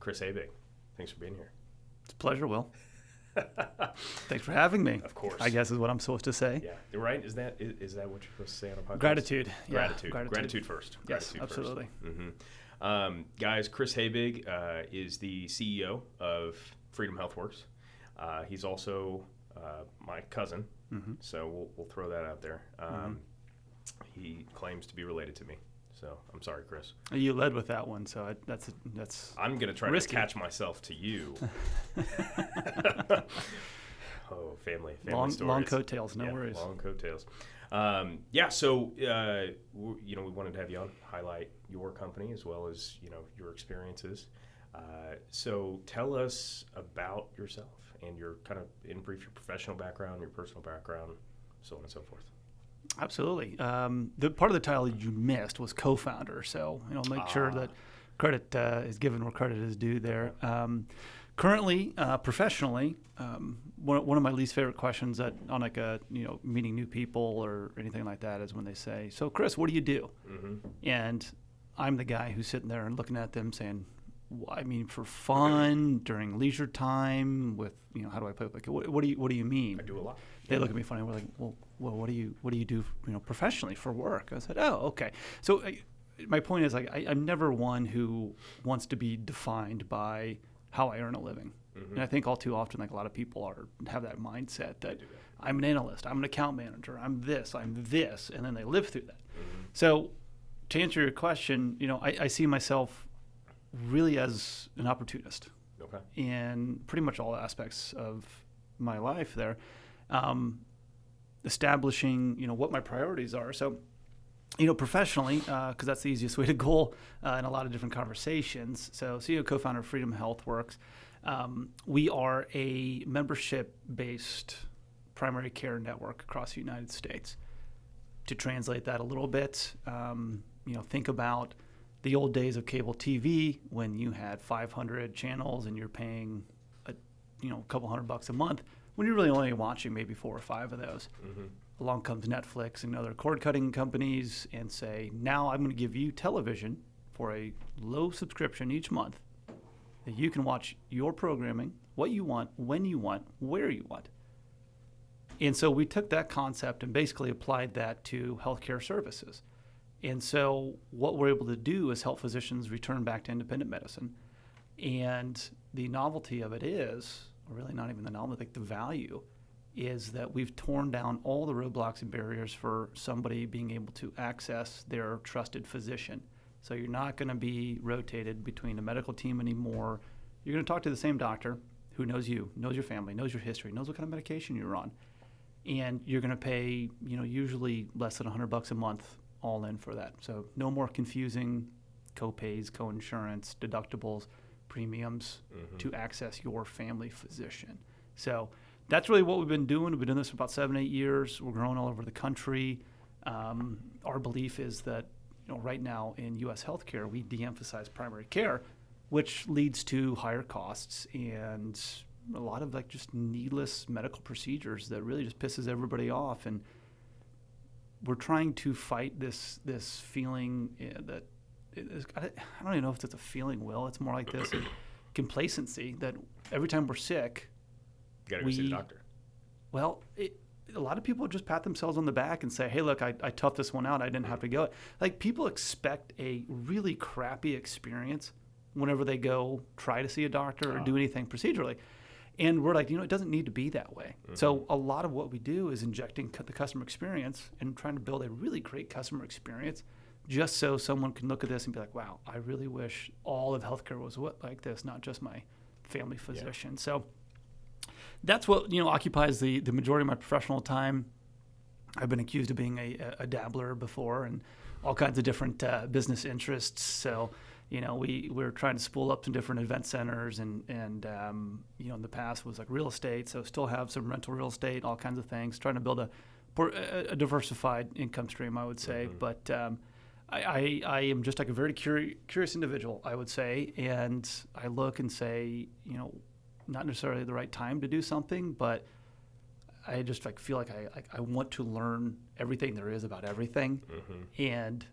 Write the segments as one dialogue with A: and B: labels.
A: Chris Habig. Thanks for being here.
B: It's a pleasure, Will. Thanks for having me.
A: Of course.
B: I guess is what I'm supposed to say.
A: Yeah, you're right. Is that what you're supposed to say on a podcast?
B: Gratitude.
A: Gratitude first.
B: Yes, absolutely.
A: Guys, Chris Habig is the CEO of Freedom Healthworks. He's also my cousin, so we'll throw that out there. He claims to be related to me. So I'm sorry, Chris.
B: You led with that one, so that's.
A: I'm gonna try
B: risky.
A: to catch myself to you. Family stories.
B: Long coattails, no worries.
A: Long coattails. So we wanted to have you on, highlight your company as well as your experiences. So tell us about yourself and your kind of, in brief, your professional background, your personal background, so on and so forth.
B: Absolutely. The part of the title you missed was co-founder, so make sure that credit is given where credit is due there. Currently, professionally, one of my least favorite questions that on like a meeting new people or anything like that is when they say, "So Chris, what do you do?" And I'm the guy who's sitting there and looking at them saying, well, I mean, for fun during leisure time with how do I put it? Like, what do you mean?
A: I do a lot.
B: They look at me funny. We're like, well, what do you do professionally for work? I said, oh, okay. So my point is, like, I'm never one who wants to be defined by how I earn a living. And I think all too often, like a lot of people have that mindset that I'm an analyst, I'm an account manager, I'm this, and then they live through that. So to answer your question, I see myself really as an opportunist.
A: Okay.
B: In pretty much all aspects of my life there. Establishing, what my priorities are. So, professionally, because that's the easiest way to go in a lot of different conversations. So, CEO, co-founder of Freedom Healthworks. We are a membership-based primary care network across the United States. To translate that a little bit, think about the old days of cable TV when you had 500 channels and you're paying a couple $100 a month. When you're really only watching maybe 4 or 5 of those. Along comes Netflix and other cord-cutting companies and say, now I'm going to give you television for a low subscription each month that you can watch your programming, what you want, when you want, where you want. And so we took that concept and basically applied that to healthcare services. And so what we're able to do is help physicians return back to independent medicine. And the novelty of it is, or really not even the novelty, like the value, is that we've torn down all the roadblocks and barriers for somebody being able to access their trusted physician. So you're not going to be rotated between a medical team anymore. You're going to talk to the same doctor who knows you, knows your family, knows your history, knows what kind of medication you're on. And you're going to pay, usually less than $100 a month all in for that. So no more confusing co-pays, co-insurance, deductibles, premiums to access your family physician. So that's really what we've been doing. We've been doing this for about 7-8 years. We're growing all over the country. Our belief is that right now in U.S. healthcare, we de-emphasize primary care, which leads to higher costs and a lot of just needless medical procedures that really just pisses everybody off. And we're trying to fight this feeling that I don't even know if it's a feeling, Will. It's more like this complacency that every time we're sick,
A: you got to go see the doctor.
B: Well, a lot of people just pat themselves on the back and say, hey, look, I toughed this one out. I didn't have to go. Like, people expect a really crappy experience whenever they go try to see a doctor or do anything procedurally. And we're like, it doesn't need to be that way. So a lot of what we do is injecting the customer experience and trying to build a really great customer experience just so someone can look at this and be like, wow, I really wish all of healthcare was like this, not just my family physician. Yeah. So that's what occupies the majority of my professional time. I've been accused of being a dabbler before and all kinds of different business interests. So we're trying to spool up some different event centers and in the past was like real estate. So still have some rental real estate, all kinds of things, trying to build a diversified income stream, I would say. But I am just like a very curious individual, I would say. And I look and say, not necessarily the right time to do something, but I just feel like I want to learn everything there is about everything. And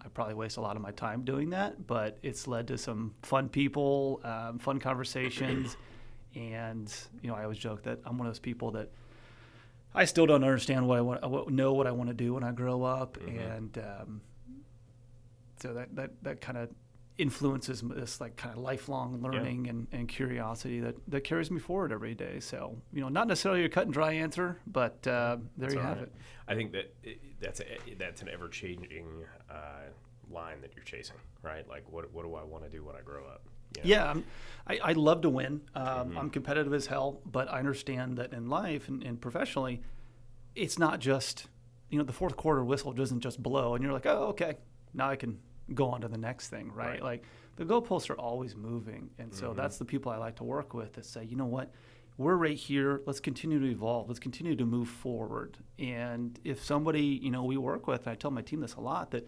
B: I probably waste a lot of my time doing that, but it's led to some fun people, fun conversations. And, I always joke that I'm one of those people that I still don't understand what I want to do when I grow up. And so that kind of influences this like kind of lifelong learning and curiosity that carries me forward every day. So, not necessarily a cut and dry answer, but there you have it.
A: I think that's an ever-changing line that you're chasing, right? Like, what do I want to do when I grow up?
B: Yeah, I love to win. I'm competitive as hell, but I understand that in life and professionally, it's not just, the fourth quarter whistle doesn't just blow and you're like, oh, okay, now I can go on to the next thing, right? Like the goalposts are always moving. And so that's the people I like to work with that say, you know what, we're right here. Let's continue to evolve. Let's continue to move forward. And if somebody, we work with, and I tell my team this a lot, that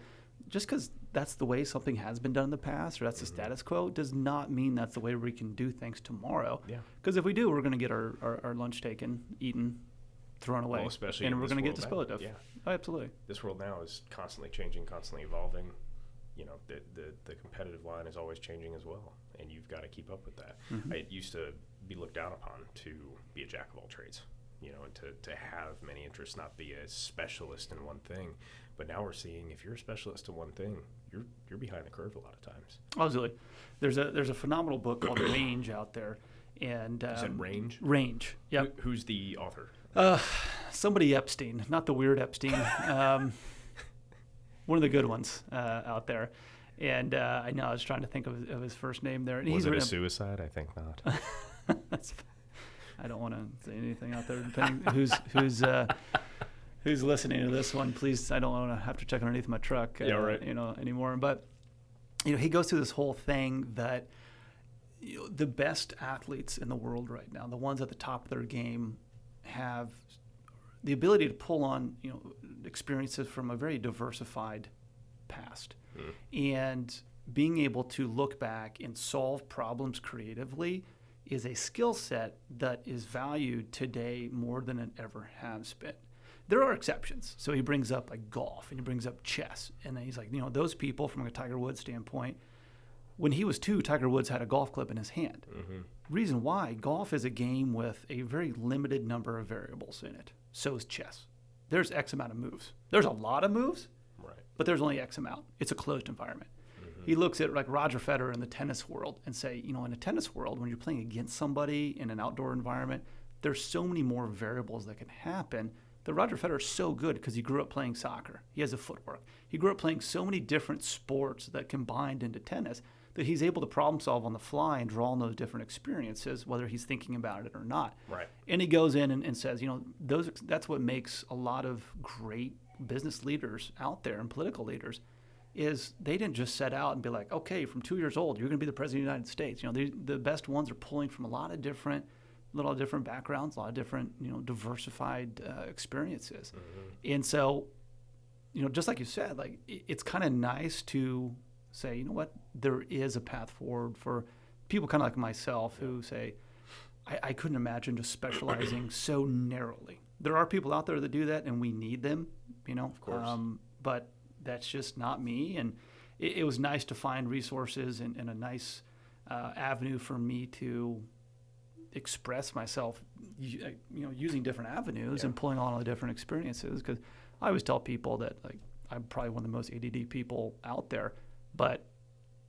B: just because that's the way something has been done in the past or that's the status quo does not mean that's the way we can do things tomorrow. Yeah. Because if we do, we're going to get our lunch taken, eaten, thrown away.
A: Well, especially
B: and we're going to get disposed of.
A: Yeah.
B: Oh, absolutely.
A: This world now is constantly changing, constantly evolving. The competitive line is always changing as well, and you've got to keep up with that. It used to be looked down upon to be a jack of all trades, and to have many interests, not be a specialist in one thing. But now we're seeing if you're a specialist in one thing, you're behind the curve a lot of times.
B: Absolutely. There's a phenomenal book called Range out there, and
A: you said Range.
B: Range. Yeah.
A: Who's the author?
B: Somebody Epstein, not the weird Epstein. One of the good ones out there. And I know I was trying to think of his first name there. And
A: was it a suicide? I think not.
B: I don't want to say anything out there. Depending who's listening to this one, please. I don't want to have to check underneath my truck. Anymore. But he goes through this whole thing that the best athletes in the world right now, the ones at the top of their game, have the ability to pull on experiences from a very diversified past, and being able to look back and solve problems creatively is a skill set that is valued today more than it ever has been. There are exceptions. So he brings up like golf and he brings up chess, and then he's like, those people from a Tiger Woods standpoint, when he was 2, Tiger Woods had a golf club in his hand. Reason why: golf is a game with a very limited number of variables in it. So is chess. There's X amount of moves. There's a lot of moves, but there's only X amount. It's a closed environment. He looks at like Roger Federer in the tennis world and say, in a tennis world, when you're playing against somebody in an outdoor environment, there's so many more variables that can happen. That Roger Federer is so good because he grew up playing soccer. He has a footwork. He grew up playing so many different sports that combined into tennis that he's able to problem solve on the fly and draw on those different experiences, whether he's thinking about it or not.
A: Right.
B: And he goes in and says, that's what makes a lot of great business leaders out there and political leaders, is they didn't just set out and be like, okay, from 2 years old, you're going to be the president of the United States. The best ones are pulling from a lot of different backgrounds, a lot of different, diversified experiences. And so, just like you said, like it's kind of nice to say, what, there is a path forward for people kind of like myself who say, I couldn't imagine just specializing so narrowly. There are people out there that do that, and we need them,
A: Of course.
B: But that's just not me. And it was nice to find resources and a nice avenue for me to express myself, using different avenues and pulling on all the different experiences. Because I always tell people that like I'm probably one of the most ADD people out there, but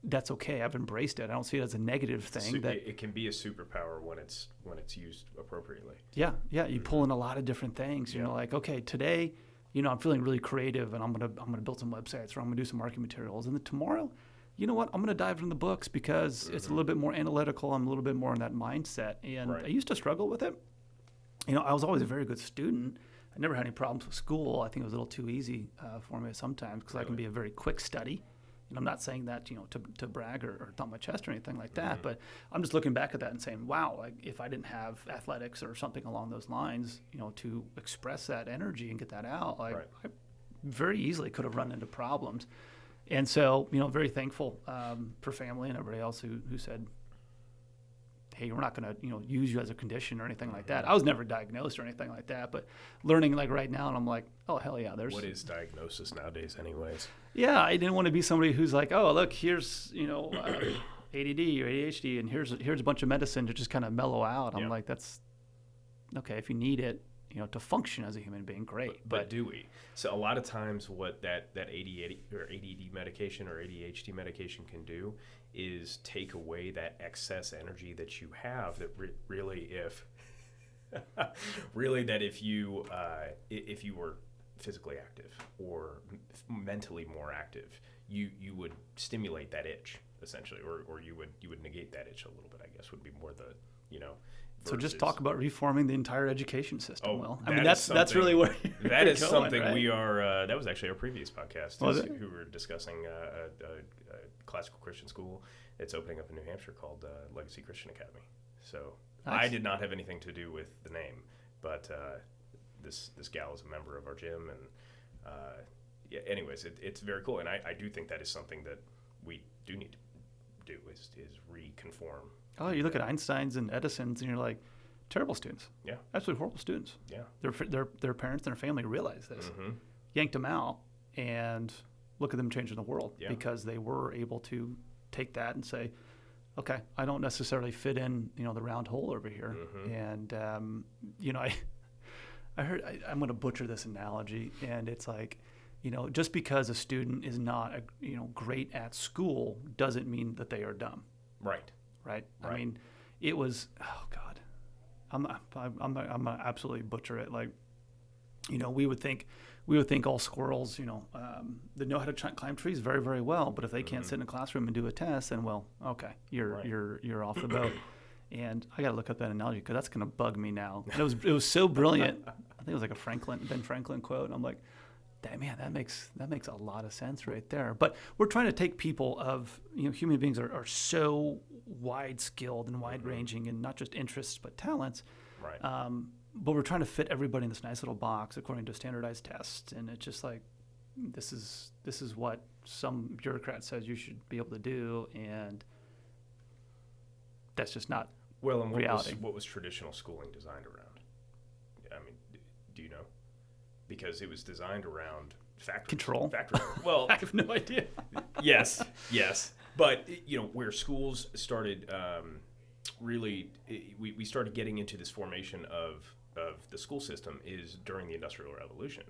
B: that's okay. I've embraced it. I don't see it as a negative thing.
A: It can be a superpower when it's used appropriately.
B: Yeah. You pull in a lot of different things. Like, okay, today, I'm feeling really creative, and I'm gonna build some websites, or I'm gonna do some marketing materials. And then tomorrow, you know what? I'm gonna dive into the books because it's a little bit more analytical. I'm a little bit more in that mindset. And I used to struggle with it. I was always a very good student. I never had any problems with school. I think it was a little too easy for me sometimes because I can be a very quick study. And I'm not saying that, to brag or thump my chest or anything like that, but I'm just looking back at that and saying, wow, like if I didn't have athletics or something along those lines, to express that energy and get that out, I very easily could have run into problems. And so, very thankful for family and everybody else who said, hey, we're not going to, use you as a condition or anything like that. I was never diagnosed or anything like that, but learning like right now, and I'm like, oh, hell yeah.
A: What is diagnosis nowadays anyways?
B: Yeah, I didn't want to be somebody who's like, oh, look, here's ADD or ADHD, and here's a bunch of medicine to just kind of mellow out. I'm like, that's okay if you need it, to function as a human being, great.
A: But do we? So a lot of times, what that ADD or ADD medication or ADHD medication can do is take away that excess energy that you have. That really, if you were physically active or mentally more active, you would stimulate that itch essentially, or you would negate that itch a little bit. I guess would be more the
B: So just talk about reforming the entire education system.
A: Oh,
B: I mean that's really where
A: that is
B: going,
A: something
B: right?
A: we are. That was actually our previous podcast. Who were discussing a classical Christian school that's opening up in New Hampshire called Legacy Christian Academy. So nice. I did not have anything to do with the name, but this gal is a member of our gym, and anyways, it's very cool, and I do think that is something that we do need to do is reconform.
B: Oh, you look at Einstein's and Edison's, and you're like, terrible students.
A: Yeah,
B: absolutely horrible students.
A: Yeah,
B: their parents and their family realized this, yanked them out, and look at them changing the world because they were able to take that and say, okay, I don't necessarily fit in, the round hole over here, and I heard I'm going to butcher this analogy, and it's like, just because a student is not great at school doesn't mean that they are dumb.
A: Right.
B: I mean, it was, oh God, I'm gonna absolutely butcher it. Like, we would think all squirrels, they know how to climb trees very, very well, but if they can't sit in a classroom and do a test, then okay, you're off the boat. And I got to look up that analogy because that's going to bug me now. And it was so brilliant. I think it was like a Ben Franklin quote. And I'm like, man, that makes a lot of sense right there. But we're trying to take people of, human beings are so wide skilled and wide ranging and not just interests but talents.
A: Right.
B: But we're trying to fit everybody in this nice little box according to standardized tests, and it's just like this is what some bureaucrat says you should be able to do, and that's just not reality.
A: What was traditional schooling designed around? I mean, do you know? Because it was designed around factories.
B: Control.
A: Well,
B: I have no idea.
A: yes. But, where schools started we started getting into this formation of the school system is during the Industrial Revolution.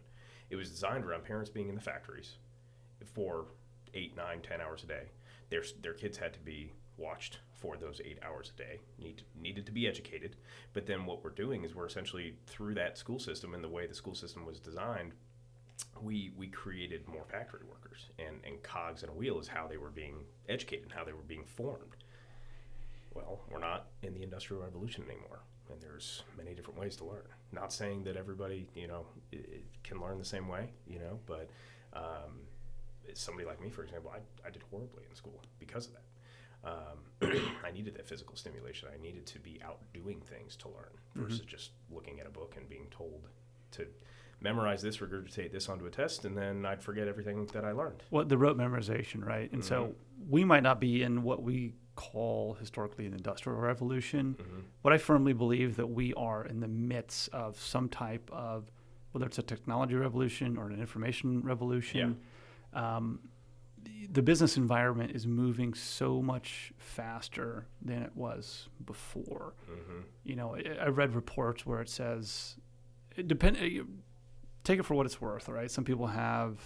A: It was designed around parents being in the factories for 8, 9, 10 hours a day. Their kids had to be watched for those 8 hours a day, needed to be educated. But then what we're doing is we're essentially, through that school system and the way the school system was designed, we created more factory workers, and cogs in a wheel is how they were being educated and how they were being formed. Well, we're not in the Industrial Revolution anymore, and there's many different ways to learn. Not saying that everybody, can learn the same way, but somebody like me, for example, I did horribly in school because of that. I needed that physical stimulation. I needed to be out doing things to learn versus just looking at a book and being told to memorize this, regurgitate this onto a test, and then I'd forget everything that I learned.
B: Well, the rote memorization, right? And so we might not be in what we call historically an industrial revolution, but I firmly believe that we are in the midst of some type of, whether it's a technology revolution or an information revolution. The business environment is moving so much faster than it was before. I read reports where it says, take it for what it's worth, right? Some people have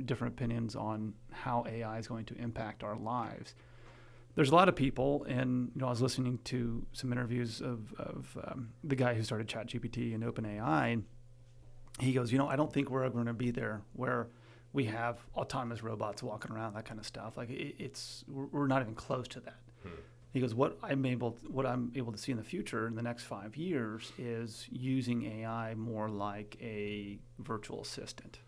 B: different opinions on how AI is going to impact our lives. There's a lot of people, and I was listening to some interviews of the guy who started ChatGPT and OpenAI, and he goes, I don't think we're going to be there where we have autonomous robots walking around, that kind of stuff. Like we're not even close to that. He goes, what I'm able to see in the future in the next 5 years is using AI more like a virtual assistant.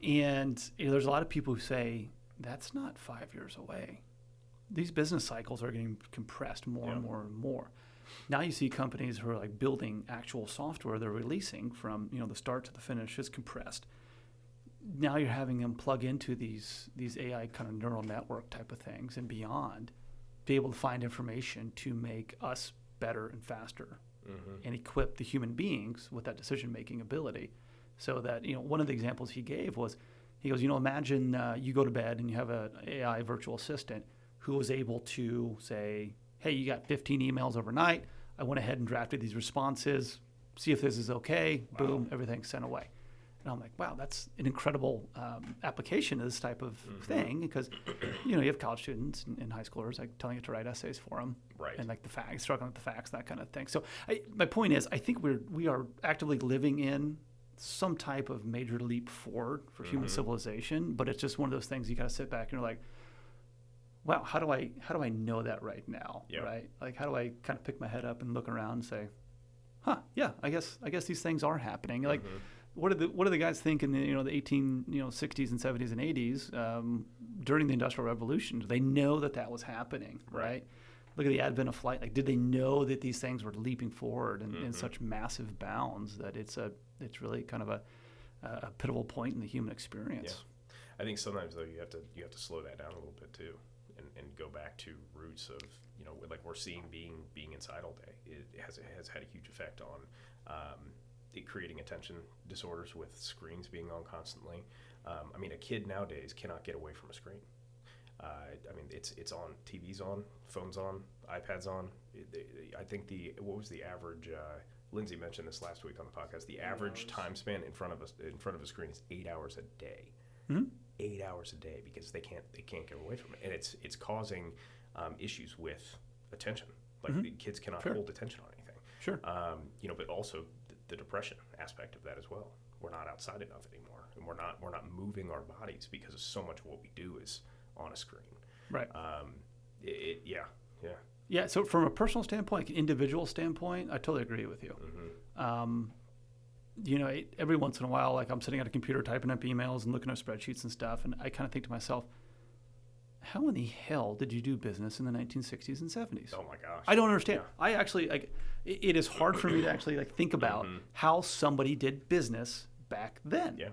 B: And there's a lot of people who say that's not 5 years away. These business cycles are getting compressed more and more and more. Now you see companies who are like building actual software they're releasing from the start to the finish is compressed. Now you're having them plug into these AI kind of neural network type of things and beyond, be able to find information to make us better and faster and equip the human beings with that decision-making ability. So that, one of the examples he gave was, He goes, imagine you go to bed and you have an AI virtual assistant who was able to say, hey, you got 15 emails overnight. I went ahead and drafted these responses. See if this is okay. Wow. Boom, everything's sent away. And I'm like, wow, that's an incredible application of this type of thing, because you have college students and high schoolers like telling it to write essays for them,
A: right?
B: And like the facts, struggling with the facts, that kind of thing. So my point is, I think we are actively living in some type of major leap forward for human civilization, but it's just one of those things you got to sit back and you're like, wow, how do I know that right now, right? Like, how do I kind of pick my head up and look around and say, huh, yeah, I guess these things are happening. Like, what do the guys think in the the 60s and 70s and 80s during the Industrial Revolution? Do they know that was happening, right? Look at the advent of flight. Like, did they know that these things were leaping forward in such massive bounds that it's really kind of a pivotal point in the human experience?
A: Yeah. I think sometimes though you have to slow that down a little bit too, and go back to roots of like we're seeing being inside all day. It has had a huge effect on it creating attention disorders with screens being on constantly. A kid nowadays cannot get away from a screen. It's on, TV's on, phones on, iPads on. I think what was the average? Lindsay mentioned this last week on the podcast. The average time span in front of a screen is 8 hours a day. 8 hours a day, because they can't get away from it, and it's causing issues with attention. Like the kids cannot hold attention on anything.
B: Sure.
A: But also the depression aspect of that as well. We're not outside enough anymore, and we're not moving our bodies because of so much of what we do is on a screen.
B: Right.
A: Yeah.
B: So from a personal standpoint, an individual standpoint, I totally agree with you. Every once in a while, like I'm sitting at a computer typing up emails and looking at spreadsheets and stuff, and I kind of think to myself, how in the hell did you do business in the 1960s and 70s?
A: Oh my gosh.
B: I don't understand. Yeah. I actually, it is hard for me to actually think about how somebody did business back then.
A: Yeah.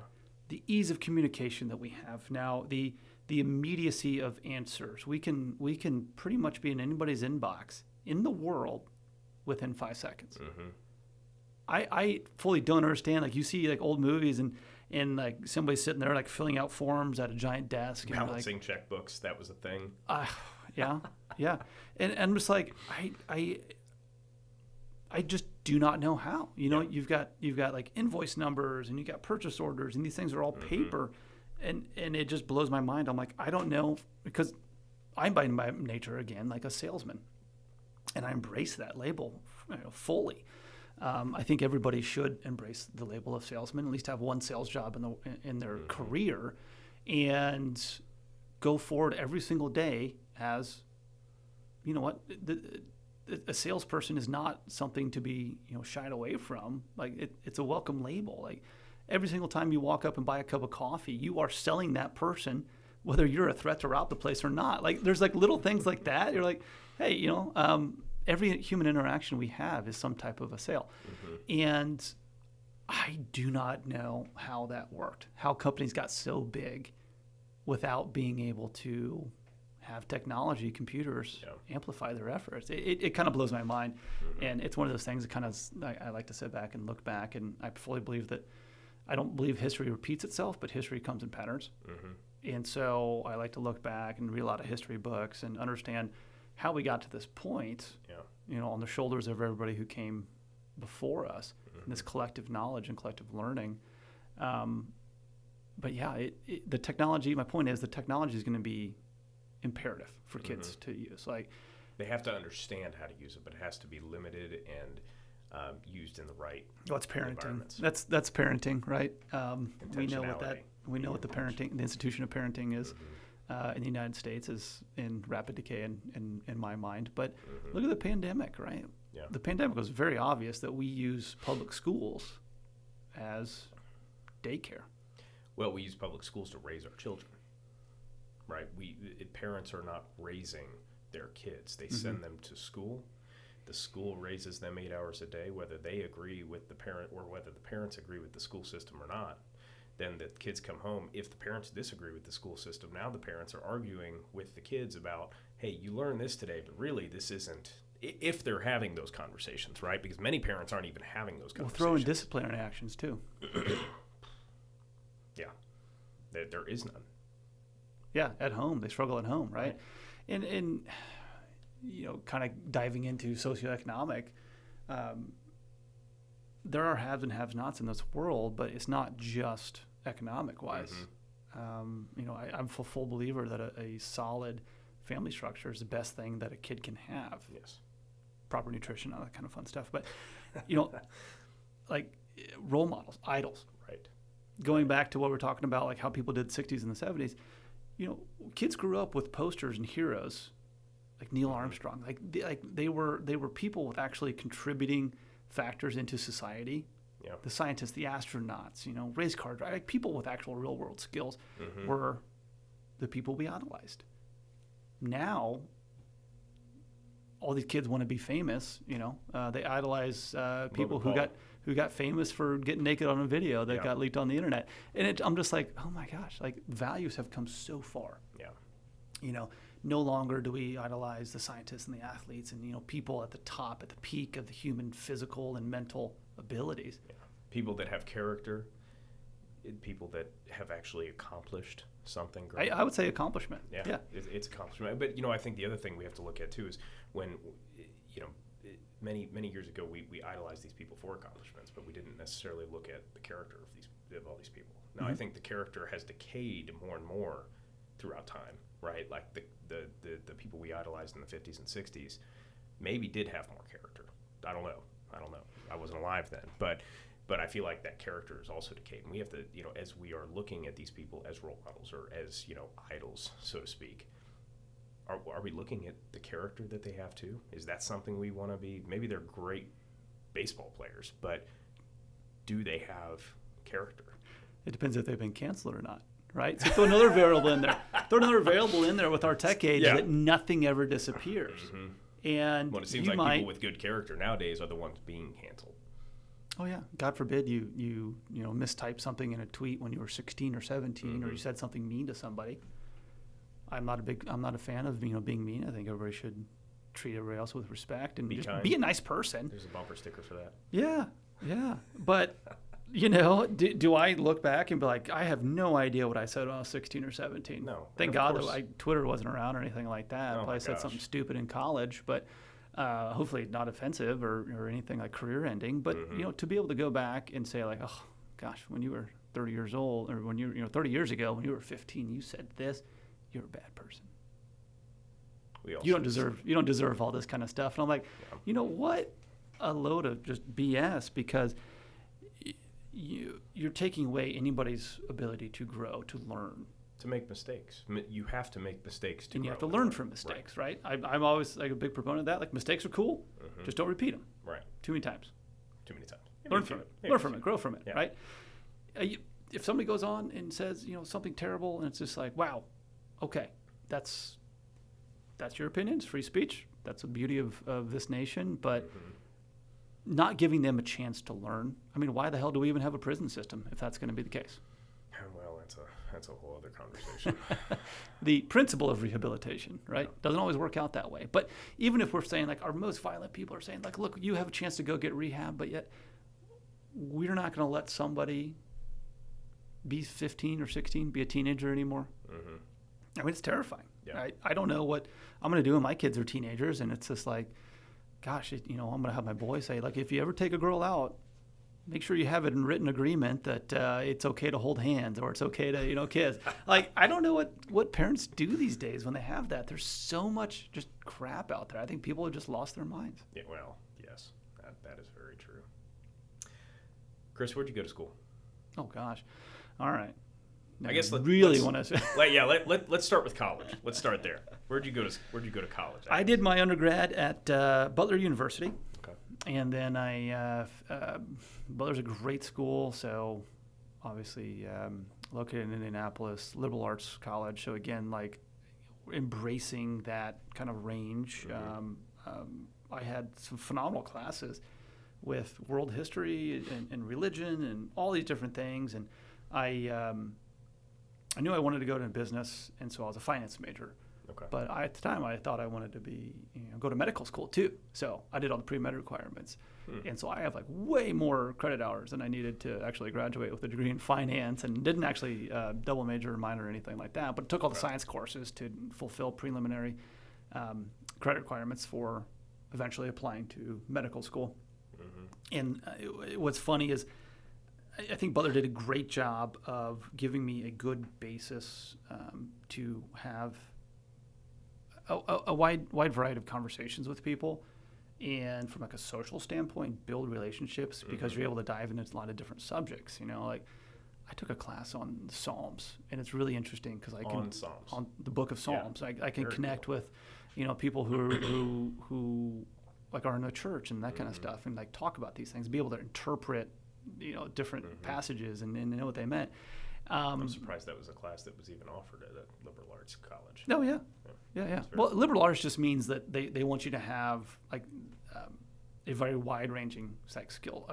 B: The ease of communication that we have now, the immediacy of answers. We can pretty much be in anybody's inbox in the world within 5 seconds. I fully don't understand. Like, you see like old movies and like somebody sitting there like filling out forms at a giant desk.
A: Balancing checkbooks, that was a thing.
B: Yeah. And I'm just like, I just do not know how. You've got like invoice numbers and you got purchase orders, and these things are all paper, and it just blows my mind. I'm like, I don't know, because I'm by nature again like a salesman, and I embrace that label fully. I think everybody should embrace the label of salesman, at least have one sales job in their career, and go forward every single day as, a salesperson is not something to be shied away from. Like, it's a welcome label. Like, every single time you walk up and buy a cup of coffee, you are selling that person, whether you're a threat to rob the place or not. Like, there's like little things like that. You're like, hey, every human interaction we have is some type of a sale. And I do not know how that worked, how companies got so big without being able to have technology, computers amplify their efforts. It kind of blows my mind. And it's one of those things that kind of, I like to sit back and look back, and I fully believe that I don't believe history repeats itself, but history comes in patterns. And so I like to look back and read a lot of history books and understand how we got to this point, on the shoulders of everybody who came before us, and this collective knowledge and collective learning. But yeah, the technology, my point is the technology is going to be imperative for kids to use. Like,
A: they have to understand how to use it, but it has to be limited and used in the right
B: it's parenting.
A: environments.
B: That's parenting, right? We know what the parenting, the institution of parenting is. In the United States is in rapid decay in my mind. But look at the pandemic, right?
A: Yeah.
B: The pandemic was very obvious that we use public schools as daycare.
A: Well, we use public schools to raise our children, right? Parents are not raising their kids. They send them to school. The school raises them 8 hours a day, whether they agree with the parent or whether the parents agree with the school system or not. Then the kids come home. If the parents disagree with the school system, now the parents are arguing with the kids about, hey, you learned this today, but really this isn't, if they're having those conversations, right? Because many parents aren't even having those conversations.
B: We'll throw in disciplinary actions too.
A: Yeah. there is none.
B: Yeah, at home. They struggle at home, right? And kind of diving into socioeconomic, there are haves and have-nots in this world, but it's not just economic-wise. I'm a full believer that a solid family structure is the best thing that a kid can have.
A: Yes.
B: Proper nutrition, all that kind of fun stuff. But, like role models, idols.
A: Right.
B: Going back to what we're talking about, like how people did the 60s and the 70s, kids grew up with posters and heroes like Neil Armstrong. They were people with actually contributing factors into society.
A: Yeah.
B: The scientists, the astronauts, race car drivers, like people with actual real world skills were the people we idolized. Now, all these kids want to be famous. They idolize people who got famous for getting naked on a video that got leaked on the internet. And I'm just like, oh my gosh, like values have come so far.
A: Yeah.
B: No longer do we idolize the scientists and the athletes and people at the top, at the peak of the human physical and mental abilities.
A: Yeah. People that have character, people that have actually accomplished something great.
B: I would say accomplishment.
A: Yeah. It's accomplishment. But I think the other thing we have to look at too is when many years ago we idolized these people for accomplishments, but we didn't necessarily look at the character of all these people. Now I think the character has decayed more and more throughout time, right? Like the people we idolized in the 50s and 60s maybe did have more character. I don't know. I wasn't alive then, but I feel like that character is also decayed, and we have to, as we are looking at these people as role models or as idols, so to speak. Are we looking at the character that they have too? Is that something we want to be? Maybe they're great baseball players, but do they have character?
B: It depends if they've been canceled or not, right? So throw another variable in there. Throw another variable in there with our tech age that nothing ever disappears. And
A: it seems like people with good character nowadays are the ones being canceled.
B: Oh yeah, God forbid you mistype something in a tweet when you were 16 or 17, or you said something mean to somebody. I'm not a fan of being mean. I think everybody should treat everybody else with respect and be a nice person.
A: There's a bumper sticker for that.
B: Yeah. But do I look back and be like, I have no idea what I said when I was 16 or 17?
A: No.
B: Thank God that Twitter wasn't around or anything like that.
A: Oh
B: I probably said something stupid in college, but hopefully not offensive or anything like career ending. But to be able to go back and say like, oh gosh, when you were 30 years old, or when you 30 years ago when you were 15, you said this. You're a bad person. You don't deserve all this kind of stuff. And I'm like, what? A load of just BS, because you're taking away anybody's ability to grow, to learn.
A: To make mistakes. You have to make mistakes to grow.
B: And you have to learn from mistakes, right? I'm always like a big proponent of that. Like, mistakes are cool. Just don't repeat them.
A: Right.
B: Too many times.
A: Learn from it.
B: Grow from it, right? If somebody goes on and says, something terrible, and it's just like, wow, okay, that's your opinion. It's free speech. That's the beauty of this nation. But not giving them a chance to learn. I mean, why the hell do we even have a prison system if that's going to be the case?
A: Well, that's a whole other conversation.
B: The principle of rehabilitation, right? Doesn't always work out that way. But even if we're saying, like, our most violent people are saying, like, look, you have a chance to go get rehab, but yet we're not going to let somebody be 15 or 16, be a teenager anymore. I mean, it's terrifying. Yeah. I don't know what I'm going to do when my kids are teenagers, and it's just like, gosh, I'm going to have my boy say, like, if you ever take a girl out, make sure you have it in written agreement that it's okay to hold hands, or it's okay to, kiss. Like, I don't know what parents do these days when they have that. There's so much just crap out there. I think people have just lost their minds.
A: Yeah, well, yes, that is very true. Chris, where'd you go to school?
B: Oh, gosh. All right.
A: I guess let's start with college. Let's start there. Where'd you go to college?
B: I did my undergrad at Butler University.
A: Okay.
B: And then Butler's a great school, so obviously located in Indianapolis, liberal arts college. So again, like embracing that kind of range. I had some phenomenal classes with world history and religion and all these different things, and I knew I wanted to go into business, and so I was a finance major.
A: Okay.
B: But at the time, I thought I wanted to go to medical school too. So I did all the pre-med requirements. And so I have like way more credit hours than I needed to actually graduate with a degree in finance, and didn't actually double major or minor or anything like that, but took all the science courses to fulfill preliminary credit requirements for eventually applying to medical school. And what's funny is I think Butler did a great job of giving me a good basis to have a wide variety of conversations with people, and from like a social standpoint, build relationships, because you're able to dive into a lot of different subjects. Like I took a class on Psalms, and it's really interesting because I can on the Book of Psalms. I can connect with people who like are in the church and that kind of stuff, and like talk about these things, be able to interpret different passages and know what they meant.
A: I'm surprised that was a class that was even offered at a liberal arts college.
B: Oh, yeah. Well, liberal arts just means that they want you to have like a very wide-ranging skill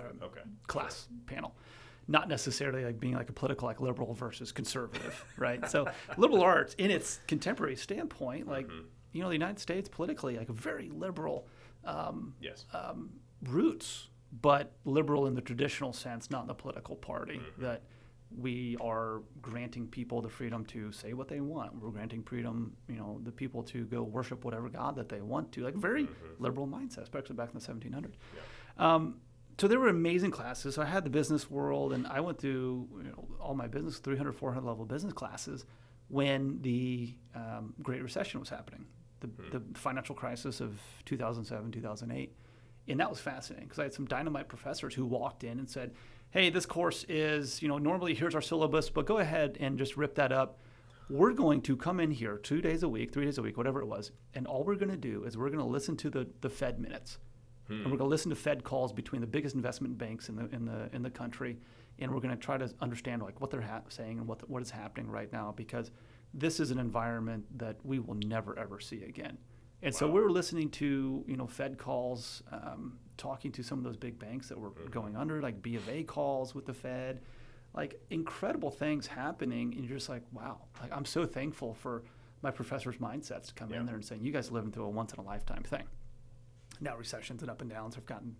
B: class panel, not necessarily like being like a political like liberal versus conservative, right? So liberal arts, in its contemporary standpoint, like the United States politically, like a very liberal roots, but liberal in the traditional sense, not in the political party that. We are granting people the freedom to say what they want. We're granting freedom, the people to go worship whatever God that they want to, like very liberal mindset, especially back in the 1700s. Yeah. So there were amazing classes. So I had the business world, and I went through all my business, 300, 400 level business classes when the Great Recession was happening, the financial crisis of 2007, 2008. And that was fascinating because I had some dynamite professors who walked in and said, hey, this course is, normally here's our syllabus, but go ahead and just rip that up. We're going to come in here 2 days a week, 3 days a week, whatever it was, and all we're going to do is we're going to listen to the Fed minutes. And we're going to listen to Fed calls between the biggest investment banks in the country, and we're going to try to understand like what they're saying and what is happening right now, because this is an environment that we will never, ever see again. And so we were listening to, Fed calls, talking to some of those big banks that were going under, like B of A calls with the Fed, like incredible things happening. And you're just like, wow, like I'm so thankful for my professors' mindsets to come in there and saying, you guys are living through a once in a lifetime thing. Now recessions and up and downs have gotten,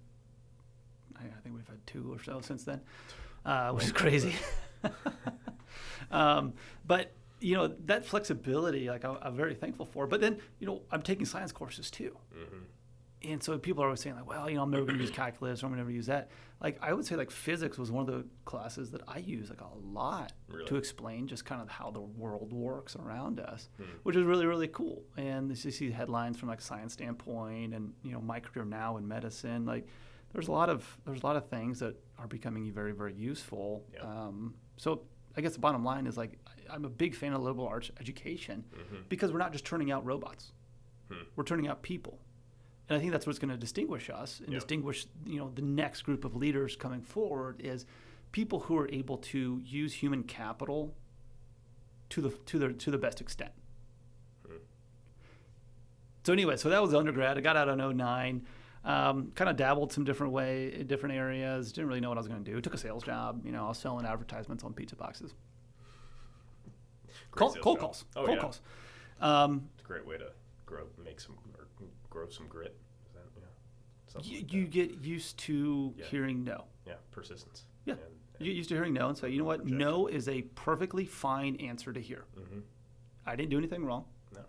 B: I think we've had 2 or so since then, which is crazy. But that flexibility, like I'm very thankful for. But then, I'm taking science courses too. And so people are always saying like, well, I'm never going to use calculus, or I'm never use that. Like I would say like physics was one of the classes that I use like a lot to explain just kind of how the world works around us, which is really, really cool. And you see headlines from like a science standpoint, and my career now in medicine, like there's a lot of things that are becoming very, very useful. So I guess the bottom line is like I'm a big fan of liberal arts education because we're not just turning out robots. We're turning out people. And I think that's what's going to distinguish us and distinguish the next group of leaders coming forward is people who are able to use human capital to the best extent. So anyway, so that was undergrad. I got out in 2009. Kind of dabbled some different areas. Didn't really know what I was going to do. Took a sales job. I was selling advertisements on pizza boxes. Cold calls. Cold calls.
A: It's a great way to grow some grit. Is that,
B: you get used to hearing no.
A: Yeah, persistence.
B: Yeah, you get used to hearing no and say, you know what, rejection. No is a perfectly fine answer to hear. I didn't do anything wrong. No,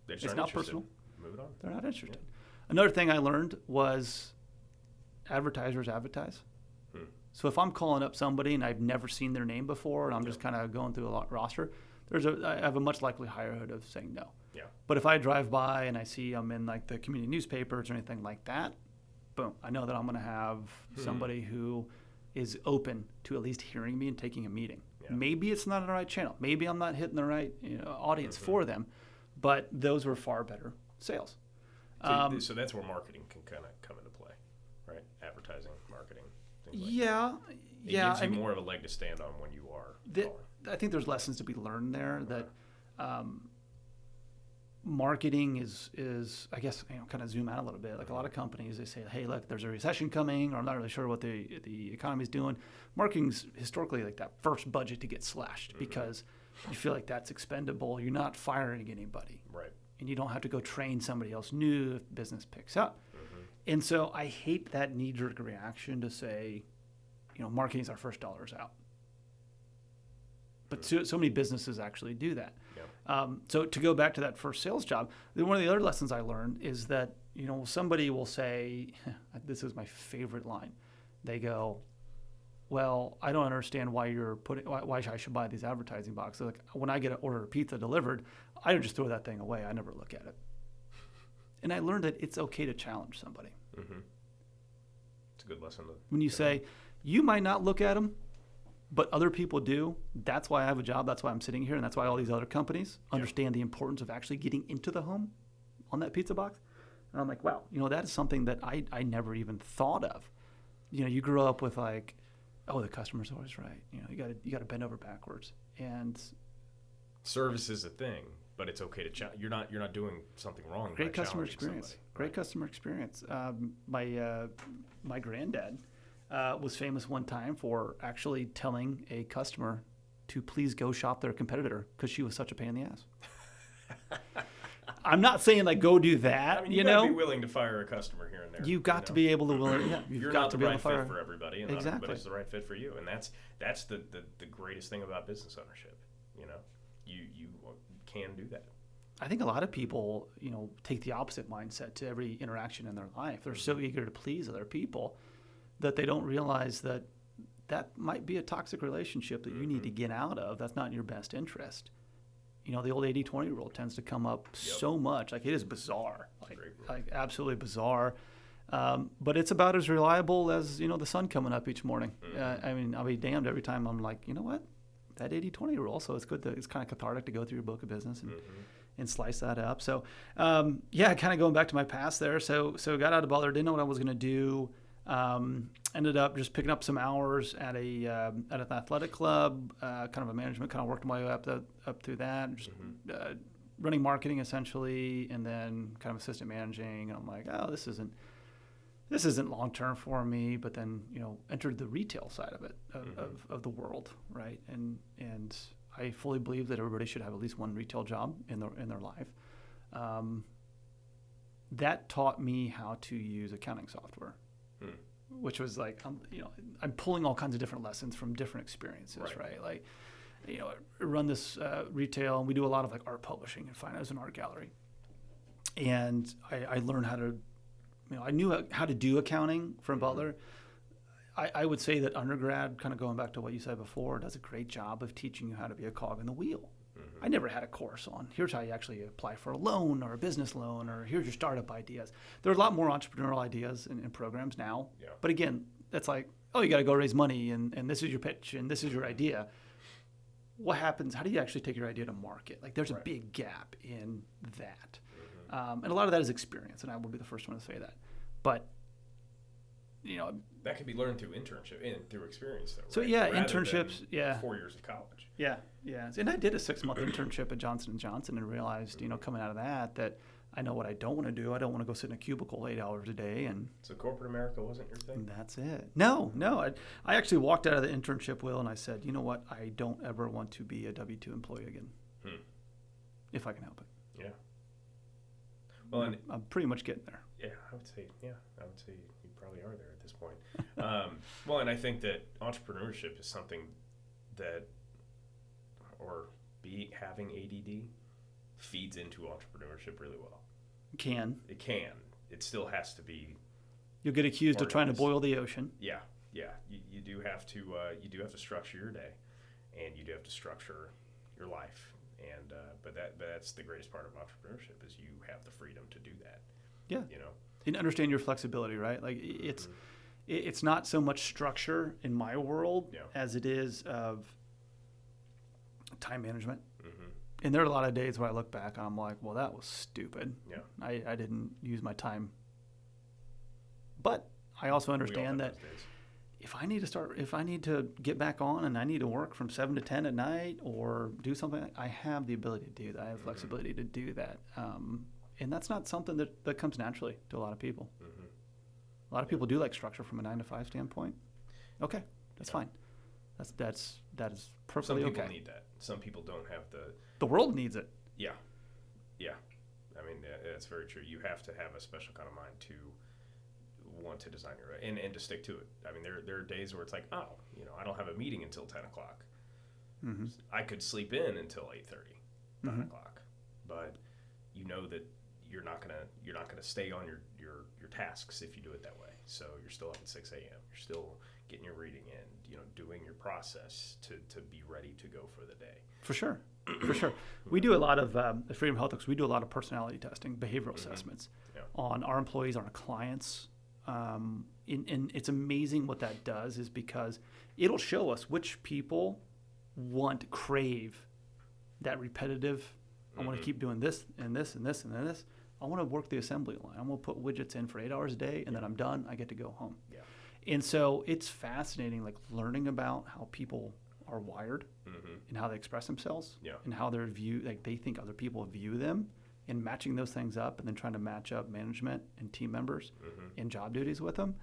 B: it's not personal.
A: Move it on.
B: They're not interested. Another thing I learned was advertisers advertise. So if I'm calling up somebody and I've never seen their name before and I'm just kind of going through a roster, I have a much likely likelihood of saying no. Yeah. But if I drive by and I see I'm in like the community newspapers or anything like that, boom, I know that I'm going to have somebody who is open to at least hearing me and taking a meeting. Yeah. Maybe it's not on the right channel. Maybe I'm not hitting the right audience for them, but those were far better sales.
A: So that's where marketing can kind of come into play, right? Advertising, marketing. Things like that. It gives you more of a leg to stand on when you are calling.
B: I think there's lessons to be learned there that marketing is I guess kind of zoom out a little bit. Like a lot of companies, they say, hey, look, there's a recession coming, or I'm not really sure what the economy's doing. Marketing's historically like that first budget to get slashed because you feel like that's expendable. You're not firing anybody.
A: Right.
B: And you don't have to go train somebody else new if business picks up. And so I hate that knee-jerk reaction to say, marketing is our first dollars out. But so many businesses actually do that.
A: Yeah.
B: So to go back to that first sales job, one of the other lessons I learned is that, somebody will say, this is my favorite line. They go, well, I don't understand why why I should buy these advertising boxes. Like when I get an order of pizza delivered, I don't just throw that thing away. I never look at it. And I learned that it's okay to challenge somebody.
A: Mm-hmm. It's a good lesson.
B: When you say, you might not look at them, but other people do. That's why I have a job. That's why I'm sitting here. And that's why all these other companies understand the importance of actually getting into the home on that pizza box. And I'm like, wow, that is something that I never even thought of. You grow up with like, oh, the customer's always right. You got to bend over backwards. And
A: service is a thing, but it's okay to you're not doing something wrong.
B: Great customer experience.
A: Somebody.
B: Great customer experience. My granddad was famous one time for actually telling a customer to please go shop their competitor because she was such a pain in the ass. I'm not saying like go do that.
A: I mean, you gotta be willing to fire a customer here and there.
B: You got to be able to
A: you're
B: got
A: not
B: to
A: the
B: be
A: right
B: able to fire
A: fit for everybody, and
B: exactly.
A: not everybody's the right fit for you. And that's the greatest thing about business ownership. You can do that.
B: I think a lot of people, take the opposite mindset to every interaction in their life. They're so eager to please other people that they don't realize that might be a toxic relationship that you need to get out of. That's not in your best interest. The old 80-20 rule tends to come up so much. Like, it is bizarre, like absolutely bizarre. But it's about as reliable as, the sun coming up each morning. I mean, I'll be damned every time I'm like, you know what? That 80-20 rule. So it's good it's kind of cathartic to go through your book of business and slice that up. So, kind of going back to my past there. So got out of Butler, didn't know what I was going to do. Ended up just picking up some hours at an athletic club, kind of a management, kind of worked my way up through that, just running marketing essentially, and then kind of assistant managing. And I'm like, oh, this isn't long term for me. But then entered the retail side of it of the world, right? And I fully believe that everybody should have at least one retail job in their life. That taught me how to use accounting software. Which was like, I'm pulling all kinds of different lessons from different experiences, right? Like, I run this retail, and we do a lot of like art publishing and finance and art gallery. And I learned how to, I knew how to do accounting from Butler. I would say that undergrad, kind of going back to what you said before, does a great job of teaching you how to be a cog in the wheel. I never had a course on here's how you actually apply for a loan or a business loan, or here's your startup ideas. There are a lot more entrepreneurial ideas in programs now. Yeah. But again, that's like, oh, you got to go raise money and this is your pitch and this is your idea. What happens? How do you actually take your idea to market? Like there's a big gap in that. And a lot of that is experience, and I will be the first one to say that. But,
A: that can be learned through internship and through experience, though.
B: So,
A: right?
B: internships,
A: 4 years of college.
B: Yeah. And I did a 6-month internship at Johnson & Johnson and realized, coming out of that I know what I don't want to do. I don't want to go sit in a cubicle 8 hours a day. And
A: so corporate America wasn't your thing?
B: That's it. No. I actually walked out of the internship, Will, and I said, you know what? I don't ever want to be a W-2 employee again. If I can help it.
A: Yeah. Well,
B: I'm pretty much getting there.
A: Yeah, I would say you probably are there at this point. Well, and I think that entrepreneurship is something that, having ADD feeds into entrepreneurship really well.
B: It can.
A: It still has to be.
B: You'll get accused of trying to boil the ocean.
A: Yeah. You do have to structure your day, and you do have to structure your life. And but that's the greatest part of entrepreneurship is you have the freedom to do that.
B: Yeah. And understand your flexibility, right? Like it's not so much structure in my world as it is of time management. And there are a lot of days where I look back and I'm like, well, that was stupid. Yeah. I didn't use my time. But I also understand that if I need to get back on and I need to work from 7 to 10 at night or do something, I have the ability to do that. I have flexibility to do that. And that's not something that comes naturally to a lot of people. A lot of people do like structure from a 9 to 5 standpoint. Okay, that's fine. That is perfectly okay.
A: Some people need that. some people don't have
B: The world needs it.
A: yeah, yeah. I mean, that's very true. You have to have a special kind of mind to want to design your and to stick to it. I mean, there are days where it's like, oh, I don't have a meeting until 10 o'clock.
B: Mm-hmm.
A: I could sleep in until 8:30, 9
B: Mm-hmm.
A: o'clock, but you know that you're not gonna stay on your tasks if you do it that way. So you're still up at 6 a.m. You're still getting your reading in, doing your process to be ready to go for the day.
B: For sure. For sure. We do a lot of, at Freedom Healthworks, we do a lot of personality testing, behavioral assessments on our employees, on our clients. And it's amazing what that does is because it'll show us which people crave that repetitive. I want to keep doing this and this and this and this. I want to work the assembly line. I'm going to put widgets in for 8 hours a day, and then I'm done. I get to go home.
A: Yeah.
B: And so it's fascinating, like learning about how people are wired and how they express themselves and how they're viewed, like they think other people view them, and matching those things up, and then trying to match up management and team members and job duties with them.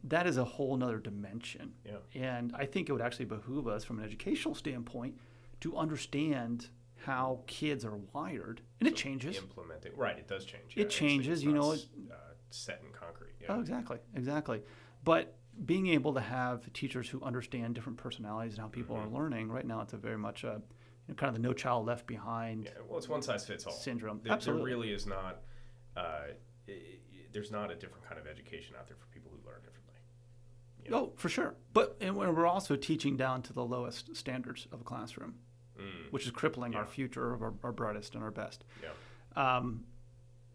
B: That is a whole nother dimension.
A: Yeah.
B: And I think it would actually behoove us from an educational standpoint to understand how kids are wired, and it changes.
A: Implementing, right? It does change.
B: It changes,
A: it's not set in concrete. Yeah.
B: Oh, exactly. But being able to have teachers who understand different personalities and how people are learning, right now it's a very much kind of the no child left behind.
A: Yeah, well, it's one size fits all
B: syndrome.
A: Absolutely. There really is not. There's not a different kind of education out there for people who learn differently.
B: Oh, for sure. But and we're also teaching down to the lowest standards of a classroom, which is crippling our future of our brightest and our best.
A: Yeah.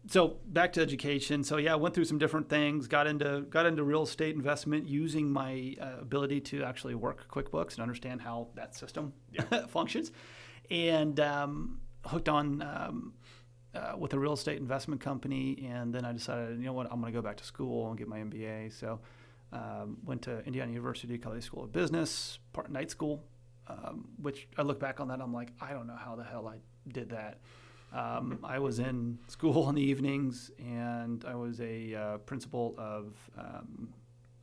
B: So back to education. So I went through some different things. Got into real estate investment using my ability to actually work QuickBooks and understand how that system functions, and hooked on with a real estate investment company. And then I decided, I'm going to go back to school and get my MBA. So went to Indiana University Kelley School of Business, part night school, which I look back on that, I'm like, I don't know how the hell I did that. I was in school in the evenings, and I was a principal of a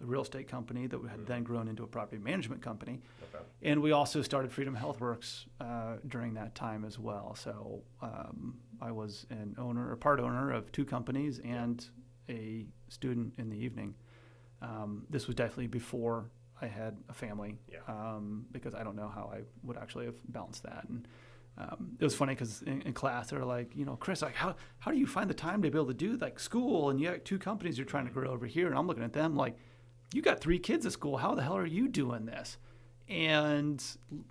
B: real estate company that had then grown into a property management company.
A: Okay.
B: And we also started Freedom Healthworks during that time as well. So I was part owner of 2 companies and a student in the evening. This was definitely before I had a family, because I don't know how I would actually have balanced that. And it was funny because in class they were like, Chris, like how do you find the time to be able to do like school, and you have 2 companies you're trying to grow over here? And I'm looking at them like, you got 3 kids at school. How the hell are you doing this? And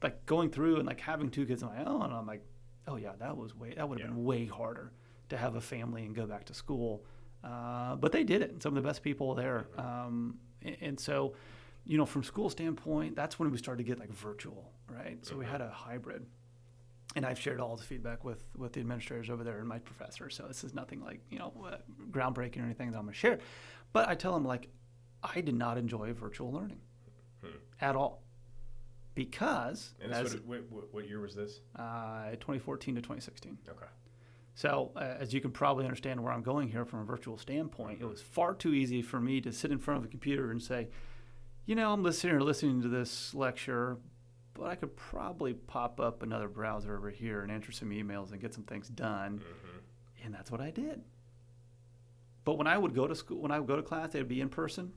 B: like going through and like having 2 kids of my own, I'm like, oh yeah, that would have been way harder to have a family and go back to school. But they did it, and some of the best people there. And so, from school standpoint, that's when we started to get like virtual, right? So we had a hybrid. And I've shared all the feedback with the administrators over there and my professor. So this is nothing like, groundbreaking or anything that I'm going to share. But I tell them, like, I did not enjoy virtual learning at all. Because...
A: And what year was this?
B: 2014 to 2016.
A: Okay.
B: So as you can probably understand where I'm going here from a virtual standpoint, it was far too easy for me to sit in front of a computer and say, I'm listening to this lecture, but I could probably pop up another browser over here and answer some emails and get some things done. And that's what I did. But when I would go to school, when I would go to class, it would be in person.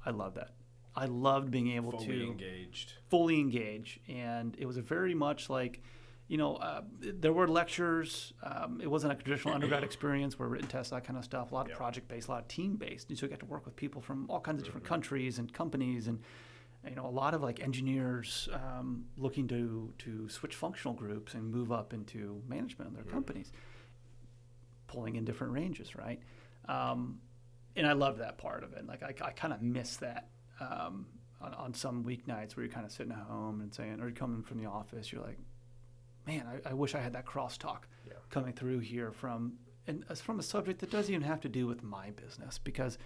B: I loved that. I loved being able to fully engage. And it was a very much like, there were lectures. It wasn't a traditional undergrad experience where written tests, that kind of stuff, a lot of project-based, a lot of team-based. And so you got to work with people from all kinds of different countries and companies, and a lot of like engineers looking to switch functional groups and move up into management of their companies, pulling in different ranges, right? And I love that part of it. Like I kind of miss that on some weeknights where you're kind of sitting at home and saying, or you're coming from the office, you're like, man, I wish I had that crosstalk coming through here from a subject that doesn't even have to do with my business, because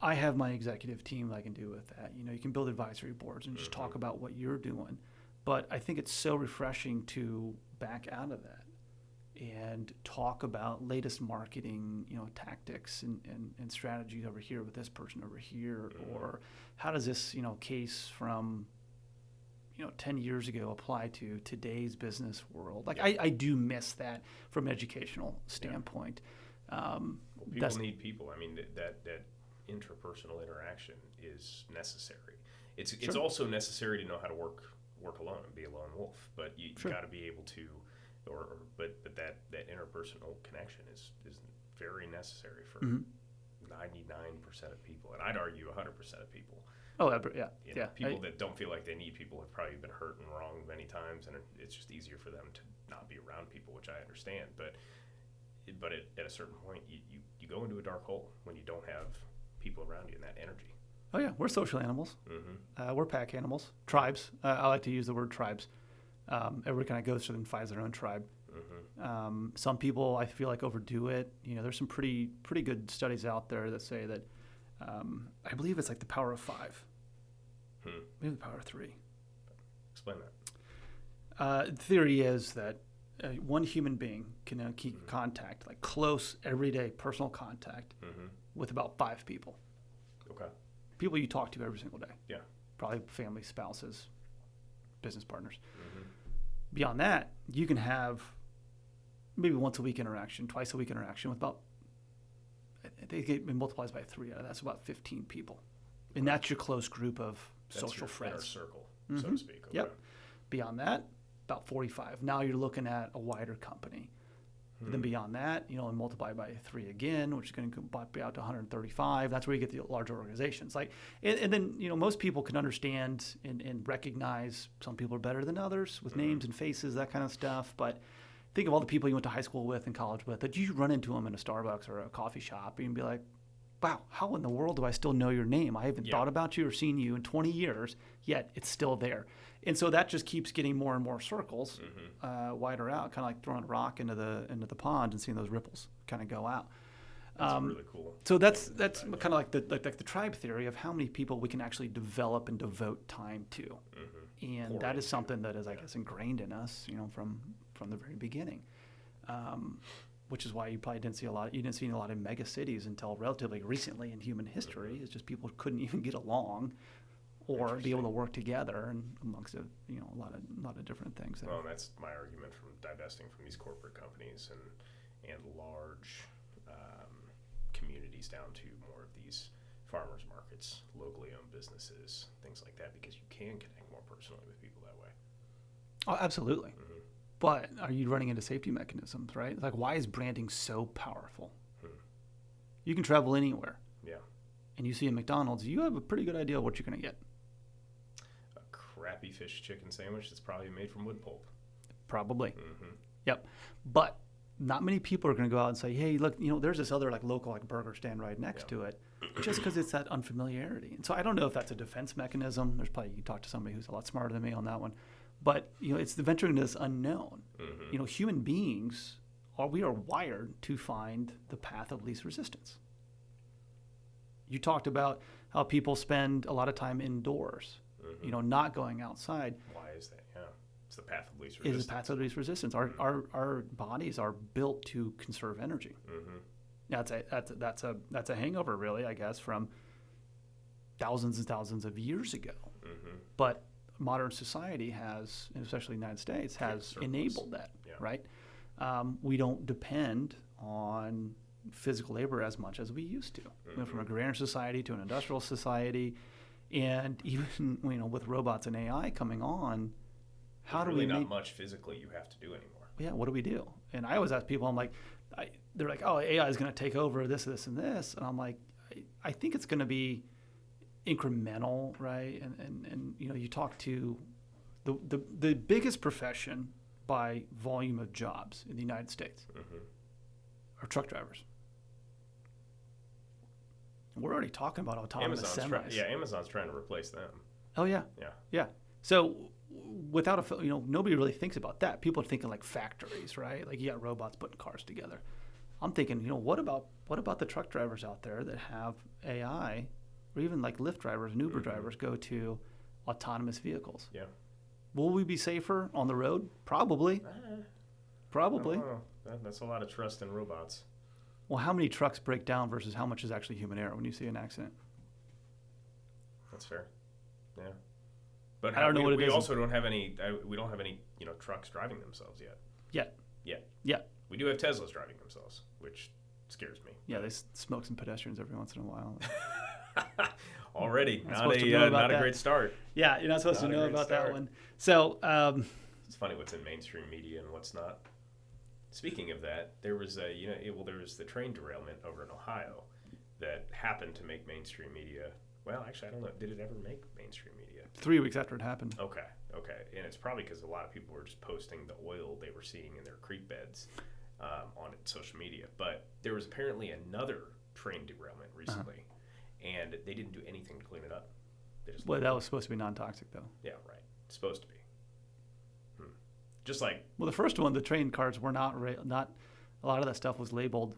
B: I have my executive team that I can do with that. You can build advisory boards and just talk about what you're doing. But I think it's so refreshing to back out of that and talk about latest marketing, tactics and strategies over here with this person over here, or how does this, case from, 10 years ago apply to today's business world. Like I do miss that from an educational standpoint.
A: People need people. I mean, that interpersonal interaction is necessary. It's also necessary to know how to work alone and be a lone wolf. But you got to be able to, but that interpersonal connection is very necessary for 99% of people, and I'd argue 100% of people.
B: Oh, yeah.
A: People that don't feel like they need people have probably been hurt and wronged many times, and it's just easier for them to not be around people, which I understand. But at a certain point, you go into a dark hole when you don't have people around you and that energy.
B: Oh yeah, we're social animals. We're pack animals, tribes. I like to use the word tribes. Everybody kind of goes through and finds their own tribe. Some people I feel like overdo it. There's some pretty good studies out there that say that I believe it's like the power of 5, maybe the power of 3.
A: Explain that.
B: The theory is that one human being can keep contact, like close, everyday personal contact, with about 5 people.
A: Okay.
B: People you talk to every single day.
A: Yeah. Probably
B: family, spouses, business partners. Beyond that, you can have maybe once a week interaction, twice a week interaction with about, it multiplies by 3. That's about 15 people. And that's your close group of social friends.
A: Inner circle, so to speak. Okay.
B: Yep. Beyond that, about 45. Now you're looking at a wider company. Then beyond that, and multiply by 3 again, which is going to be out to 135. That's where you get the larger organizations. And then most people can understand and recognize some people are better than others with names and faces, that kind of stuff. But think of all the people you went to high school with and college with that you run into them in a Starbucks or a coffee shop and be like, wow, how in the world do I still know your name? I haven't thought about you or seen you in 20 years, yet it's still there. And so that just keeps getting more and more circles wider out, kind of like throwing a rock into the pond and seeing those ripples kind of go out.
A: That's really cool.
B: So that's kind of like the tribe theory of how many people we can actually develop and devote time to. And that is something that is, I guess, ingrained in us, from the very beginning. Which is why you probably didn't see a lot of mega cities until relatively recently in human history. It's just people couldn't even get along or be able to work together, and amongst a lot of different things.
A: Well, that's my argument from divesting from these corporate companies and large communities down to more of these farmers markets, locally owned businesses, things like that, because you can connect more personally with people that way.
B: Oh, absolutely. But are you running into safety mechanisms, right? Like, why is branding so powerful? You can travel anywhere. Yeah. And you see a McDonald's, you have a pretty good idea of what you're going to get.
A: A crappy fish chicken sandwich that's probably made from wood pulp.
B: Probably. Yep. But not many people are going to go out and say, hey, look, there's this other local burger stand right next to it, just because it's that unfamiliarity. And so I don't know if that's a defense mechanism. You can talk to somebody who's a lot smarter than me on that one. But it's the venturing into this unknown. Human beings we are wired to find the path of least resistance. You talked about how people spend a lot of time indoors, not going outside.
A: Why is that? Yeah, it's the path of least resistance.
B: It is the path of least resistance. Our bodies are built to conserve energy. That's a hangover, really, I guess, from thousands and thousands of years ago. But modern society has, especially the United States, has enabled that, right? We don't depend on physical labor as much as we used to. We went from an agrarian society to an industrial society, and even with robots and AI coming on,
A: how do we not much physically you have to do anymore?
B: Yeah, what do we do? And I always ask people, I'm like, they're like, oh, AI is going to take over this, and this, and I'm like, I think it's going to be incremental, right? And you talk to the biggest profession by volume of jobs in the United States are truck drivers. We're already talking about autonomous semis.
A: Amazon's trying to replace them.
B: Oh yeah. So without nobody really thinks about that. People are thinking like factories, right? Like you got robots putting cars together. I'm thinking, what about the truck drivers out there that have AI? Or even like Lyft drivers and Uber drivers go to autonomous vehicles. Yeah. Will we be safer on the road? Probably. Probably.
A: I don't know. That's a lot of trust in robots.
B: Well, how many trucks break down versus how much is actually human error when you see an accident?
A: That's fair. Yeah. But
B: I don't know what it
A: we
B: is.
A: also don't have any. We don't have any, trucks driving themselves yet.
B: Yeah.
A: We do have Teslas driving themselves, which scares me.
B: Yeah, they smoke some pedestrians every once in a while.
A: Already,
B: Not
A: not a great start.
B: Yeah, you're not supposed to know about
A: start.
B: that one. So
A: it's funny what's in mainstream media and what's not. Speaking of that, there was there was the train derailment over in Ohio that happened to make mainstream media. Well, actually, I don't know. Did it ever make mainstream media?
B: 3 weeks after it happened.
A: Okay. And it's probably because a lot of people were just posting the oil they were seeing in their creek beds on social media. But there was apparently another train derailment recently, and they didn't do anything to clean it up. They just
B: that was supposed to be non-toxic, though.
A: Yeah, right. It's supposed to be. Just like...
B: Well, the first one, the train cars were not a lot of that stuff was labeled,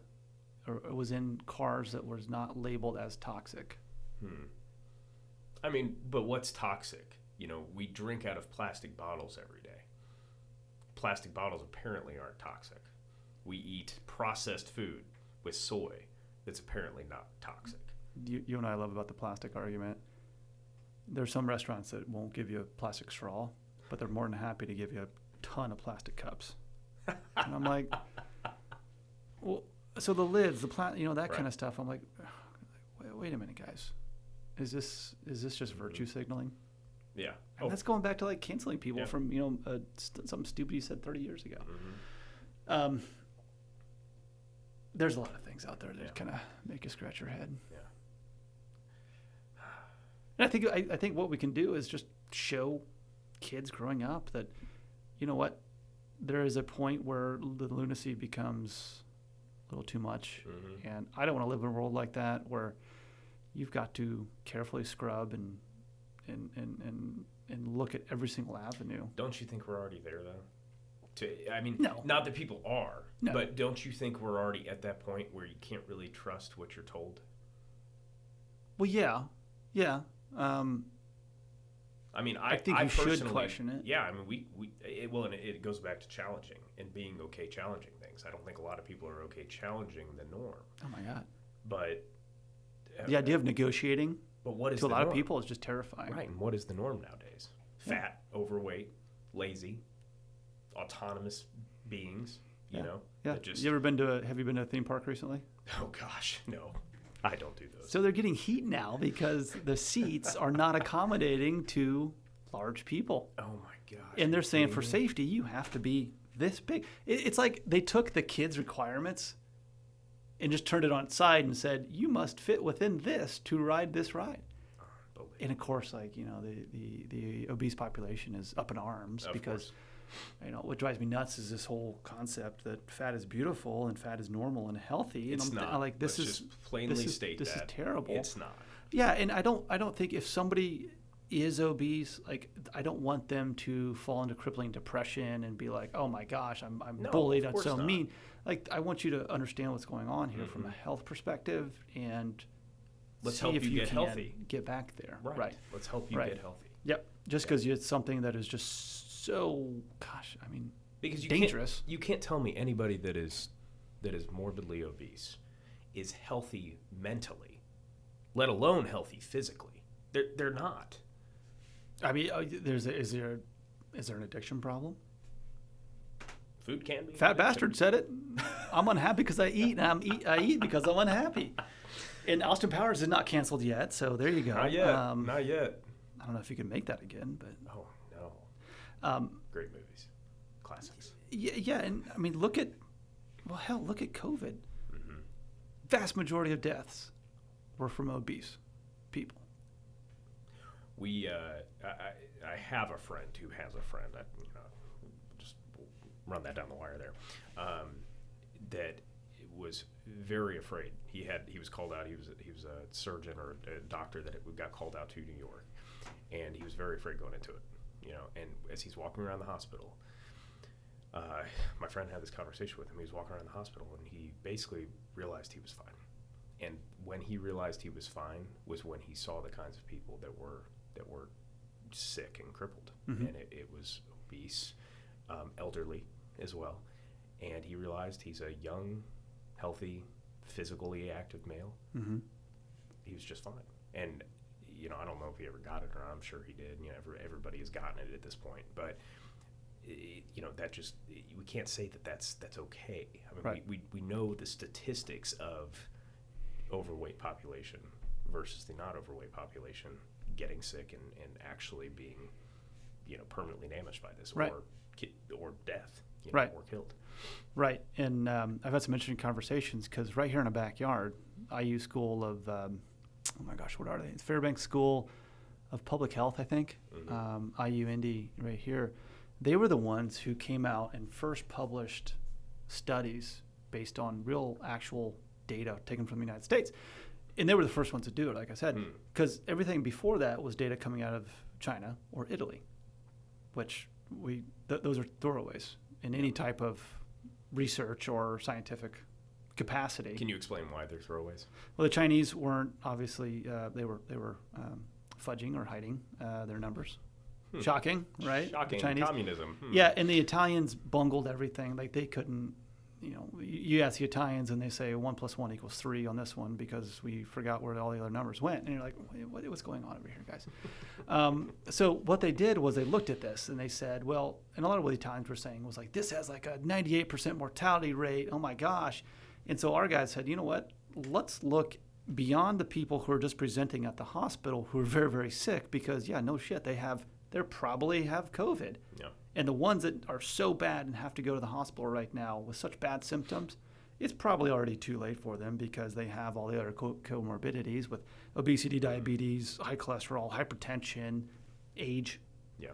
B: or it was in cars that was not labeled as toxic.
A: I mean, but what's toxic? We drink out of plastic bottles every day. Plastic bottles apparently aren't toxic. We eat processed food with soy that's apparently not toxic.
B: You and I love about the plastic argument. There's some restaurants that won't give you a plastic straw, but they're more than happy to give you a ton of plastic cups. And I'm like, well, so the lids, that
A: right.
B: kind of stuff. I'm like, wait a minute, guys. Is this just virtue signaling?
A: Yeah.
B: And that's going back to like canceling people from, something stupid you said 30 years ago. There's a lot of things out there that kind of make you scratch your head.
A: Yeah.
B: And I think what we can do is just show kids growing up that, you know what, there is a point where the lunacy becomes a little too much. And I don't want to live in a world like that where you've got to carefully scrub and look at every single avenue.
A: Don't you think we're already there, though?
B: No.
A: Not that people are,
B: no.
A: But don't you think we're already at that point where you can't really trust what you're told?
B: Well, yeah. I think you should question it.
A: Yeah, and it goes back to challenging and being okay challenging things. I don't think a lot of people are okay challenging the norm.
B: Oh my God!
A: But
B: the idea of negotiating,
A: what is
B: to a lot
A: norm?
B: of people is just terrifying.
A: Right, and what is the norm nowadays? Fat, overweight, lazy, autonomous beings. You know.
B: Yeah. Have you been to a theme park recently?
A: Oh gosh, no. I don't do those.
B: So they're getting heat now because the seats are not accommodating to large people.
A: Oh my gosh.
B: And they're saying for safety, you have to be this big. It's like they took the kids' requirements and just turned it on its side and said, you must fit within this to ride this ride. And of course, the obese population is up in arms because what drives me nuts is this whole concept that fat is beautiful and fat is normal and healthy.
A: It's not.
B: Like, this is
A: just plainly state
B: this
A: that.
B: is terrible.
A: It's not.
B: Yeah, and I don't think if somebody is obese, I don't want them to fall into crippling depression and be like, oh my gosh, I'm bullied, I'm so mean. Like, I want you to understand what's going on here from a health perspective and
A: let's
B: see
A: help
B: if
A: you get
B: can
A: healthy.
B: Get back there.
A: Right. Let's help you get healthy.
B: Yep. Just because it's something that is just so,
A: because
B: dangerous.
A: You can't tell me anybody that is morbidly obese is healthy mentally, let alone healthy physically. They're not.
B: Is there an addiction problem?
A: Food can be.
B: Fat bastard said it. I'm unhappy because I eat, and I eat because I'm unhappy. And Austin Powers is not canceled yet, so there you go.
A: Not yet. Not yet.
B: I don't know if you can make that again, but
A: no. Great movies, classics.
B: Yeah, and look at COVID. Vast majority of deaths were from obese people.
A: I have a friend who has a friend. Just run that down the wire there. That was very afraid. He was called out. He was a surgeon or a doctor that got called out to New York, and he was very afraid going into it. And as he's walking around the hospital, my friend had this conversation with him. He was walking around the hospital, and he basically realized he was fine. And when he realized he was fine was when he saw the kinds of people that were sick and crippled, and it was obese, elderly as well. And he realized he's a young, healthy, physically active male. He was just fine. And I don't know if he ever got it or not. I'm sure he did. Everybody has gotten it at this point, but that just, we can't say that that's okay. I mean,
B: Right.
A: we know the statistics of overweight population versus the not overweight population getting sick and actually being, permanently damaged by this,
B: Right.
A: or death,
B: Right.
A: or killed.
B: Right. And I've had some interesting conversations because right here in the backyard, IU School of, oh my gosh, what are they? It's Fairbanks School of Public Health, I think.
A: Mm-hmm.
B: IU Indy right here. They were the ones who came out and first published studies based on real actual data taken from the United States. And they were the first ones to do it, like I said, because everything before that was data coming out of China or Italy, which those are throwaways in any type of research or scientific capacity.
A: Can you explain why they're throwaways?
B: Well, the Chinese weren't obviously they were fudging or hiding their numbers. Shocking, right?
A: Shocking.
B: Chinese.
A: Communism.
B: Yeah, and the Italians bungled everything. Like they couldn't, you ask the Italians and they say 1 + 1 = 3 on this one because we forgot where all the other numbers went. And you're like, what's going on over here, guys? So what they did was they looked at this and they said, well, and a lot of what the Italians were saying was like, this has like a 98% mortality rate. Oh my gosh. And so our guys said, you know what? Let's look beyond the people who are just presenting at the hospital who are very, very sick because, yeah, no shit, they probably have COVID.
A: Yeah.
B: And the ones that are so bad and have to go to the hospital right now with such bad symptoms, it's probably already too late for them because they have all the other comorbidities with obesity, diabetes, high cholesterol, hypertension, age.
A: Yeah.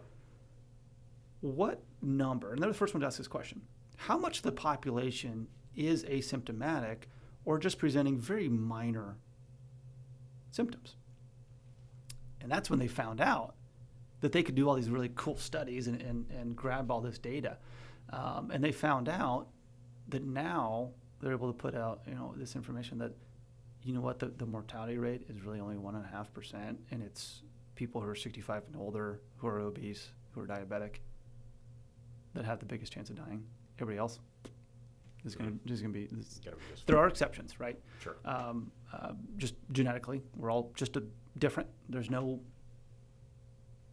B: What number, and they're the first one to ask this question, how much of the population is asymptomatic or just presenting very minor symptoms? And that's when they found out that they could do all these really cool studies and grab all this data. And they found out that now they're able to put out, this information that, the mortality rate is really only 1.5%. And it's people who are 65 and older, who are obese, who are diabetic, that have the biggest chance of dying. Everybody else is going to be, there are exceptions, right?
A: Sure.
B: Just genetically, we're all just different. There's no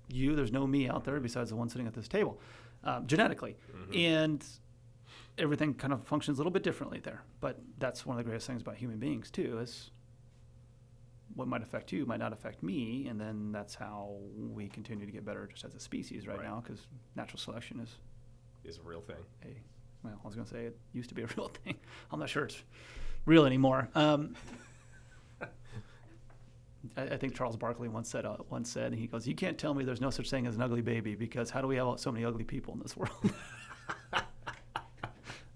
B: me out there besides the one sitting at this table, genetically. And everything kind of functions a little bit differently there. But that's one of the greatest things about human beings, too, is what might affect you might not affect me. And then that's how we continue to get better just as a species right now, because natural selection
A: is a real thing.
B: I was going to say it used to be a real thing. I'm not sure it's real anymore. I think Charles Barkley once said, he goes, "You can't tell me there's no such thing as an ugly baby because how do we have so many ugly people in this world?"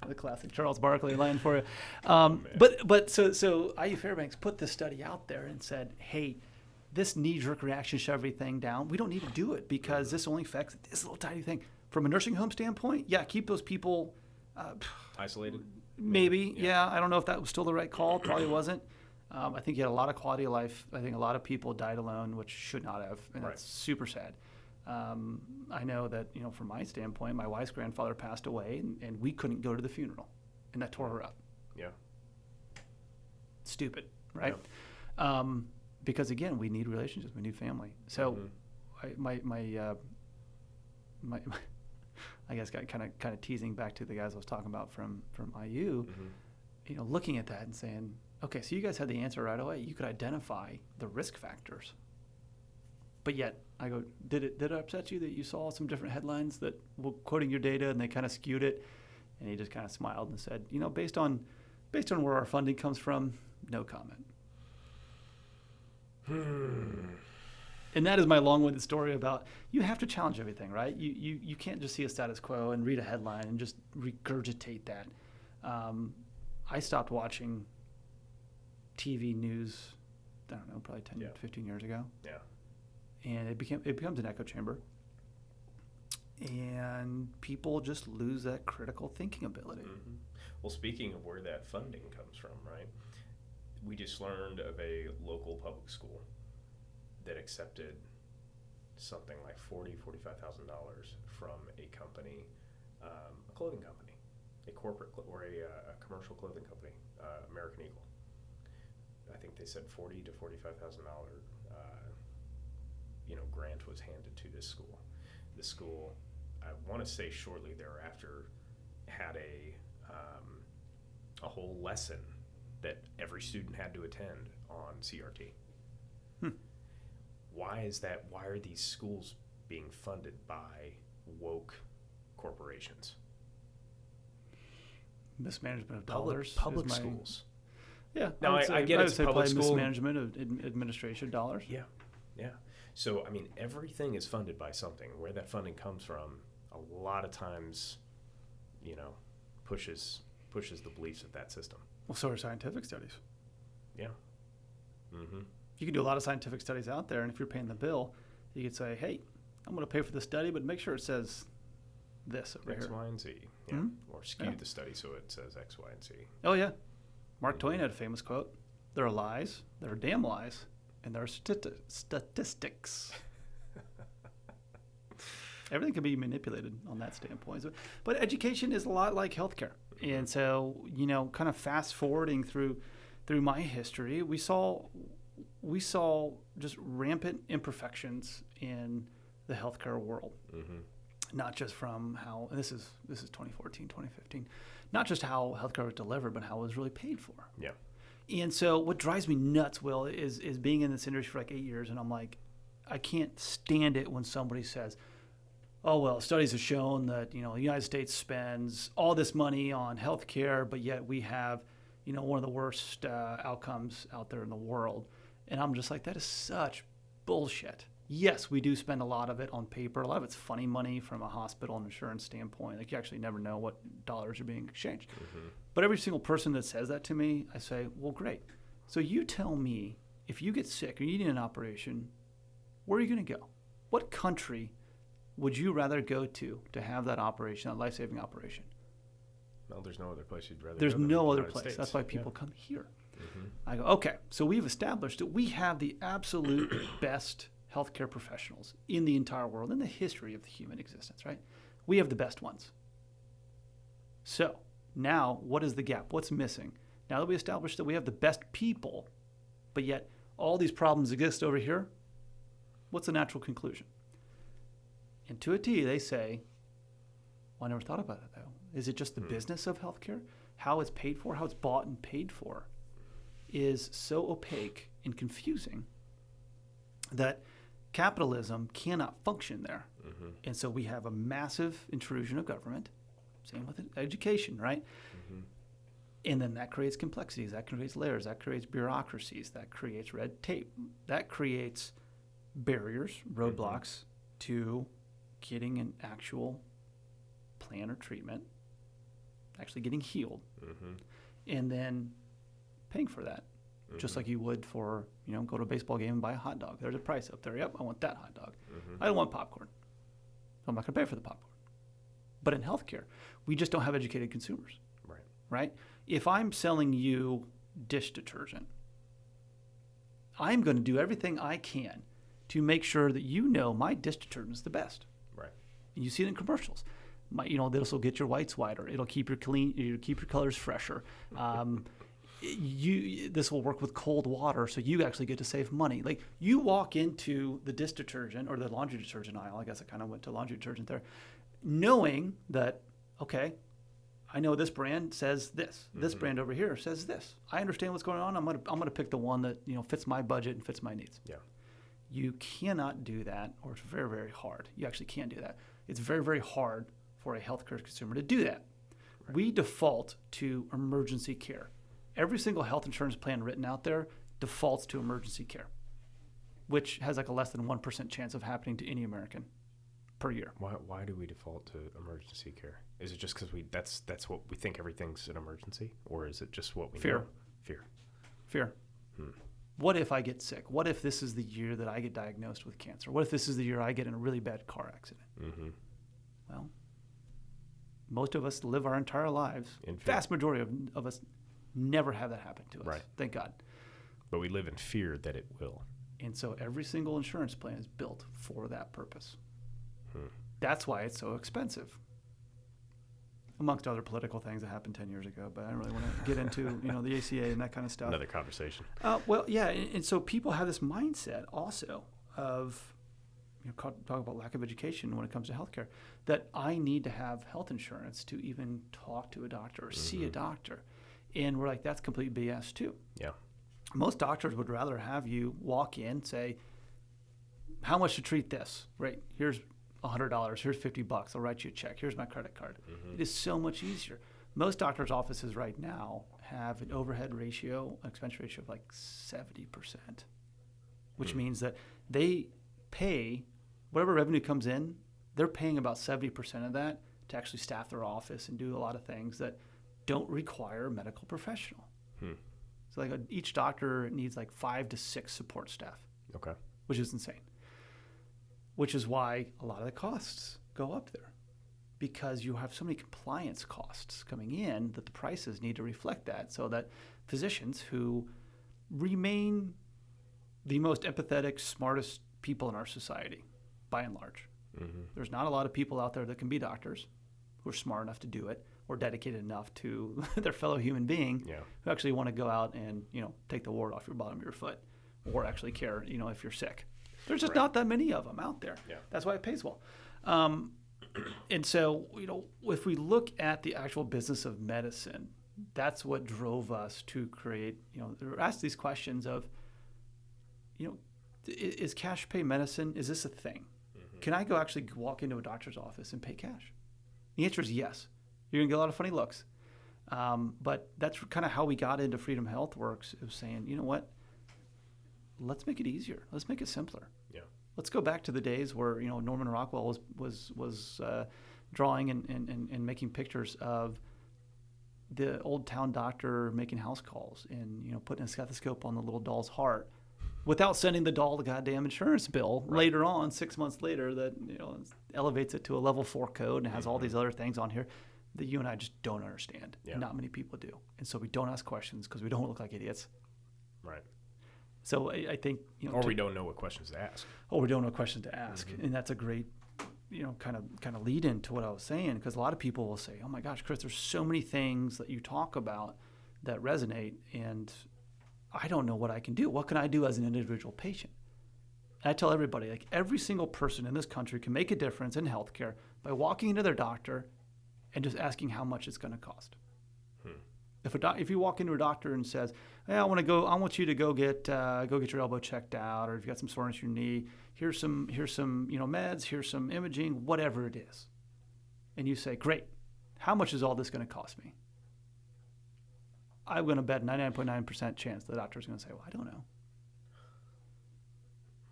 B: The classic Charles Barkley line for you. But so IU Fairbanks put this study out there and said, "Hey, this knee-jerk reaction, shove everything down. We don't need to do it because this only affects this little tiny thing." From a nursing home standpoint, yeah, keep those people
A: isolated.
B: Maybe, yeah. I don't know if that was still the right call. Probably wasn't. I think you had a lot of quality of life. I think a lot of people died alone, which should not have, and that's super sad. I know that, from my standpoint, my wife's grandfather passed away, and we couldn't go to the funeral, and that tore her up.
A: Yeah.
B: Stupid, right? Yeah. Because again, we need relationships, we need family. So, my I guess got kind of teasing back to the guys I was talking about from IU, looking at that and saying, okay, so you guys had the answer right away. You could identify the risk factors. But yet, I go, did it upset you that you saw some different headlines that were quoting your data and they kind of skewed it? And he just kind of smiled and said, based on where our funding comes from, no comment. And that is my long-winded story about you have to challenge everything, right? You can't just see a status quo and read a headline and just regurgitate that. I stopped watching TV news, I don't know, probably 10, 15 years ago.
A: Yeah.
B: And it becomes an echo chamber. And people just lose that critical thinking ability.
A: Well, speaking of where that funding comes from, right? We just learned of a local public school that accepted something like $40,000-$45,000 from a company, a clothing company, a corporate or a commercial clothing company, American Eagle. I think they said $40,000 to $45,000 grant was handed to this school. The school, I want to say shortly thereafter, had a whole lesson that every student had to attend on CRT. Why is that? Why are these schools being funded by woke corporations?
B: Mismanagement of dollars.
A: Public schools.
B: Yeah.
A: Now, I get it's public school.
B: Mismanagement of administration dollars.
A: Yeah. So, I mean, everything is funded by something. Where that funding comes from, a lot of times, pushes the beliefs of that system.
B: Well, so are scientific studies.
A: Yeah. Mm-hmm.
B: You can do a lot of scientific studies out there, and if you're paying the bill, you could say, hey, I'm going to pay for the study, but make sure it says this over
A: X,
B: here.
A: Y, and Z. Yeah.
B: Mm-hmm.
A: Or skew the study so it says X, Y, and Z.
B: Oh, yeah. Mark Twain had a famous quote. There are lies, there are damn lies, and there are statistics. Everything can be manipulated on that standpoint. But education is a lot like healthcare. And so, kind of fast forwarding through my history, we saw just rampant imperfections in the healthcare world. Mm-hmm. Not just from how, and this is 2014, 2015, not just how healthcare was delivered, but how it was really paid for.
A: Yeah.
B: And so what drives me nuts, Will, is being in this industry for like 8 years, and I'm like, I can't stand it when somebody says, oh, well, studies have shown that, the United States spends all this money on healthcare, but yet we have, one of the worst outcomes out there in the world. And I'm just like, that is such bullshit. Yes, we do spend a lot of it on paper. A lot of it's funny money from a hospital and insurance standpoint. Like, you actually never know what dollars are being exchanged. Mm-hmm. But every single person that says that to me, I say, well, great. So you tell me, if you get sick or you need an operation, where are you going to go? What country would you rather go to have that operation, that life-saving operation?
A: Well, there's no other place you'd rather
B: There's
A: go than
B: no
A: the
B: other
A: United
B: place.
A: States.
B: That's why people come here.
A: Mm-hmm.
B: I go, okay, so we've established that we have the absolute best healthcare professionals in the entire world, in the history of the human existence, right? We have the best ones. So now, what is the gap? What's missing? Now that we established that we have the best people, but yet all these problems exist over here, what's the natural conclusion? And to a T, they say, well, I never thought about it, though. Is it just the business of healthcare? How it's paid for, how it's bought and paid for is so opaque and confusing that capitalism cannot function there. Mm-hmm. And so we have a massive intrusion of government. Same with education, right? Mm-hmm. And then that creates complexities, that creates layers, that creates bureaucracies, that creates red tape, that creates barriers, roadblocks to getting an actual plan or treatment, actually getting healed, and then paying for that, just like you would for, go to a baseball game and buy a hot dog. There's a price up there. Yep, I want that hot dog. I don't want popcorn. So I'm not going to pay for the popcorn. But in healthcare, we just don't have educated consumers. Right? If I'm selling you dish detergent, I'm going to do everything I can to make sure that my dish detergent is the best.
A: Right.
B: And you see it in commercials. This will get your whites whiter. It'll keep your colors fresher. This will work with cold water, so you actually get to save money. Like, you walk into the dish detergent or the laundry detergent aisle. I guess I kind of went to laundry detergent there, knowing that, okay, I know this brand says this. This brand over here says this. I understand what's going on. I'm gonna pick the one that fits my budget and fits my needs.
A: Yeah.
B: You cannot do that, or it's very, very hard. You actually can do that. It's very, very hard for a healthcare consumer to do that. Right. We default to emergency care. Every single health insurance plan written out there defaults to emergency care, which has like a less than 1% chance of happening to any American per year.
A: Why do we default to emergency care? Is it just because that's what we think everything's an emergency, or is it just what we know? Fear.
B: What if I get sick? What if this is the year that I get diagnosed with cancer? What if this is the year I get in a really bad car accident? Well, most of us live our entire lives. Vast majority of us never have that happen to us.
A: Right.
B: Thank God.
A: But we live in fear that it will.
B: And so every single insurance plan is built for that purpose. That's why it's so expensive. Amongst other political things that happened 10 years ago, but I don't really want to get into the ACA and that kind of stuff.
A: Another conversation.
B: Well, yeah, and so people have this mindset also of, talk about lack of education when it comes to healthcare, that I need to have health insurance to even talk to a doctor or see a doctor. And we're like, that's complete BS too.
A: Yeah.
B: Most doctors would rather have you walk in, say, how much to treat this? Right. Here's $100. Here's $50. I'll write you a check. Here's my credit card. It is so much easier. Most doctors' offices right now have an overhead ratio, expense ratio of like 70%, which means that they pay whatever revenue comes in, they're paying about 70% of that to actually staff their office and do a lot of things that don't require a medical professional. So like each doctor needs like 5 to 6 support staff.
A: Okay.
B: Which is insane. Which is why a lot of the costs go up there, because you have so many compliance costs coming in that the prices need to reflect that, so that physicians who remain the most empathetic, smartest people in our society, by and large. There's not a lot of people out there that can be doctors who are smart enough to do it or dedicated enough to their fellow human being who actually want to go out and, take the wart off your bottom of your foot or actually care, if you're sick. There's just not that many of them out there. Yeah. That's why it pays well. And so, if we look at the actual business of medicine, that's what drove us to create, ask these questions of, is cash pay medicine, is this a thing? Can I go actually walk into a doctor's office and pay cash? The answer is yes. You're going to get a lot of funny looks. But that's kind of how we got into Freedom Healthworks, of saying, you know what? Let's make it easier. Let's make it simpler.
A: Yeah.
B: Let's go back to the days where, Norman Rockwell was drawing and making pictures of the old town doctor making house calls and, putting a stethoscope on the little doll's heart without sending the doll the goddamn insurance bill later on, 6 months later, that, elevates it to a level 4 code and has all these other things on here that you and I just don't understand. Yeah. Not many people do. And so we don't ask questions because we don't look like idiots.
A: Right.
B: So I think,
A: or we don't know what questions to ask.
B: Or we don't know what questions to ask. And that's a great, kind of lead into what I was saying, because a lot of people will say, oh my gosh, Chris, there's so many things that you talk about that resonate, and I don't know what I can do. What can I do as an individual patient? And I tell everybody, like, every single person in this country can make a difference in healthcare by walking into their doctor and just asking how much it's going to cost. If you walk into a doctor and says, "Hey, I want you to go get your elbow checked out, or if you got some soreness in your knee, here's some meds, here's some imaging, whatever it is," and you say, "Great, how much is all this going to cost me?" I'm going to bet 99.9% chance the doctor's going to say, "Well, I don't know,"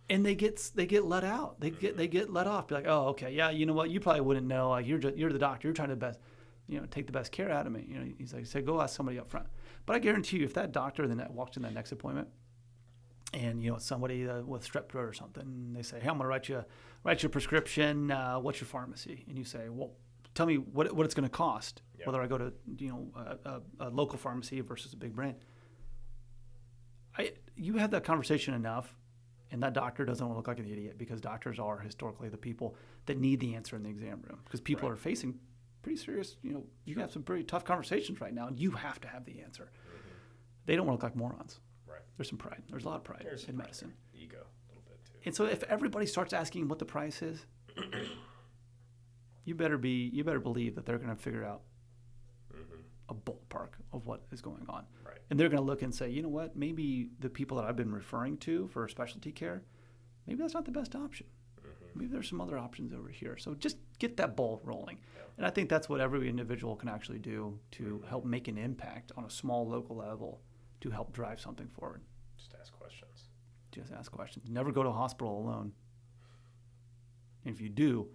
B: and they get let out. They get let off. Be like, "Oh, okay, yeah, you know what? You probably wouldn't know. Like, you're the doctor. You're trying to best." Take the best care out of me. He's like, say, go ask somebody up front. But I guarantee you, if that doctor then walks in that next appointment, and it's somebody with strep throat or something, and they say, hey, I'm gonna write you a prescription. What's your pharmacy? And you say, well, tell me what it's going to cost, whether I go to a local pharmacy versus a big brand. You have that conversation enough, and that doctor doesn't want to look like an idiot, because doctors are historically the people that need the answer in the exam room, because people are facing pretty serious, you have some pretty tough conversations right now, and you have to have the answer. They don't want to look like morons. Right. There's some pride. There's a lot of pride in medicine.
A: Ego, a little bit too.
B: And so if everybody starts asking what the price is, you better believe that they're going to figure out a ballpark of what is going on. Right. And they're going to look and say, you know what, maybe the people that I've been referring to for specialty care, maybe that's not the best option. Maybe there's some other options over here. So just get that ball rolling. Yeah. And I think that's what every individual can actually do to help make an impact on a small local level to help drive something forward.
A: Just ask questions.
B: Just ask questions. Never go to a hospital alone. And if you do,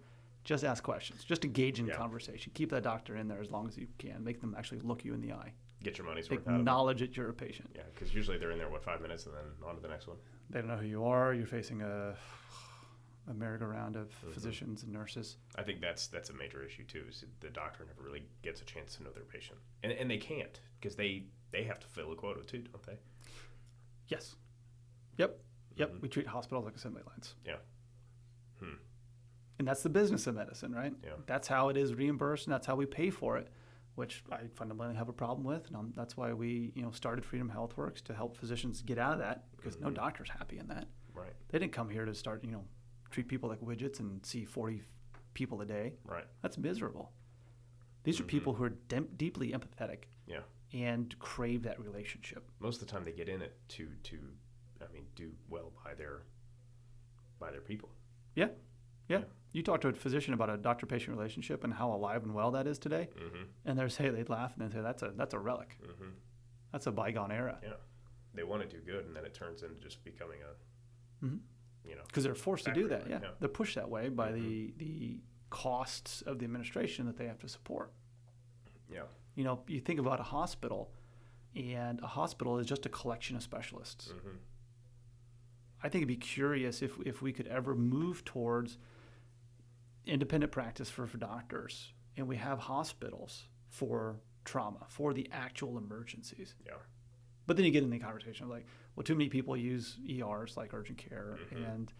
B: just ask questions. Just engage in conversation. Keep that doctor in there as long as you can. Make them actually look you in the eye.
A: Get your money's worth out of it.
B: Acknowledge that you're a patient.
A: Yeah, because usually they're in there, 5 minutes, and then on to the next one.
B: They don't know who you are. You're facing a merry-go-round of physicians and nurses.
A: I think that's a major issue too. Is the doctor never really gets a chance to know their patient, and they can't, because they have to fill a quota too, don't they?
B: Yes. Yep. We treat hospitals like assembly lines. Yeah. And that's the business of medicine, right? Yeah. That's how it is reimbursed, and that's how we pay for it, which I fundamentally have a problem with. And that's why we started Freedom Healthworks, to help physicians get out of that, because no doctor's happy in that. Right. They didn't come here to start treat people like widgets and see 40 people a day.
A: Right.
B: That's miserable. These are people who are deeply empathetic.
A: Yeah.
B: And crave that relationship.
A: Most of the time they get in it to do well by their people.
B: Yeah. You talk to a physician about a doctor-patient relationship and how alive and well that is today, and they'd laugh and they'd say that's a relic. That's a bygone era.
A: Yeah, they want to do good, and then it turns into just becoming a,
B: because they're forced to do that.
A: Yeah.
B: They're pushed that way by the costs of the administration that they have to support.
A: Yeah.
B: You think about a hospital, and a hospital is just a collection of specialists. I think it'd be curious if we could ever move towards independent practice for doctors, and we have hospitals for trauma, for the actual emergencies.
A: Yeah.
B: But then you get in the conversation of like, well, too many people use ERs like urgent care, and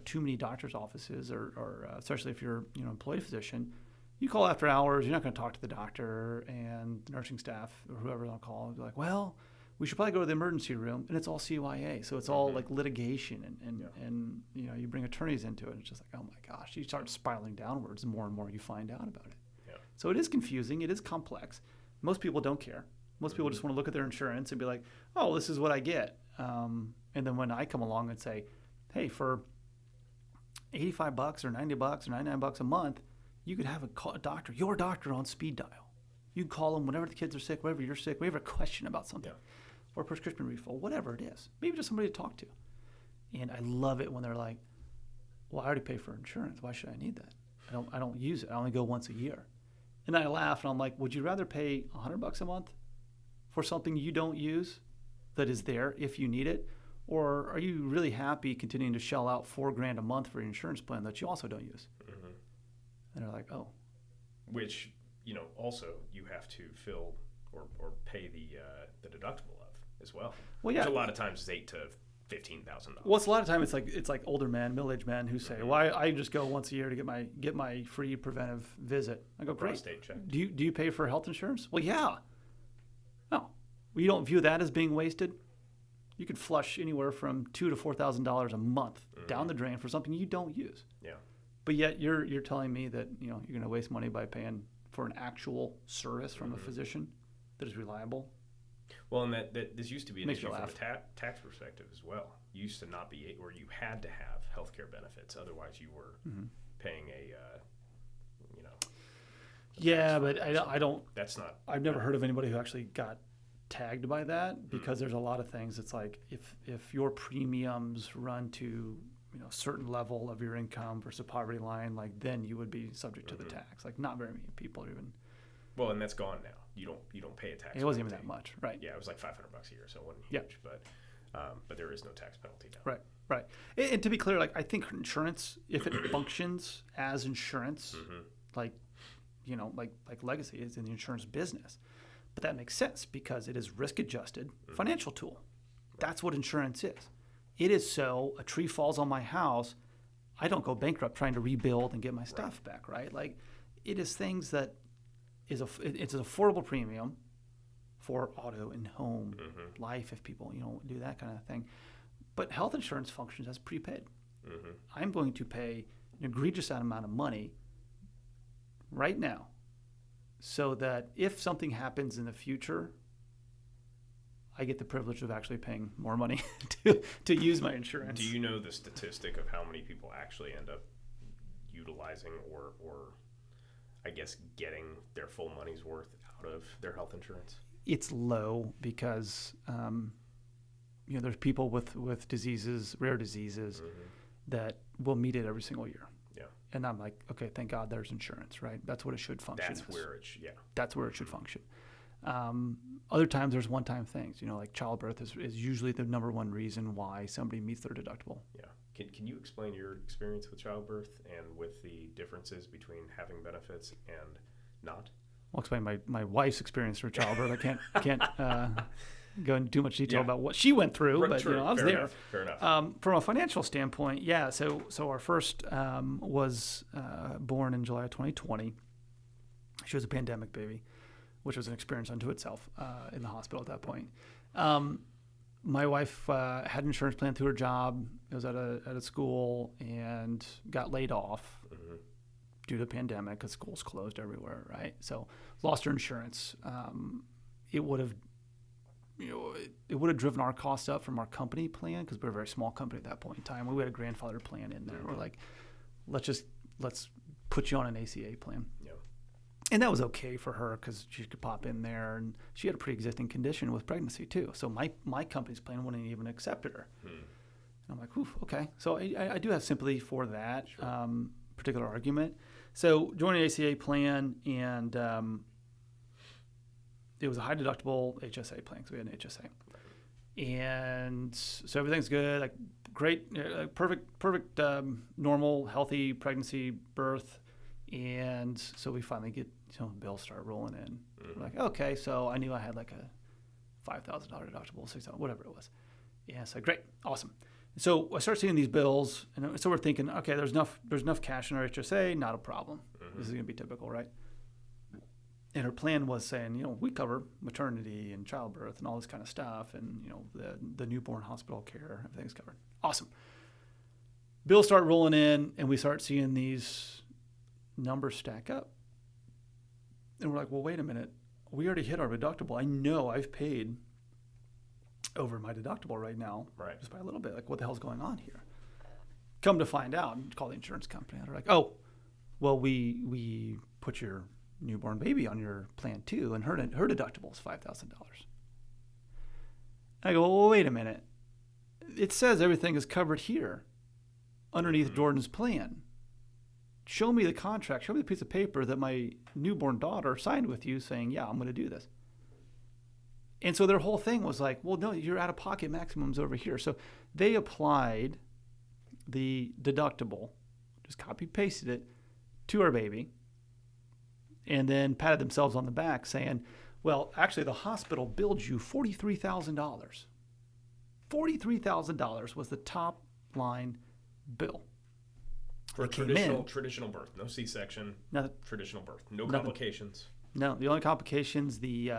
B: too many doctors' offices, or especially if you're employed physician, you call after hours. You're not going to talk to the doctor and the nursing staff or whoever's on call and be like, well, we should probably go to the emergency room, and it's all CYA, so it's all like litigation, and you bring attorneys into it. And it's just like, oh my gosh, you start spiraling downwards the more and more you find out about it.
A: Yeah.
B: So it is confusing. It is complex. Most people don't care. Most people just want to look at their insurance and be like, oh, this is what I get. And then when I come along and say, hey, for $85 or $90 or $99 a month, you could have a doctor, your doctor, on speed dial. You can call them whenever the kids are sick, whenever you're sick, whenever you have a question about something, or prescription refill, whatever it is. Maybe just somebody to talk to. And I love it when they're like, well, I already pay for insurance. Why should I need that? I don't use it. I only go once a year. And I laugh, and I'm like, would you rather pay $100 a month for something you don't use that is there if you need it? Or are you really happy continuing to shell out $4,000 a month for your insurance plan that you also don't use? And they're like, oh.
A: Which, also you have to fill or pay the deductible of as well.
B: Well, yeah.
A: Which a lot of times is $8,000 to $15,000.
B: Well, it's a lot of time it's like older men, middle-aged men who say, well, I just go once a year to get my free preventive visit. I go, great.
A: Prostate check.
B: Do you pay for health insurance? Well, yeah. No. Well, you don't view that as being wasted? You could flush anywhere from $2,000 to $4,000 a month down the drain for something you don't use.
A: Yeah.
B: But yet you're telling me that you're going to waste money by paying for an actual service from a physician that is reliable.
A: Well, and that this used to be an
B: Makes
A: issue
B: you
A: from
B: laugh.
A: a tax perspective as well. You used to not be, or you had to have healthcare benefits, otherwise you were paying a
B: Yeah, but I don't.
A: That's not.
B: I've never heard of anybody who actually got tagged by that, because there's a lot of things. It's like if your premiums run to a certain level of your income versus a poverty line, like then you would be subject to the tax. Like not very many people are even.
A: Well, and that's gone now. You don't pay a tax.
B: It wasn't even
A: penalty.
B: that much, right?
A: Yeah, it was like $500 a year, so it wasn't huge. But there is no tax penalty now.
B: Right. And to be clear, like I think insurance, if it functions as insurance, like Legacy is in the insurance business, but that makes sense because it is risk adjusted financial tool. That's what insurance is. It is so a tree falls on my house, I don't go bankrupt trying to rebuild and get my stuff back, right? Like it is things that it's an affordable premium for auto and home, life if people do that kind of thing. But health insurance functions as prepaid. I'm going to pay an egregious amount of money right now so that if something happens in the future, I get the privilege of actually paying more money to use my insurance.
A: Do you know the statistic of how many people actually end up utilizing or I guess getting their full money's worth out of their health insurance?
B: It's low because there's people with diseases, rare diseases, that will meet it every single year. Yeah. And I'm like, okay, thank God there's insurance, right? That's what it should function as. That's where it should function. Other times there's one-time things, like childbirth is usually the number one reason why somebody meets their deductible. Yeah.
A: Can you explain your experience with childbirth and with the differences between having benefits and not?
B: I'll explain my wife's experience for childbirth. I can't go into too much detail about what she went through, but I was there.
A: Fair enough.
B: From a financial standpoint, yeah. So our first was born in July of 2020. She was a pandemic baby, which was an experience unto itself in the hospital at that point. my wife had an insurance plan through her job. It was at a school and got laid off due to the pandemic because schools closed everywhere, right? So lost her insurance. It would have, it would have driven our costs up from our company plan because we were a very small company at that point in time. We had a grandfather plan in there. We're like, let's put you on an ACA plan.
A: Yeah.
B: And that was okay for her because she could pop in there, and she had a pre-existing condition with pregnancy too. So my company's plan wouldn't even accepted her. And I'm like, oof, okay. So I do have sympathy for that particular argument. So joined an ACA plan, and it was a high deductible HSA plan because we had an HSA. And so everything's good, like great, perfect, normal, healthy pregnancy, birth. And so we finally get, bills start rolling in. We're like, okay, so I knew I had like a $5,000 deductible, $6,000, whatever it was. Yeah, so great, awesome. So I start seeing these bills, and so we're thinking, okay, there's enough cash in our HSA, not a problem. This is going to be typical, right? And her plan was saying, we cover maternity and childbirth and all this kind of stuff, and the newborn hospital care, everything's covered. Awesome. Bills start rolling in, and we start seeing these numbers stack up. And we're like, well, wait a minute. We already hit our deductible. I know I've paid over my deductible right now,
A: right,
B: just by a little bit. Like, what the hell's going on here? Come to find out, and call the insurance company. And they're like, oh, well, we put your newborn baby on your plan too, and her deductible is $5,000. I go, well, wait a minute. It says everything is covered here underneath Jordan's plan. Show me the contract. Show me the piece of paper that my newborn daughter signed with you saying, yeah, I'm going to do this. And so their whole thing was like, well, no, your out-of-pocket maximum's over here. So they applied the deductible, just copy-pasted it to our baby, and then patted themselves on the back saying, well, actually, the hospital billed you $43,000. $43,000 was the top line bill.
A: For traditional birth, no C-section,
B: nothing.
A: Traditional birth, no complications.
B: No, the only complications, the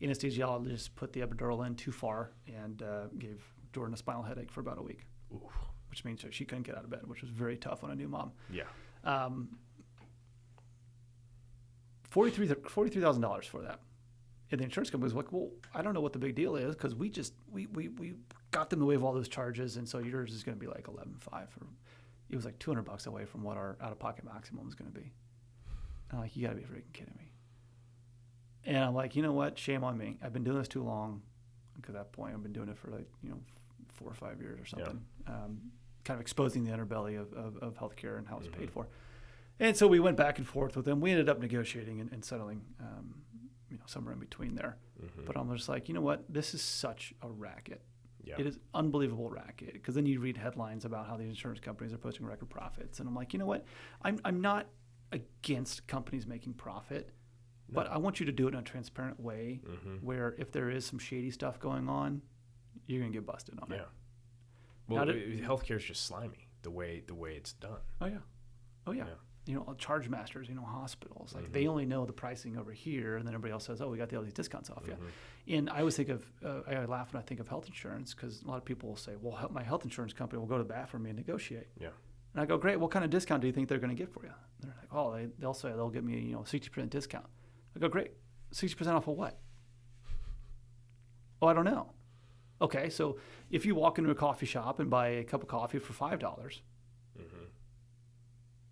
B: anesthesiologist put the epidural in too far and gave Jordan a spinal headache for about a week.
A: Oof.
B: Which means she couldn't get out of bed, which was very tough on a new mom.
A: Yeah.
B: $43,000 for that. And the insurance company was like, well, I don't know what the big deal is because we got them to waive all those charges, and so yours is going to be like $11,500. It was like $200 away from what our out-of-pocket maximum was going to be. And I'm like, you got to be freaking kidding me. And I'm like, you know what? Shame on me. I've been doing this too long. Because at that point, I've been doing it for 4 or 5 years or something. Yeah. Kind of exposing the underbelly of healthcare and how it's paid for. And so we went back and forth with them. We ended up negotiating and settling, somewhere in between there. But I'm just like, you know what? This is such a racket. Yeah. It is unbelievable racket. Because then you read headlines about how these insurance companies are posting record profits. And I'm like, you know what? I'm not against companies making profit. No. But I want you to do it in a transparent way where if there is some shady stuff going on, you're going to get busted on it.
A: Well, healthcare is just slimy the way it's done.
B: Oh yeah. Charge masters, hospitals, like they only know the pricing over here, and then everybody else says, oh, we got all these discounts off. And I always think of, I laugh when I think of health insurance because a lot of people will say, well, my health insurance company will go to bat for me and negotiate. Yeah. And I go, great, what kind of discount do you think they're going to get for you? And they're like, oh, they'll say they'll give me, 60% discount. I go, great, 60% off of what? Oh, I don't know. Okay, so if you walk into a coffee shop and buy a cup of coffee for $5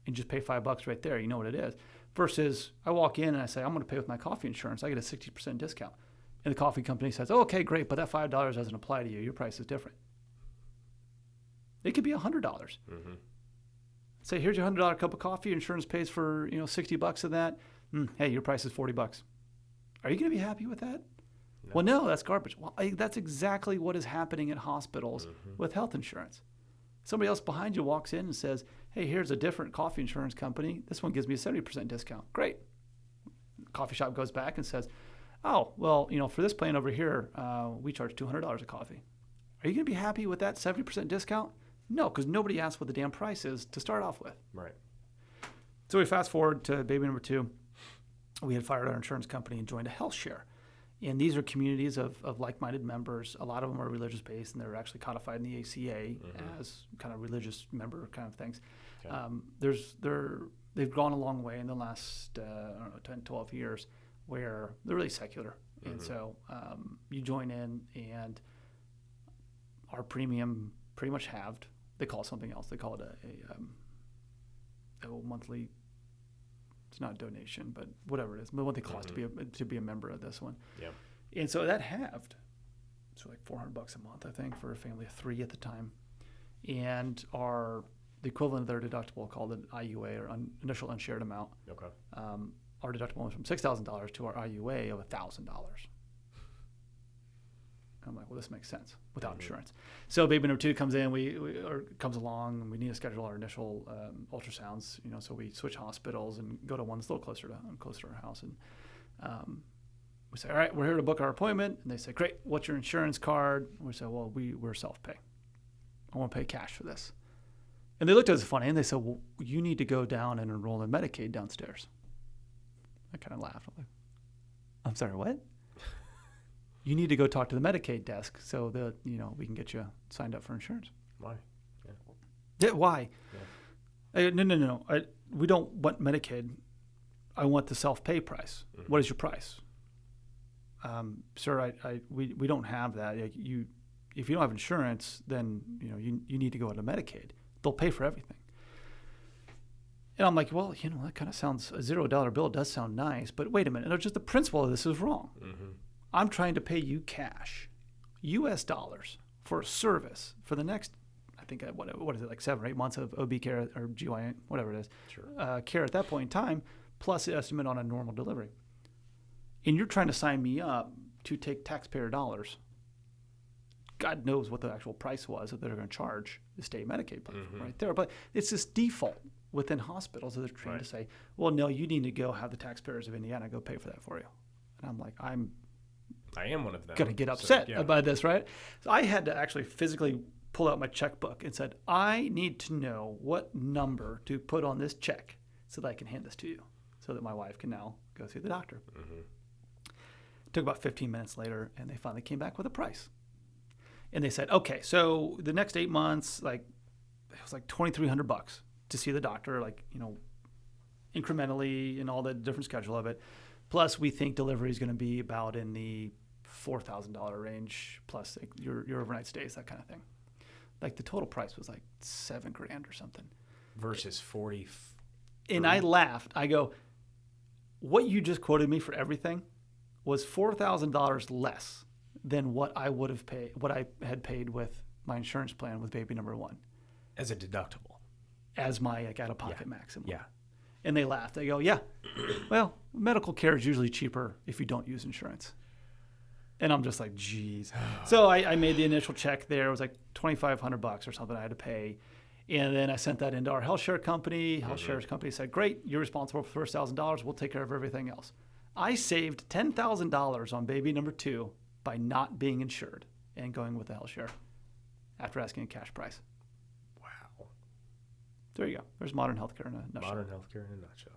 B: and just pay $5 right there, you know what it is. Versus I walk in and I say, I'm going to pay with my coffee insurance. I get a 60% discount. And the coffee company says, oh, okay, great, but that $5 doesn't apply to you. Your price is different. It could be $100. Say, here's your $100 cup of coffee. Insurance pays for $60 of that. Hey, your price is $40. Are you going to be happy with that? No. Well, no, that's garbage. Well, that's exactly what is happening at hospitals with health insurance. Somebody else behind you walks in and says, hey, here's a different coffee insurance company. This one gives me a 70% discount. Great. The coffee shop goes back and says, oh, well, for this plan over here, we charge $200 a coffee. Are you going to be happy with that 70% discount? No, because nobody asked what the damn price is to start off with. Right. So we fast forward to baby number 2. We had fired our insurance company and joined a health share. And these are communities of like-minded members. A lot of them are religious-based, and they're actually codified in the ACA as kind of religious member kind of things. Okay. They've gone a long way in the last, 10, 12 years where they're really secular. And so you join in, and our premium pretty much halved. They call it something else. They call it a monthly. It's not a donation, but whatever it is. But what they cost to be a member of this one.
A: Yeah.
B: And so that halved. It's like $400 a month, I think, for a family of 3 at the time. And the equivalent of their deductible, called an IUA, or initial unshared amount.
A: Okay.
B: Our deductible went from $6,000 to our IUA of $1,000. I'm like, well, this makes sense without insurance. So baby number 2 comes in, comes along, and we need to schedule our initial ultrasounds. So we switch hospitals and go to one that's a little closer to our house. And we say, all right, we're here to book our appointment. And they say, great, what's your insurance card? We say, well, we're self-pay. I want to pay cash for this. And they looked at us funny, and they said, well, you need to go down and enroll in Medicaid downstairs. I kind of laughed. I'm like, I'm sorry, what? You need to go talk to the Medicaid desk so that, we can get you signed up for insurance.
A: Why?
B: Yeah, why? Yeah. No. We don't want Medicaid. I want the self-pay price. Mm-hmm. What is your price? Sir, we don't have that. If you don't have insurance, then, you need to go to Medicaid. They'll pay for everything. And I'm like, well, that kind of sounds, a $0 bill does sound nice, but wait a minute. Just the principle of this is wrong. Mm-hmm. I'm trying to pay you cash, U.S. dollars, for a service for the next, I think, what is it, like 7 or 8 months of OB care or GYN, whatever it is, sure. Care at that point in time, plus the estimate on a normal delivery. And you're trying to sign me up to take taxpayer dollars. God knows what the actual price was that they're going to charge the state Medicaid platform right there. But it's this default within hospitals that they're trying to say, well, no, you need to go have the taxpayers of Indiana go pay for that for you. And I'm like, I am one of them. Going to get upset about this, right? So I had to actually physically pull out my checkbook and said, I need to know what number to put on this check so that I can hand this to you, so that my wife can now go see the doctor. Mm-hmm. It took about 15 minutes later, and they finally came back with a price. And they said, okay, so the next 8 months, it was like $2,300 to see the doctor, incrementally, and all the different schedule of it. Plus, we think delivery is going to be about in the $4,000 range, plus your overnight stays, that kind of thing. The total price was like $7,000 or something.
A: Versus 40.
B: And I laughed. I go, what you just quoted me for everything was $4,000 less than what I would have paid, what I had paid with my insurance plan with baby number 1.
A: As a deductible.
B: As my out-of-pocket maximum.
A: Yeah.
B: And they laughed. They go, yeah, well, medical care is usually cheaper if you don't use insurance. And I'm just like, geez. So I made the initial check there. It was like $2,500 or something I had to pay. And then I sent that into our health share company. Health share's company said, great, you're responsible for $1,000. We'll take care of everything else. I saved $10,000 on baby number 2 by not being insured and going with the health share after asking a cash price.
A: Wow.
B: There you go. There's modern healthcare in a nutshell.
A: Modern healthcare in a nutshell.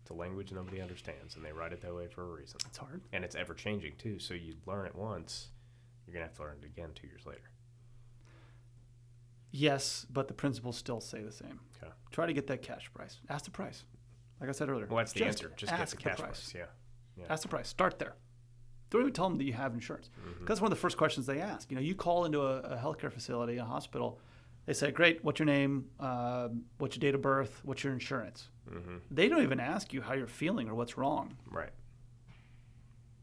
A: It's a language nobody understands, and they write it that way for a reason.
B: It's hard.
A: And it's ever-changing, too. So you learn it once, you're going to have to learn it again 2 years later.
B: Yes, but the principles still say the same.
A: Okay.
B: Try to get that cash price. Ask the price. Like I said earlier.
A: Well, that's the answer. Just get the cash price. Yeah.
B: Ask the price. Start there. Don't even tell them that you have insurance. Because that's one of the first questions they ask. You call into a healthcare facility, a hospital. They say, great, what's your name? What's your date of birth? What's your insurance? Mm-hmm. They don't even ask you how you're feeling or what's wrong.
A: Right.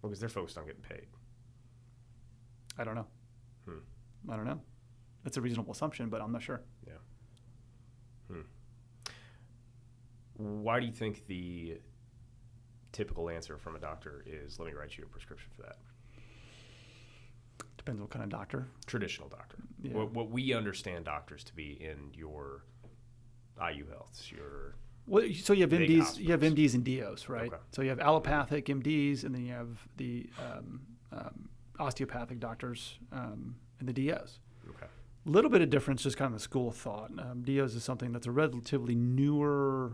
A: Well, because they're focused on getting paid.
B: I don't know. I don't know. It's a reasonable assumption, but I'm not sure.
A: Yeah. Why do you think the typical answer from a doctor is, let me write you a prescription for that?
B: Depends what kind of doctor.
A: Traditional doctor. Yeah. What we understand doctors to be in your IU Healths, your
B: so you have MDs, hospitals. You have MDs and DOs, right?
A: Okay.
B: So you have allopathic MDs, and then you have the osteopathic doctors and the DOs. Okay. A little bit of difference, just kind of the school of thought. DOs is something that's a relatively newer,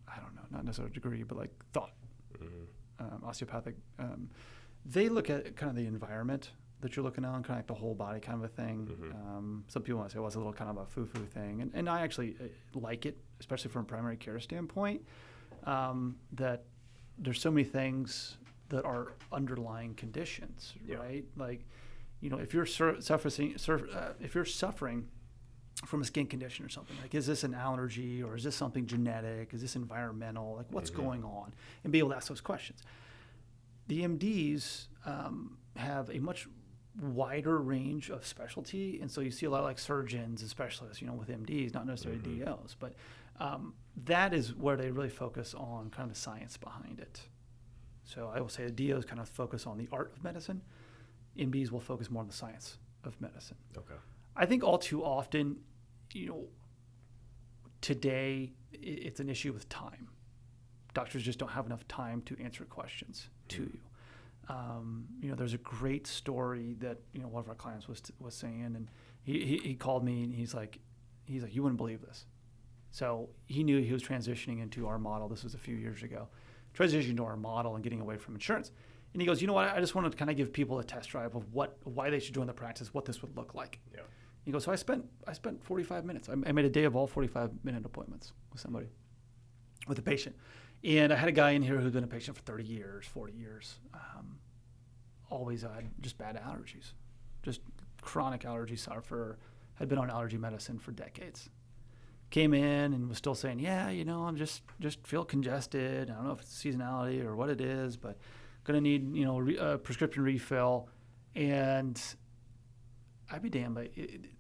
B: I don't know, not necessarily a degree, but thought. Mm-hmm. osteopathic, they look at kind of the environment that you're looking on, kind of like the whole body kind of a thing. Some people want to say, well, it's a little kind of a foo-foo thing. And I actually like it, especially from a primary care standpoint, that there's so many things that are underlying conditions, right? Like, if you're suffering from a skin condition or something, like, is this an allergy or is this something genetic? Is this environmental? Like, what's going on? And be able to ask those questions. The MDs have a much wider range of specialty, and so you see a lot like surgeons and specialists, with MDs, not necessarily DOs, but that is where they really focus on kind of the science behind it. So I will say the DOs kind of focus on the art of medicine. MDs will focus more on the science of medicine.
A: Okay.
B: I think all too often, today it's an issue with time. Doctors just don't have enough time to answer questions to you. There's a great story that one of our clients was saying, and he called me and he's like, you wouldn't believe this. So he knew he was transitioning into our model. This was a few years ago, transitioning to our model and getting away from insurance. And he goes, you know what? I just wanted to kind of give people a test drive of why they should join the practice, what this would look like. Yeah. He goes, so I spent 45 minutes. I made a day of all 45-minute appointments with a patient. And I had a guy in here who'd been a patient for 30 years, 40 years. Always had just bad allergies, just chronic allergy sufferer, had been on allergy medicine for decades. Came in and was still saying, I'm just feel congested. I don't know if it's seasonality or what it is, but going to need, a prescription refill. And I'd be damned, but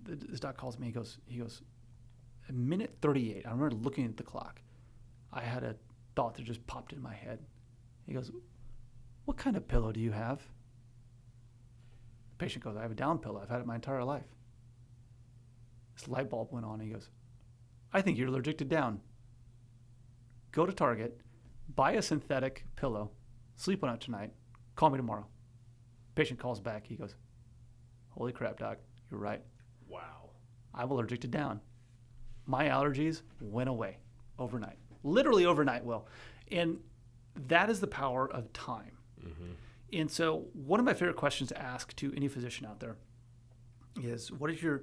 B: this doc calls me, he goes, a minute 38, I remember looking at the clock. I had a thought that just popped in my head. He goes, what kind of pillow do you have? The patient goes, I have a down pillow. I've had it my entire life. This light bulb went on. He goes, I think you're allergic to down. Go to Target, buy a synthetic pillow, sleep on it tonight, call me tomorrow. Patient calls back. He goes, holy crap, doc, you're right.
A: Wow.
B: I'm allergic to down. My allergies went away overnight. Literally overnight, Will. And that is the power of time. And so one of my favorite questions to ask to any physician out there is, what is your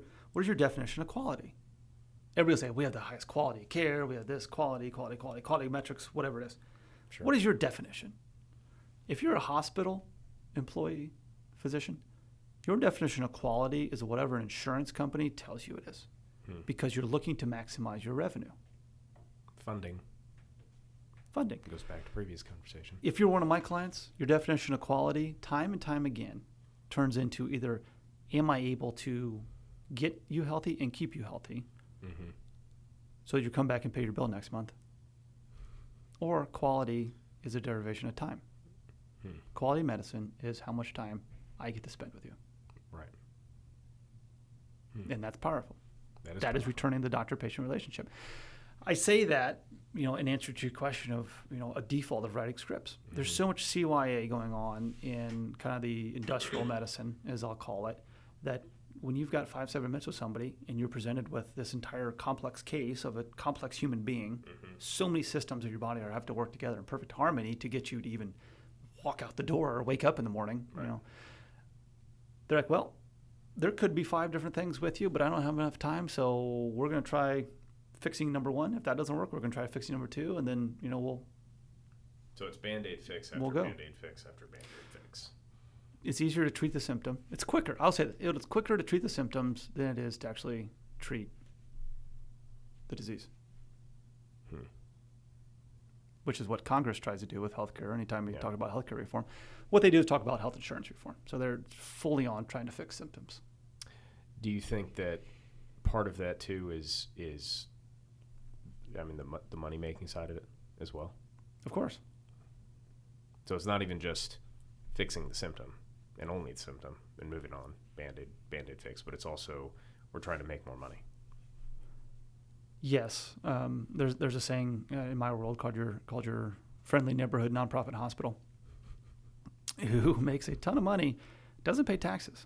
B: definition of quality? Everybody will say, we have the highest quality of care, we have this quality metrics, whatever it is. Sure. What is your definition? If you're a hospital employee, physician, your definition of quality is whatever an insurance company tells you it is, because you're looking to maximize your revenue.
A: Funding. It goes back to previous conversation.
B: If you're one of my clients, your definition of quality, time and time again, turns into either, am I able to get you healthy and keep you healthy, so that you come back and pay your bill next month? Or quality is a derivation of time. Quality medicine is how much time I get to spend with you.
A: Right.
B: And that's powerful.
A: That
B: is returning the doctor-patient relationship. I say that, in answer to your question of, a default of writing scripts. There's so much CYA going on in kind of the industrial medicine, as I'll call it, that when you've got 5-7 minutes with somebody and you're presented with this entire complex case of a complex human being, so many systems of your body have to work together in perfect harmony to get you to even walk out the door or wake up in the morning. Right. They're like, well, there could be 5 different things with you, but I don't have enough time, so we're going to try fixing number 1. If that doesn't work, we're going to try fixing number 2, and then we'll.
A: So it's Band-Aid fix after Band-Aid fix after Band-Aid fix.
B: It's easier to treat the symptom. It's quicker. I'll say that it's quicker to treat the symptoms than it is to actually treat the disease. Which is what Congress tries to do with healthcare. Anytime we talk about healthcare reform, what they do is talk about health insurance reform. So they're fully on trying to fix symptoms.
A: Do you think that part of that too is the money making side of it as well?
B: Of course.
A: So it's not even just fixing the symptom and only the symptom and moving on, Band-Aid fix, but it's also we're trying to make more money.
B: Yes, there's a saying in my world called your friendly neighborhood nonprofit hospital, who makes a ton of money, doesn't pay taxes,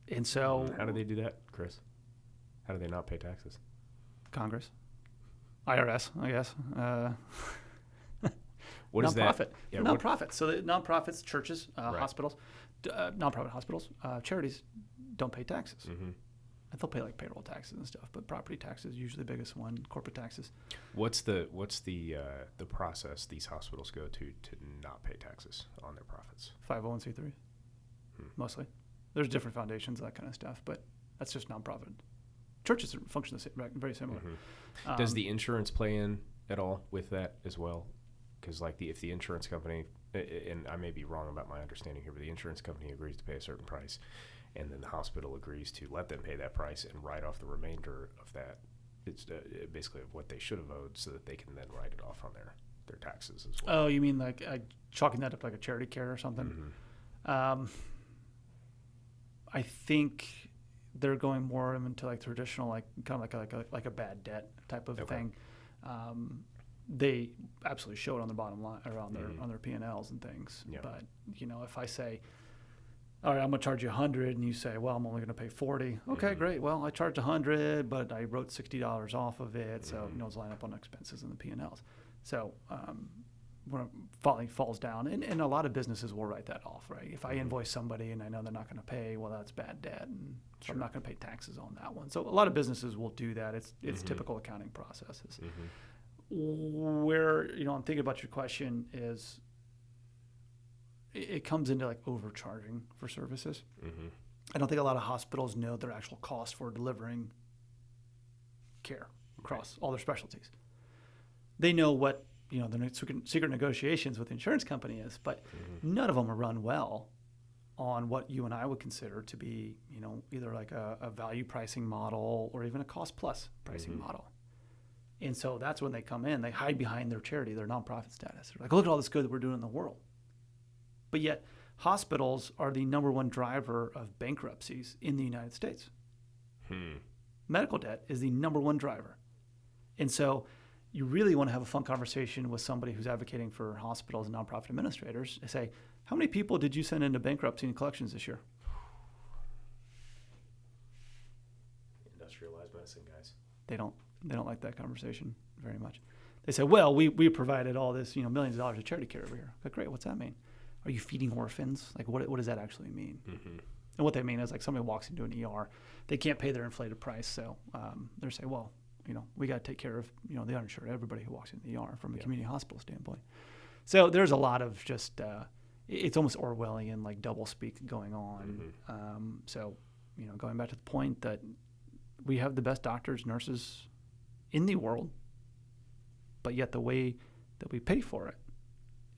B: and so
A: how do they do that, Chris? How do they not pay taxes?
B: Congress, IRS, I guess.
A: What is that?
B: Nonprofit.
A: Yeah,
B: Nonprofits. So the nonprofits, churches,
A: Right.
B: hospitals, nonprofit hospitals, charities don't pay taxes.
A: Mm-hmm.
B: And they'll pay like payroll taxes and stuff, but property taxes usually the biggest one. Corporate taxes.
A: What's the process these hospitals go to not pay taxes on their profits?
B: 501c3s, mostly. There's different foundations, that kind of stuff, but that's just nonprofit. Churches function the same, very similar.
A: Mm-hmm. Does the insurance play in at all with that as well? Because like if the insurance company, and I may be wrong about my understanding here, but the insurance company agrees to pay a certain price, and then the hospital agrees to let them pay that price and write off the remainder of that. It's basically what they should have owed, so that they can then write it off on their taxes as well.
B: Oh, you mean like chalking that up like a charity care or something?
A: Mm-hmm.
B: I think they're going more into like traditional, like kind of like a bad debt type of thing. They absolutely show it on the bottom line or on their P&Ls and things. Yeah. But if I say, all right, I'm going to charge you $100, and you say, well, I'm only going to pay $40. Okay, great. Well, I charged $100, but I wrote $60 off of it, so it's line up on expenses and the P&Ls. So when it falls down, and a lot of businesses will write that off, right? If I invoice somebody and I know they're not going to pay, well, that's bad debt, and I'm not going to pay taxes on that one. So a lot of businesses will do that. It's typical accounting processes. Where I'm thinking about your question is, it comes into like overcharging for services. I don't think a lot of hospitals know their actual cost for delivering care across all their specialties. They know what the secret negotiations with the insurance company is, but none of them are run well on what you and I would consider to be either like a value pricing model or even a cost plus pricing model. And so that's when they come in, they hide behind their charity, their nonprofit status. They're like, look at all this good that we're doing in the world. But yet, hospitals are the number one driver of bankruptcies in the United States. Medical debt is the number one driver. And so you really want to have a fun conversation with somebody who's advocating for hospitals and nonprofit administrators and say, how many people did you send into bankruptcy and collections this year?
A: Industrialized medicine, guys.
B: They don't like that conversation very much. They say, well, we provided all this, millions of dollars of charity care over here. Like, great, what's that mean? Are you feeding orphans? Like, what does that actually mean? And what they mean is, like, somebody walks into an ER, they can't pay their inflated price, so they're saying, well, we got to take care of, the uninsured, everybody who walks into the ER from a community hospital standpoint. So there's a lot of just, it's almost Orwellian, like double speak going on. So, going back to the point that we have the best doctors, nurses in the world, but yet the way that we pay for it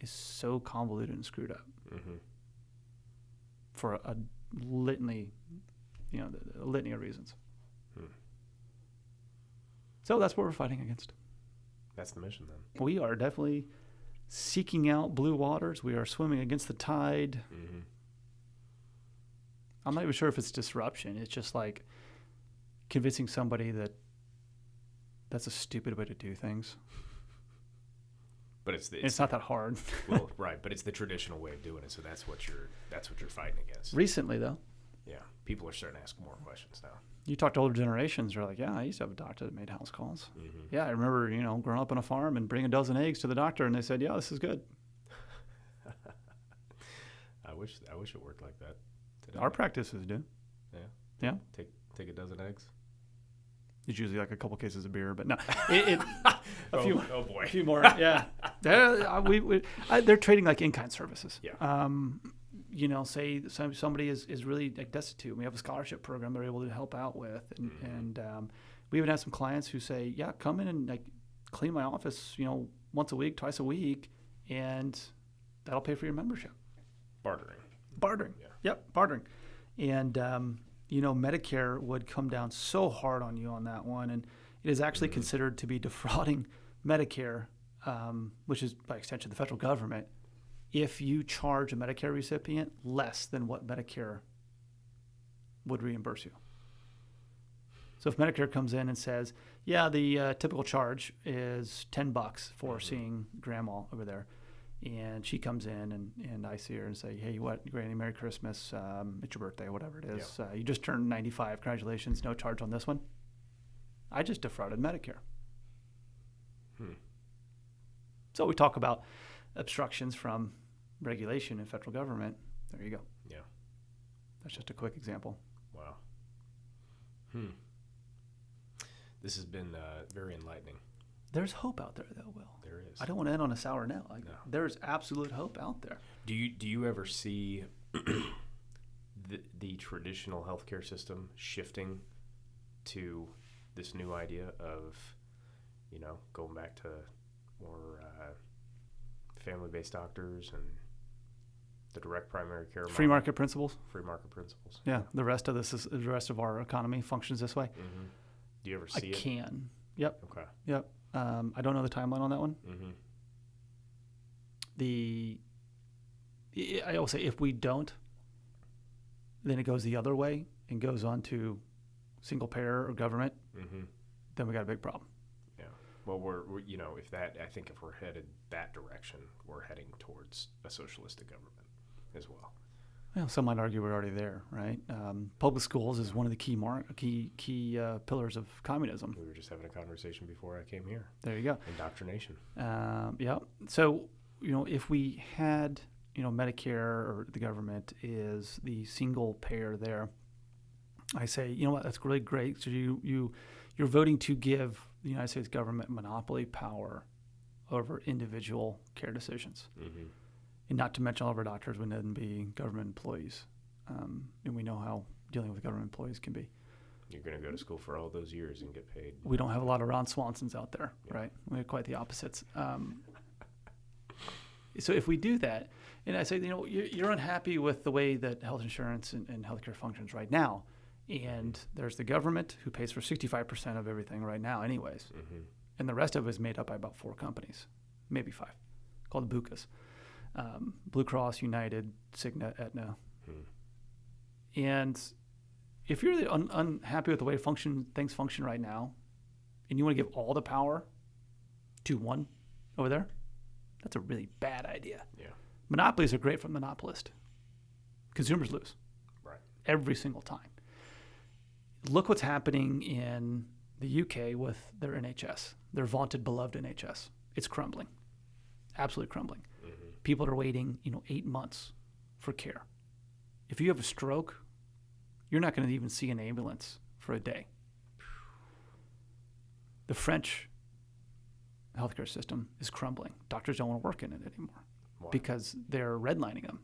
B: is so convoluted and screwed up for a litany, a litany of reasons. So that's what we're fighting against.
A: That's the mission then.
B: We are definitely seeking out blue waters. We are swimming against the tide. I'm not even sure if it's disruption. It's just like convincing somebody that that's a stupid way to do things.
A: But it's
B: not that hard.
A: Well, right, but it's the traditional way of doing it, so that's what you're fighting against.
B: Recently, though,
A: yeah, people are starting to ask more questions now.
B: You talk to older generations, they're like, yeah, I used to have a doctor that made house calls. Yeah, I remember, growing up on a farm and bringing a dozen eggs to the doctor, and they said, yeah, this is good.
A: I wish it worked like that today.
B: Our practices do. Yeah.
A: Take a dozen eggs.
B: It's usually like a couple cases of beer, but no,
A: a few
B: more. Yeah, they're trading like in-kind services.
A: Yeah.
B: Say somebody is really like destitute. We have a scholarship program they're able to help out with, and we even have some clients who say, yeah, come in and like clean my office, once a week, twice a week, and that'll pay for your membership. Bartering. Yeah. Yep, bartering, and. Medicare would come down so hard on you on that one, and it is actually considered to be defrauding Medicare, which is by extension the federal government, if you charge a Medicare recipient less than what Medicare would reimburse you. So if Medicare comes in and says, yeah, the typical charge is $10 for seeing grandma over there, and she comes in and I see her and say, hey, Granny, Merry Christmas. It's your birthday, whatever it is.
A: Yeah.
B: You just turned 95. Congratulations. No charge on this one. I just defrauded Medicare. So we talk about obstructions from regulation and federal government, there you go.
A: Yeah.
B: That's just a quick example.
A: Wow. This has been very enlightening.
B: There's hope out there, though, Will.
A: There is.
B: I don't want to end on a sour note.
A: No.
B: There's absolute hope out there.
A: Do you ever see the traditional healthcare system shifting to this new idea of, going back to more family-based doctors and the direct primary care
B: Free market principles?
A: Free market principles.
B: Yeah. The rest of our economy functions this way.
A: Mm-hmm. Do you ever see it?
B: I can. Yep.
A: Okay.
B: Yep. I don't know the timeline on that one.
A: Mm-hmm.
B: I will say if we don't, then it goes the other way and goes on to single payer or government, then we got a big problem.
A: Yeah. Well, we're I think if we're headed that direction, we're heading towards a socialistic government as well.
B: Well, some might argue we're already there, right? Public schools is one of the key pillars of communism.
A: We were just having a conversation before I came here.
B: There you go.
A: Indoctrination.
B: Yeah. So, if we had, Medicare or the government is the single payer there, I say, you know what, that's really great. So you're voting to give the United States government monopoly power over individual care decisions. Mm-hmm. And not to mention all of our doctors would then be government employees. And we know how dealing with government employees can be.
A: You're going to go to school for all those years and get paid.
B: We don't have a lot of Ron Swansons out there, right? We have quite the opposites. So if we do that, and I say, you're unhappy with the way that health insurance and healthcare functions right now, and there's the government who pays for 65% of everything right now anyways, and the rest of it is made up by about 4 companies, maybe 5, called the BUCAs. Blue Cross, United, Cigna, Aetna. And if you're unhappy with the way things function right now, and you want to give all the power to one over there, that's a really bad idea. Yeah. Monopolies are great for the monopolist. Consumers lose.
A: Right.
B: Every single time. Look what's happening in the UK with their NHS, their vaunted, beloved NHS. It's crumbling. Absolutely crumbling. People are waiting, 8 months for care. If you have a stroke, you're not going to even see an ambulance for a day. The French healthcare system is crumbling. Doctors don't want to work in it anymore. Why? Because they're redlining them.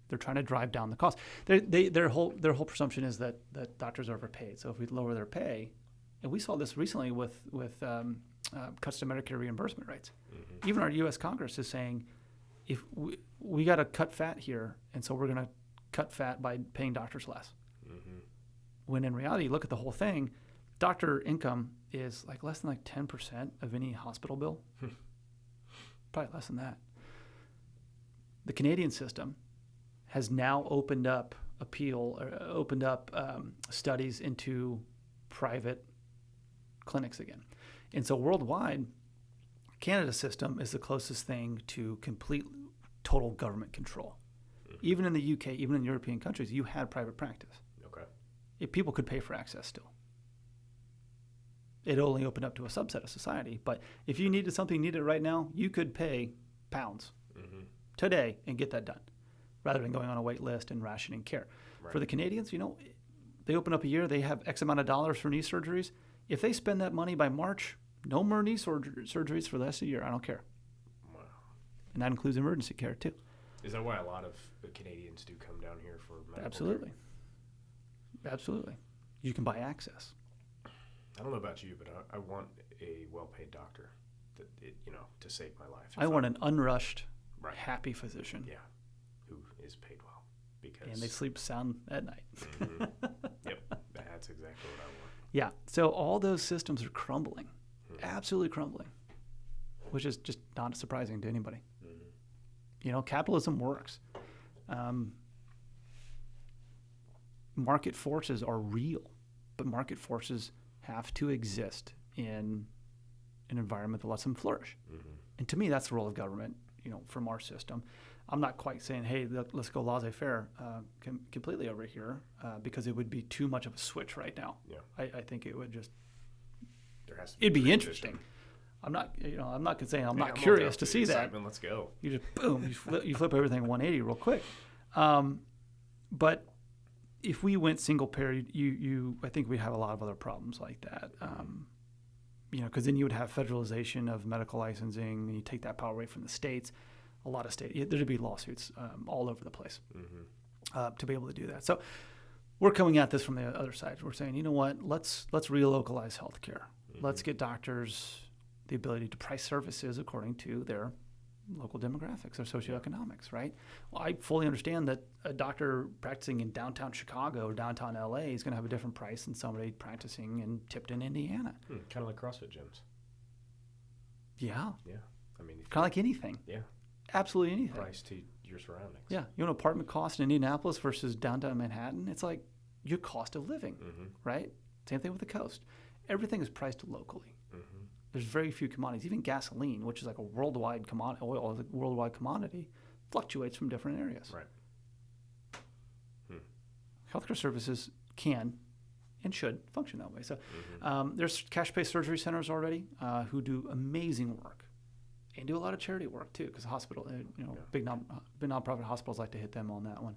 B: They're trying to drive down the cost. Their whole presumption is that doctors are overpaid. So if we lower their pay, and we saw this recently with cuts to Medicare reimbursement rates. Even our U.S. Congress is saying, if we got to cut fat here, and so we're going to cut fat by paying doctors less. When in reality, look at the whole thing, doctor income is less than 10% of any hospital bill. Probably less than that. The Canadian system has now opened up studies into private clinics again. And so worldwide, Canada's system is the closest thing to complete total government control. Even in the UK, even in European countries, you had private practice.
A: Okay.
B: If people could pay for access still. It only opened up to a subset of society. But if you needed something needed right now, you could pay pounds today and get that done, rather than going on a wait list and rationing care. Right. For the Canadians, they open up a year, they have X amount of dollars for knee surgeries. If they spend that money by March, no more knee surgeries for the rest of the year. I don't care. Wow. And that includes emergency care, too.
A: Is that why a lot of Canadians do come down here for medical
B: Absolutely.
A: care?
B: Absolutely. You can buy access.
A: I don't know about you, but I want a well-paid doctor to save my life.
B: I want an unrushed, happy physician.
A: Yeah, who is paid well.
B: And they sleep sound at night.
A: Yep, that's exactly what I want.
B: Yeah, so all those systems are crumbling. Absolutely crumbling, which is just not surprising to anybody. Capitalism works. Market forces are real, but market forces have to exist in an environment that lets them flourish. And to me, that's the role of government, from our system. I'm not quite saying, hey, let's go laissez-faire completely over here, because it would be too much of a switch right now. Yeah. I think it would just...
A: There has to be
B: it'd be interesting. I'm not saying I'm
A: Yeah,
B: not
A: all
B: curious
A: down
B: to
A: the
B: see that.
A: excitement. Let's go.
B: You just boom, you flip everything 180 real quick. But if we went single payer, I think we'd have a lot of other problems like that. Because then you would have federalization of medical licensing, and you take that power away from the states. A lot of states, there'd be lawsuits all over the place to be able to do that. So we're coming at this from the other side. We're saying, you know what? Let's relocalize healthcare. Let's get doctors the ability to price services according to their local demographics or socioeconomics, right? Well, I fully understand that a doctor practicing in downtown Chicago or downtown LA is going to have a different price than somebody practicing in Tipton, Indiana.
A: Kind of like CrossFit gyms.
B: Yeah.
A: Yeah. I mean,
B: kind of like anything.
A: Yeah.
B: Absolutely anything.
A: Price to your surroundings.
B: Yeah. You know, apartment cost in Indianapolis versus downtown Manhattan, it's like your cost of living, right? Same thing with the coast. Everything is priced locally. There's very few commodities. Even gasoline, which is like a worldwide commodity, oil is a worldwide commodity, fluctuates from different areas.
A: Right.
B: Healthcare services can and should function that way. So there's cash-pay surgery centers already who do amazing work and do a lot of charity work too, because hospital, big nonprofit hospitals like to hit them on that one.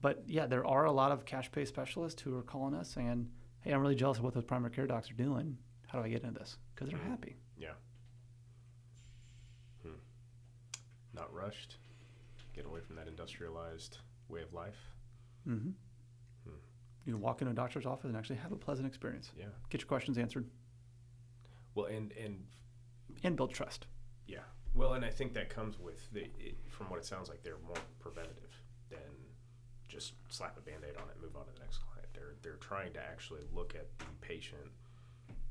B: But yeah, there are a lot of cash-pay specialists who are calling us saying, hey, I'm really jealous of what those primary care docs are doing. How do I get into this? Because they're happy.
A: Yeah. Not rushed. Get away from that industrialized way of life.
B: You can walk into a doctor's office and actually have a pleasant experience.
A: Yeah.
B: Get your questions answered.
A: Well,
B: and build trust.
A: Yeah. Well, and I think that comes with from what it sounds like, they're more preventative than just slap a Band-Aid on it and move on to the next client. They're trying to actually look at the patient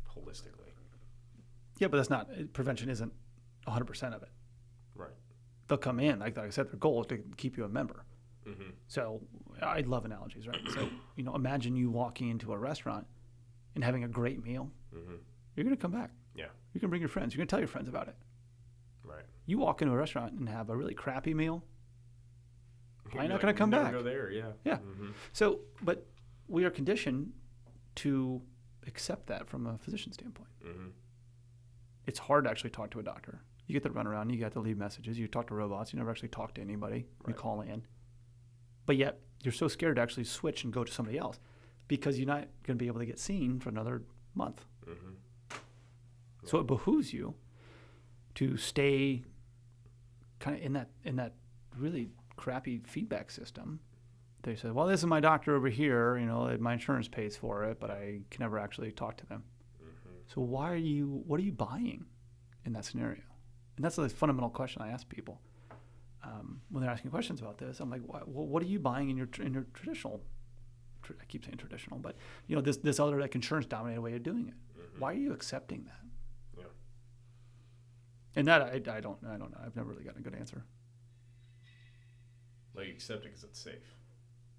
A: holistically.
B: Yeah, but that's not, prevention isn't 100% of it.
A: Right.
B: They'll come in, like I said, their goal is to keep you a member. So I love analogies, right? So, imagine you walking into a restaurant and having a great meal. You're going to come back.
A: Yeah.
B: You can bring your friends. You're going to tell your friends about it.
A: Right.
B: You walk into a restaurant and have a really crappy meal,
A: You're
B: not going to come back.
A: Go there, yeah.
B: Yeah. So, but we are conditioned to accept that from a physician standpoint. It's hard to actually talk to a doctor. You get to run around, you get to leave messages, you talk to robots, you never actually talk to anybody. Right. You call in. But yet, you're so scared to actually switch and go to somebody else because you're not going to be able to get seen for another month. So it behooves you to stay kind of in that really crappy feedback system. They say, well, this is my doctor over here, my insurance pays for it, but I can never actually talk to them. So what are you buying in that scenario? And that's the fundamental question I ask people when they're asking questions about this. I'm like, what are you buying in your traditional? I keep saying traditional, but this other like insurance dominated way of doing it. Why are you accepting that?
A: Yeah.
B: And that I don't know. I've never really gotten a good answer.
A: Like accept it because it's safe.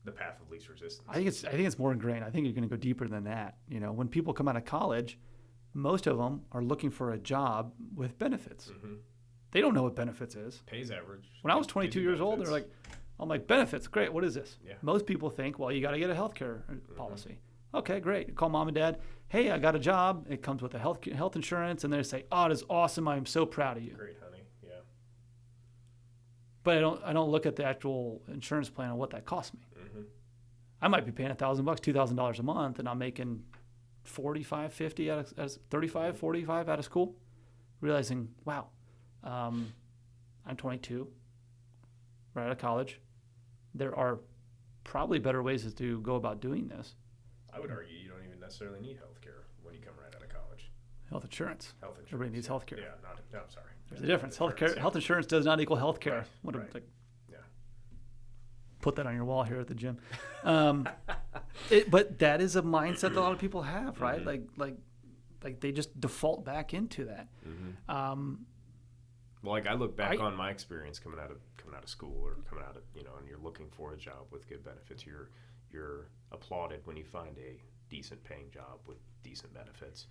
A: The path of least resistance.
B: I think it's more ingrained. I think you're going to go deeper than that. When people come out of college, most of them are looking for a job with benefits. They don't know what benefits is.
A: Pays average.
B: When I was 22 years old, they're like, I'm like, benefits, great. What is this?
A: Yeah.
B: Most people think, well, you got to get a healthcare policy. Okay, great. Call mom and dad. Hey, I got a job. It comes with a health insurance, and they say, oh, it is awesome. I am so proud of you.
A: Great, honey. Yeah.
B: But I don't look at the actual insurance plan and what that costs me. I might be paying $1,000, $2,000 a month, and I'm making 45, 50 out of 35, 45 out of school, realizing, wow, I'm 22, right out of college. There are probably better ways to go about doing this.
A: I would argue you don't even necessarily need health care when you come right out of college.
B: Health insurance.
A: Health insurance.
B: Everybody needs health care.
A: Yeah, no, I'm sorry.
B: There's a difference. Health insurance does not equal health care.
A: Right.
B: Put that on your wall here at the gym. But that is a mindset that a lot of people have, right? Like they just default back into that.
A: Well, like I look back on my experience coming out of school or coming out of and you're looking for a job with good benefits. You're applauded when you find a decent paying job with decent benefits.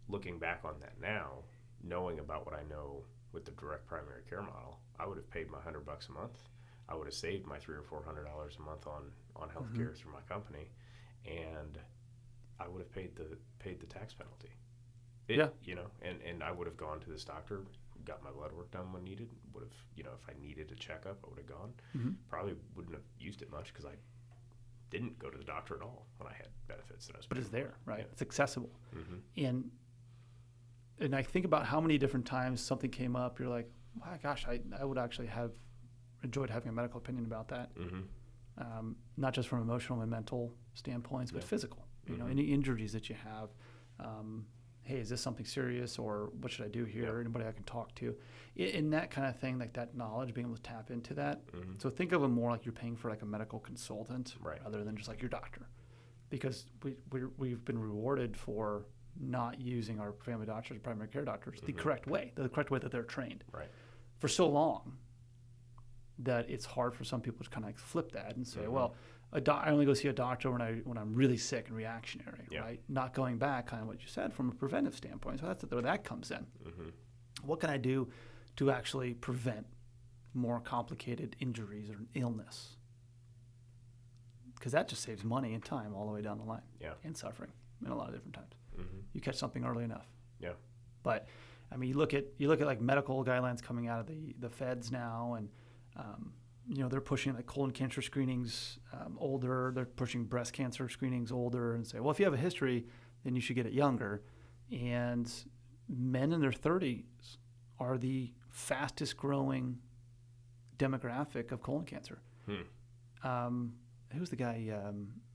A: Looking back on that now, knowing about what I know with the direct primary care model, I would have paid my $100 a month. I would have saved my $300 or $400 a month on health care through my company, and I would have paid the tax penalty.
B: Yeah.
A: And I would have gone to this doctor, got my blood work done when needed. Would have, if I needed a checkup, I would have gone.
B: Mm-hmm.
A: Probably wouldn't have used it much because I didn't go to the doctor at all when I had benefits that I was.
B: But it's there, right?
A: Yeah.
B: It's accessible.
A: Mm-hmm.
B: And I think about how many different times something came up. You're like, my gosh, I would actually have enjoyed having a medical opinion about that.
A: Mm-hmm.
B: Not just from emotional and mental standpoints, but physical. Any injuries that you have. Hey, is this something serious, or what should I do here? Anybody I can talk to, in that kind of thing, like that knowledge, being able to tap into that.
A: Mm-hmm.
B: So think of it more like you're paying for like a medical consultant,
A: right,
B: rather than just like your doctor, because we've been rewarded for not using our family doctors, primary care doctors, the correct way that they're trained,
A: right,
B: for so long that it's hard for some people to kind of like flip that and say, well, I only go see a doctor when I'm really sick and reactionary, right? Not going back, kind of what you said, from a preventive standpoint. So that's where that comes in.
A: Mm-hmm.
B: What can I do to actually prevent more complicated injuries or illness? Because that just saves money and time all the way down the line, and suffering in a lot of different times.
A: Mm-hmm.
B: You catch something early enough.
A: Yeah.
B: But I mean, you look at like medical guidelines coming out of the feds now, and they're pushing like colon cancer screenings older. They're pushing breast cancer screenings older, and say, well, if you have a history, then you should get it younger. And men in their 30s are the fastest growing demographic of colon cancer. Who's the guy?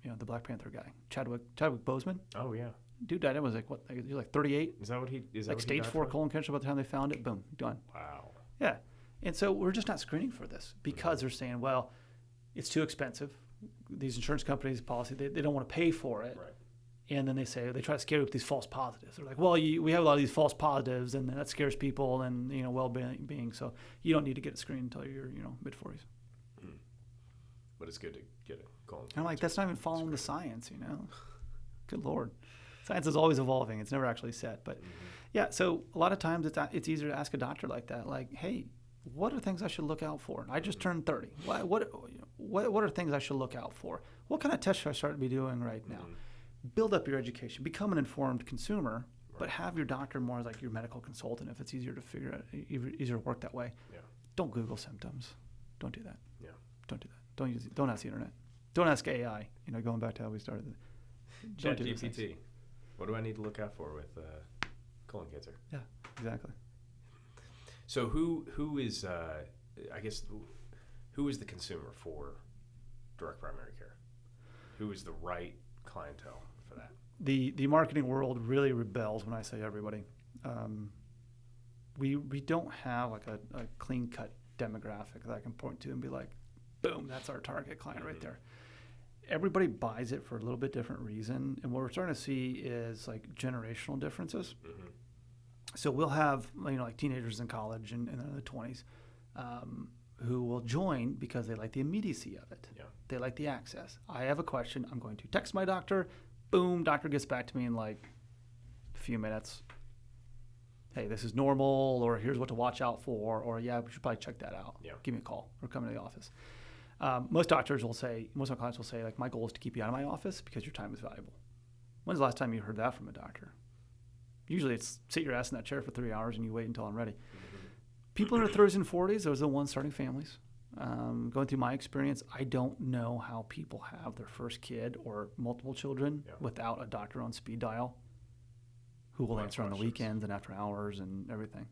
B: The Black Panther guy, Chadwick Boseman.
A: Oh yeah.
B: Dude died. It was like what? He was like 38.
A: Is that what he? Is that
B: like
A: what
B: stage 4 colon cancer by the time they found it? Boom, done.
A: Wow.
B: Yeah. And so we're just not screening for this because they're saying, well, it's too expensive. These insurance companies' policy, they don't want to pay for it.
A: Right.
B: And then they try to scare you with these false positives. They're like, well, we have a lot of these false positives, and that scares people and well-being. So you don't need to get it screened until you're mid-40s.
A: But it's good to get it going.
B: I'm like, that's not even following the science, Good Lord. Science is always evolving. It's never actually set. But yeah, so a lot of times it's easier to ask a doctor like that, like, hey, what are things I should look out for? I just turned 30. What are things I should look out for? What kind of tests should I start to be doing right now? Build up your education. Become an informed consumer, but have your doctor more as like your medical consultant if it's easier to figure out, easier to work that way. Yeah. Don't Google symptoms. Don't do that. Yeah. Don't do that. Don't ask the internet. Don't ask AI. Going back to how we started.
A: ChatGPT. What do I need to look out for with colon cancer?
B: Yeah, exactly.
A: So who is who is the consumer for direct primary care? Who is the right clientele for that?
B: The marketing world really rebels when I say everybody. We don't have like a clean cut demographic that I can point to and be like, boom, that's our target client right there. Everybody buys it for a little bit different reason, and what we're starting to see is like generational differences. So we'll have like teenagers in college and in their 20s who will join because they like the immediacy of it. Yeah. They like the access. I have a question. I'm going to text my doctor. Boom, doctor gets back to me in like a few minutes. Hey, this is normal, or here's what to watch out for, or yeah, we should probably check that out. Yeah. Give me a call or come to the office. Most of my clients will say, like, my goal is to keep you out of my office because your time is valuable. When's the last time you heard that from a doctor? Usually it's sit your ass in that chair for 3 hours and you wait until I'm ready. People in their 30s and 40s, those are the ones starting families. Going through my experience, I don't know how people have their first kid or multiple children without a doctor on speed dial who will answer on the weekends and after hours and everything.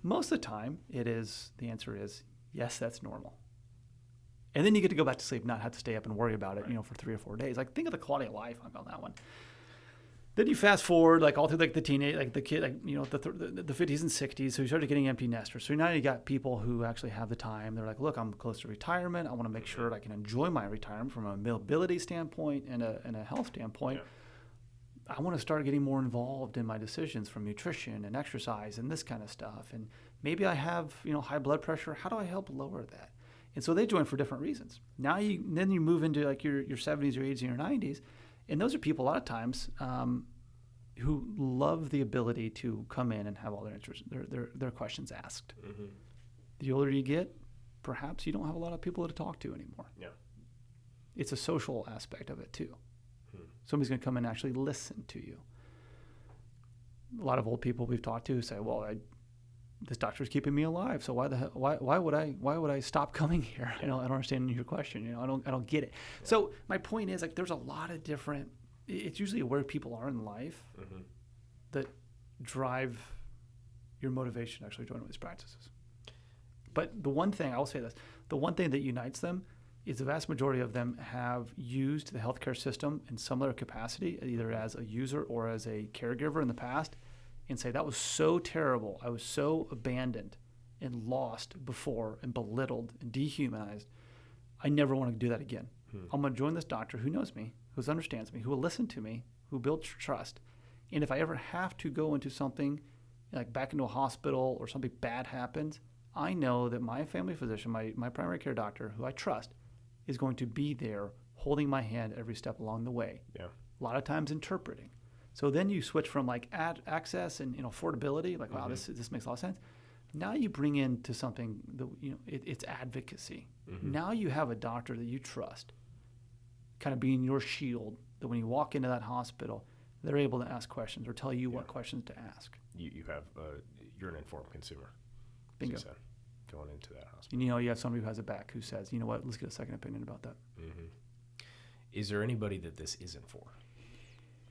B: Most of the time, the answer is, yes, that's normal. And then you get to go back to sleep, not have to stay up and worry about it, for 3 or 4 days. Like, think of the quality of life on that one. Then you fast forward, like, all through, like, the teenage, like, the kid, like, the 50s and 60s. So you started getting empty nesters. So now you got people who actually have the time. They're like, look, I'm close to retirement. I want to make sure that I can enjoy my retirement from a mobility standpoint and a health standpoint. Yeah. I want to start getting more involved in my decisions from nutrition and exercise and this kind of stuff. And maybe I have, high blood pressure. How do I help lower that? And so they join for different reasons. Then you move into like your 70s, your 80s, and your 90s, and those are people a lot of times who love the ability to come in and have all their questions asked. The older you get, perhaps you don't have a lot of people to talk to anymore. Yeah, it's a social aspect of it too. Somebody's going to come in and actually listen to you. A lot of old people we've talked to say, well, this doctor's keeping me alive, so why would I stop coming here? I don't understand your question. I don't get it. Yeah. So my point is, like, there's a lot of different. It's usually where people are in life that drive your motivation to actually join one of these practices. But the one thing that unites them is the vast majority of them have used the healthcare system in some other capacity, either as a user or as a caregiver in the past, and say, that was so terrible. I was so abandoned and lost before and belittled and dehumanized. I never want to do that again. I'm going to join this doctor who knows me, who understands me, who will listen to me, who builds trust. And if I ever have to go into something, like back into a hospital or something bad happens, I know that my family physician, my primary care doctor, who I trust, is going to be there holding my hand every step along the way. Yeah. A lot of times interpreting. So then you switch from like access and affordability, like, wow, this makes a lot of sense. Now you bring into something that, it's advocacy. Now you have a doctor that you trust, kind of being your shield, that when you walk into that hospital, they're able to ask questions or tell you what questions to ask.
A: You're an informed consumer.
B: Bingo.
A: Said, going into that hospital.
B: And you have somebody who has a back who says, you know what, let's get a second opinion about that.
A: Is there anybody that this isn't for?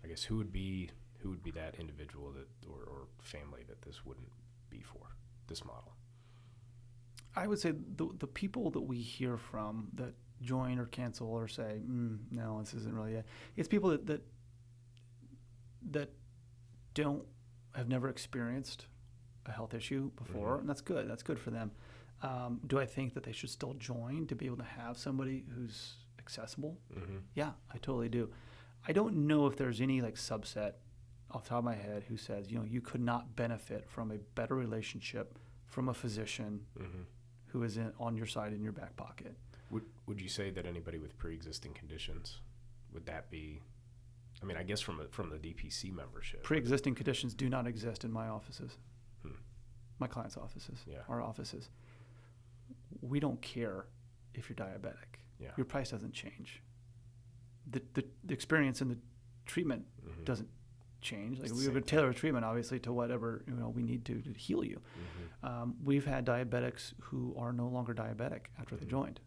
A: I guess who would be that individual or family that this wouldn't be for, this model?
B: I would say the people that we hear from that join or cancel or say, no, this isn't really it. It's people that have never experienced a health issue before, and that's good. That's good for them. Do I think that they should still join to be able to have somebody who's accessible? Yeah, I totally do. I don't know if there's any like subset off the top of my head who says, you could not benefit from a better relationship from a physician who is on your side in your back pocket.
A: Would you say that anybody with pre-existing conditions, would that be, I mean, I guess from the DPC membership.
B: Pre-existing conditions do not exist in my offices, my clients' offices, our offices. We don't care if you're diabetic. Yeah. Your price doesn't change. The experience and the treatment doesn't change. Like, we would tailor a treatment, obviously, to whatever we need to heal you. We've had diabetics who are no longer diabetic after they joined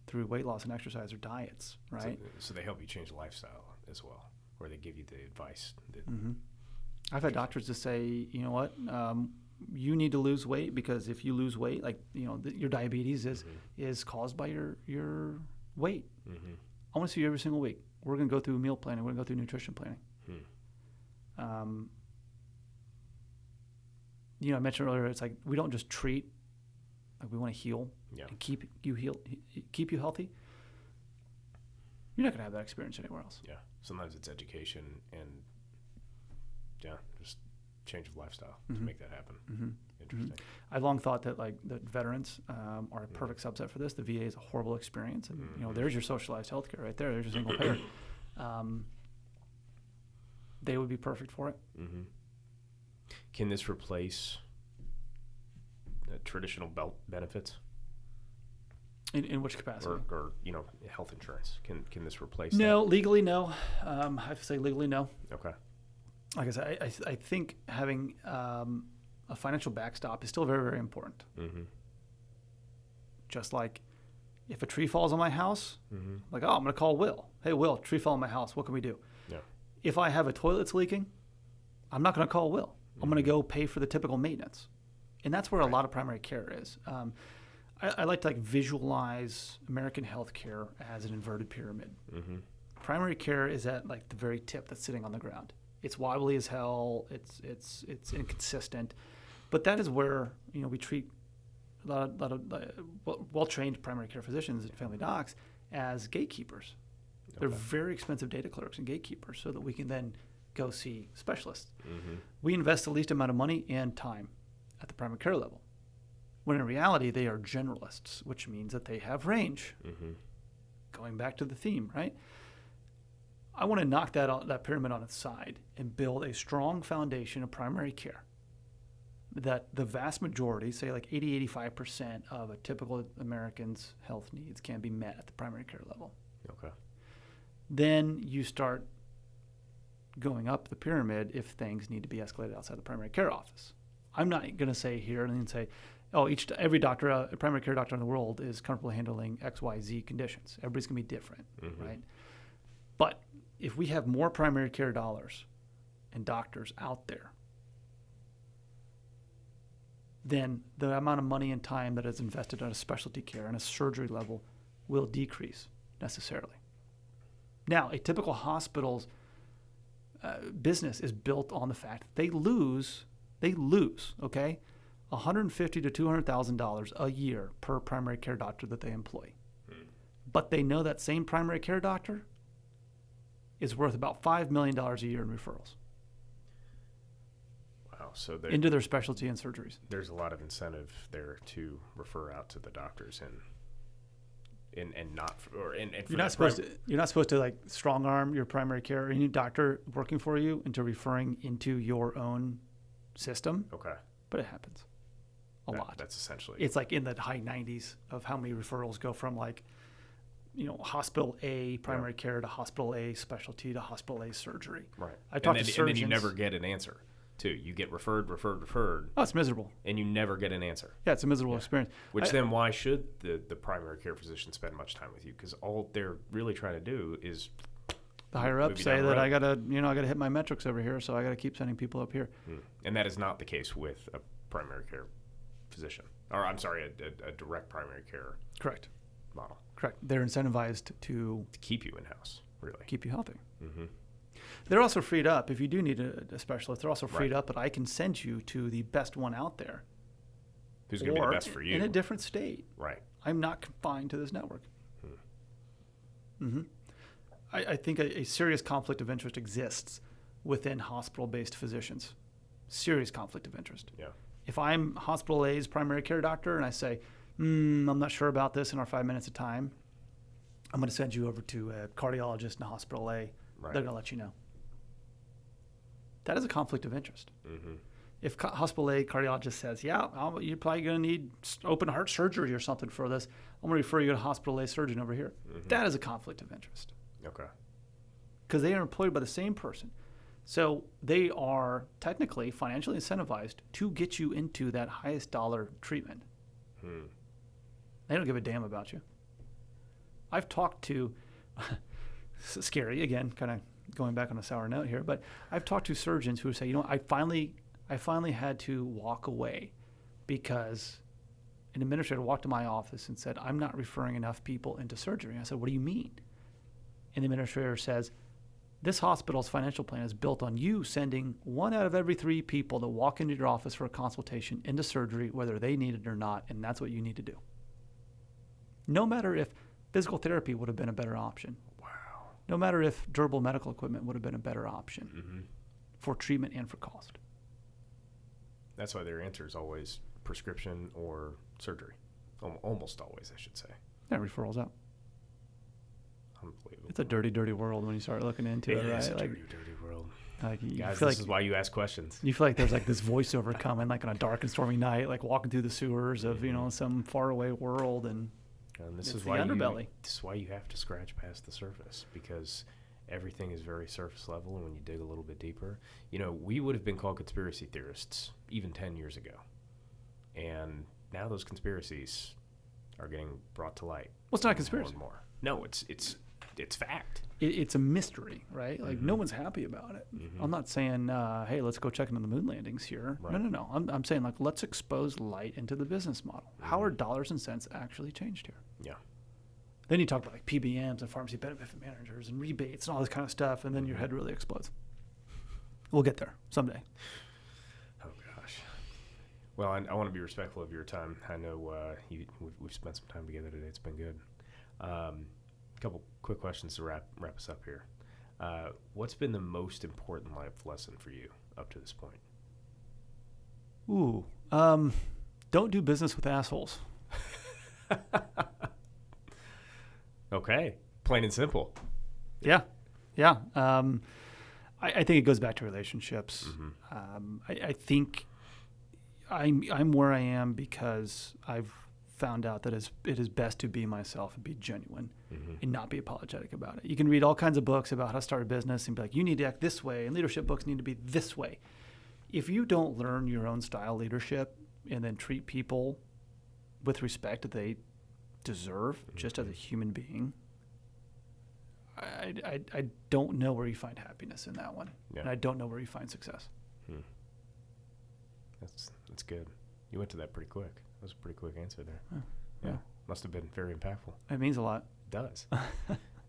B: through weight loss and exercise or diets, right?
A: So they help you change the lifestyle as well, or they give you the advice.
B: I've had doctors just say, you know what, you need to lose weight because if you lose weight, like, your diabetes is caused by your weight. I want to see you every single week. We're going to go through meal planning. We're going to go through nutrition planning. I mentioned earlier, it's like we don't just treat, like we want to heal and keep you healthy. You're not going to have that experience anywhere else.
A: Yeah. Sometimes it's education and just change of lifestyle to make that happen. Interesting.
B: I've long thought that that veterans are a perfect subset for this. The VA is a horrible experience, and there's your socialized healthcare right there. There's your single payer. They would be perfect for it.
A: Can this replace traditional benefits?
B: In which capacity?
A: Or health insurance. Can this replace?
B: No,
A: that?
B: Legally no. I have to say legally no.
A: Okay.
B: Like I said, I think having a financial backstop is still very, very important. Just like if a tree falls on my house, I'm going to call Will. Hey, Will, tree fell on my house. What can we do? Yeah. If I have a toilet that's leaking, I'm not going to call Will. I'm going to go pay for the typical maintenance. And that's where a lot of primary care is. I like to visualize American healthcare as an inverted pyramid. Primary care is at the very tip that's sitting on the ground. It's wobbly as hell. It's inconsistent, but that is where we treat a lot of well-trained primary care physicians and family docs as gatekeepers. Okay. They're very expensive data clerks and gatekeepers, so that we can then go see specialists. We invest the least amount of money and time at the primary care level, when in reality they are generalists, which means that they have range. Going back to the theme, right? I want to knock that pyramid on its side and build a strong foundation of primary care that the vast majority, say 80-85% of a typical American's health needs can be met at the primary care level.
A: Okay.
B: Then you start going up the pyramid if things need to be escalated outside the primary care office. I'm not going to say here and then say, oh, every doctor, a primary care doctor in the world is comfortable handling X, Y, Z conditions. Everybody's going to be different, right? But if we have more primary care dollars and doctors out there, then the amount of money and time that is invested in a specialty care and a surgery level will decrease necessarily. Now, a typical hospital's business is built on the fact that they lose, okay, $150,000 to $200,000 a year per primary care doctor that they employ. But they know that same primary care doctor is worth about $5 million a year in referrals.
A: Wow. So
B: into their specialty and surgeries.
A: There's a lot of incentive there to refer out to the doctors and not
B: you're not supposed to like strong arm your primary care or any doctor working for you into referring into your own system.
A: Okay.
B: But it happens a lot.
A: That's essentially.
B: It's like in the high 90s of how many referrals go from like, hospital A primary care to hospital A specialty to hospital A surgery.
A: Right.
B: I talked to surgeons.
A: And then you never get an answer. Too. You get referred.
B: Oh, it's miserable.
A: And you never get an answer.
B: Yeah, it's a miserable experience.
A: Which then why should the primary care physician spend much time with you? Because all they're really trying to do is
B: the higher up say that I gotta hit my metrics over here, so I gotta keep sending people up here.
A: And that is not the case with a primary care physician, or I'm sorry, a direct primary care.
B: Correct.
A: Model.
B: Correct. They're incentivized to
A: keep you in house, really.
B: Keep you healthy. They're also freed up, if you do need a specialist, they're also freed up that I can send you to the best one out there.
A: Who's going to be the best for you?
B: In a different state.
A: Right.
B: I'm not confined to this network. I think a serious conflict of interest exists within hospital-based physicians. Serious conflict of interest.
A: Yeah.
B: If I'm hospital A's primary care doctor and I say, I'm not sure about this in our 5 minutes of time, I'm going to send you over to a cardiologist in hospital A. Right. They're going to let you know. That is a conflict of interest. If hospital A cardiologist says, you're probably going to need open heart surgery or something for this, I'm going to refer you to hospital A surgeon over here. That is a conflict of interest.
A: Okay.
B: Because they are employed by the same person. So they are technically financially incentivized to get you into that highest dollar treatment. They don't give a damn about you. I've talked to, scary again, kind of going back on a sour note here, but I've talked to surgeons who say, I finally had to walk away because an administrator walked to my office and said, I'm not referring enough people into surgery. And I said, what do you mean? And the administrator says, this hospital's financial plan is built on you sending 1 out of every 3 people that walk into your office for a consultation into surgery, whether they need it or not, and that's what you need to do. No matter if physical therapy would have been a better option.
A: Wow.
B: No matter if durable medical equipment would have been a better option for treatment and for cost.
A: That's why their answer is always prescription or surgery. Almost always, I should say.
B: Yeah, referrals out.
A: Unbelievable.
B: It's a dirty, dirty world when you start looking into it, right?
A: It's a dirty, dirty world.
B: Like
A: Guys, this is why you ask questions.
B: You feel like there's like this voiceover coming, like on a dark and stormy night, like walking through the sewers of some faraway world, and
A: this is
B: the
A: why
B: underbelly.
A: This is why you have to scratch past the surface, because everything is very surface level, and when you dig a little bit deeper, we would have been called conspiracy theorists even 10 years ago, and now those conspiracies are getting brought to light.
B: Well, it's not a conspiracy.
A: More and more. No, it's fact.
B: It's a mystery, right? Like no one's happy about it. I'm not saying, hey, let's go check into the moon landings here. Right. No. I'm saying like let's expose light into the business model. How are dollars and cents actually changed here?
A: Yeah.
B: Then you talk about like PBMs and pharmacy benefit managers and rebates and all this kind of stuff, and then your head really explodes. We'll get there someday.
A: Oh gosh. Well, I want to be respectful of your time. I know we've spent some time together today. It's been good. Couple quick questions to wrap us up here. What's been the most important life lesson for you up to this point?
B: Don't do business with assholes.
A: Okay, plain and simple.
B: Yeah. I think it goes back to relationships. I think I'm where I am because I've found out that it is best to be myself and be genuine
A: Mm-hmm.
B: and not be apologetic about it. You can read all kinds of books about how to start a business and be like, you need to act this way, and leadership books need to be this way. If you don't learn your own style of leadership and then treat people with respect that they deserve just as a human being, I don't know where you find happiness in that one.
A: Yeah.
B: And I don't know where you find success.
A: That's good. You went to that pretty quick. That was a pretty quick answer there.
B: Oh,
A: Yeah.
B: well.
A: Must have been very impactful.
B: It means a lot.
A: It does.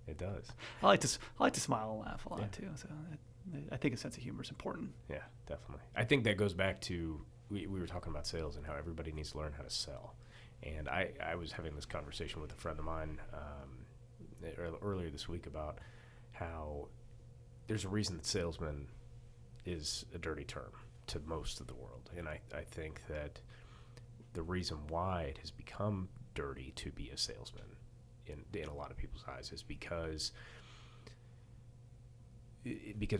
A: It does.
B: I like to smile and laugh a lot
A: Yeah.
B: too. So I think a sense of humor is important.
A: Yeah, definitely. I think that goes back to, we were talking about sales and how everybody needs to learn how to sell. And I was having this conversation with a friend of mine earlier this week about how there's a reason that salesman is a dirty term to most of the world. And I think that the reason why it has become dirty to be a salesman in a lot of people's eyes is because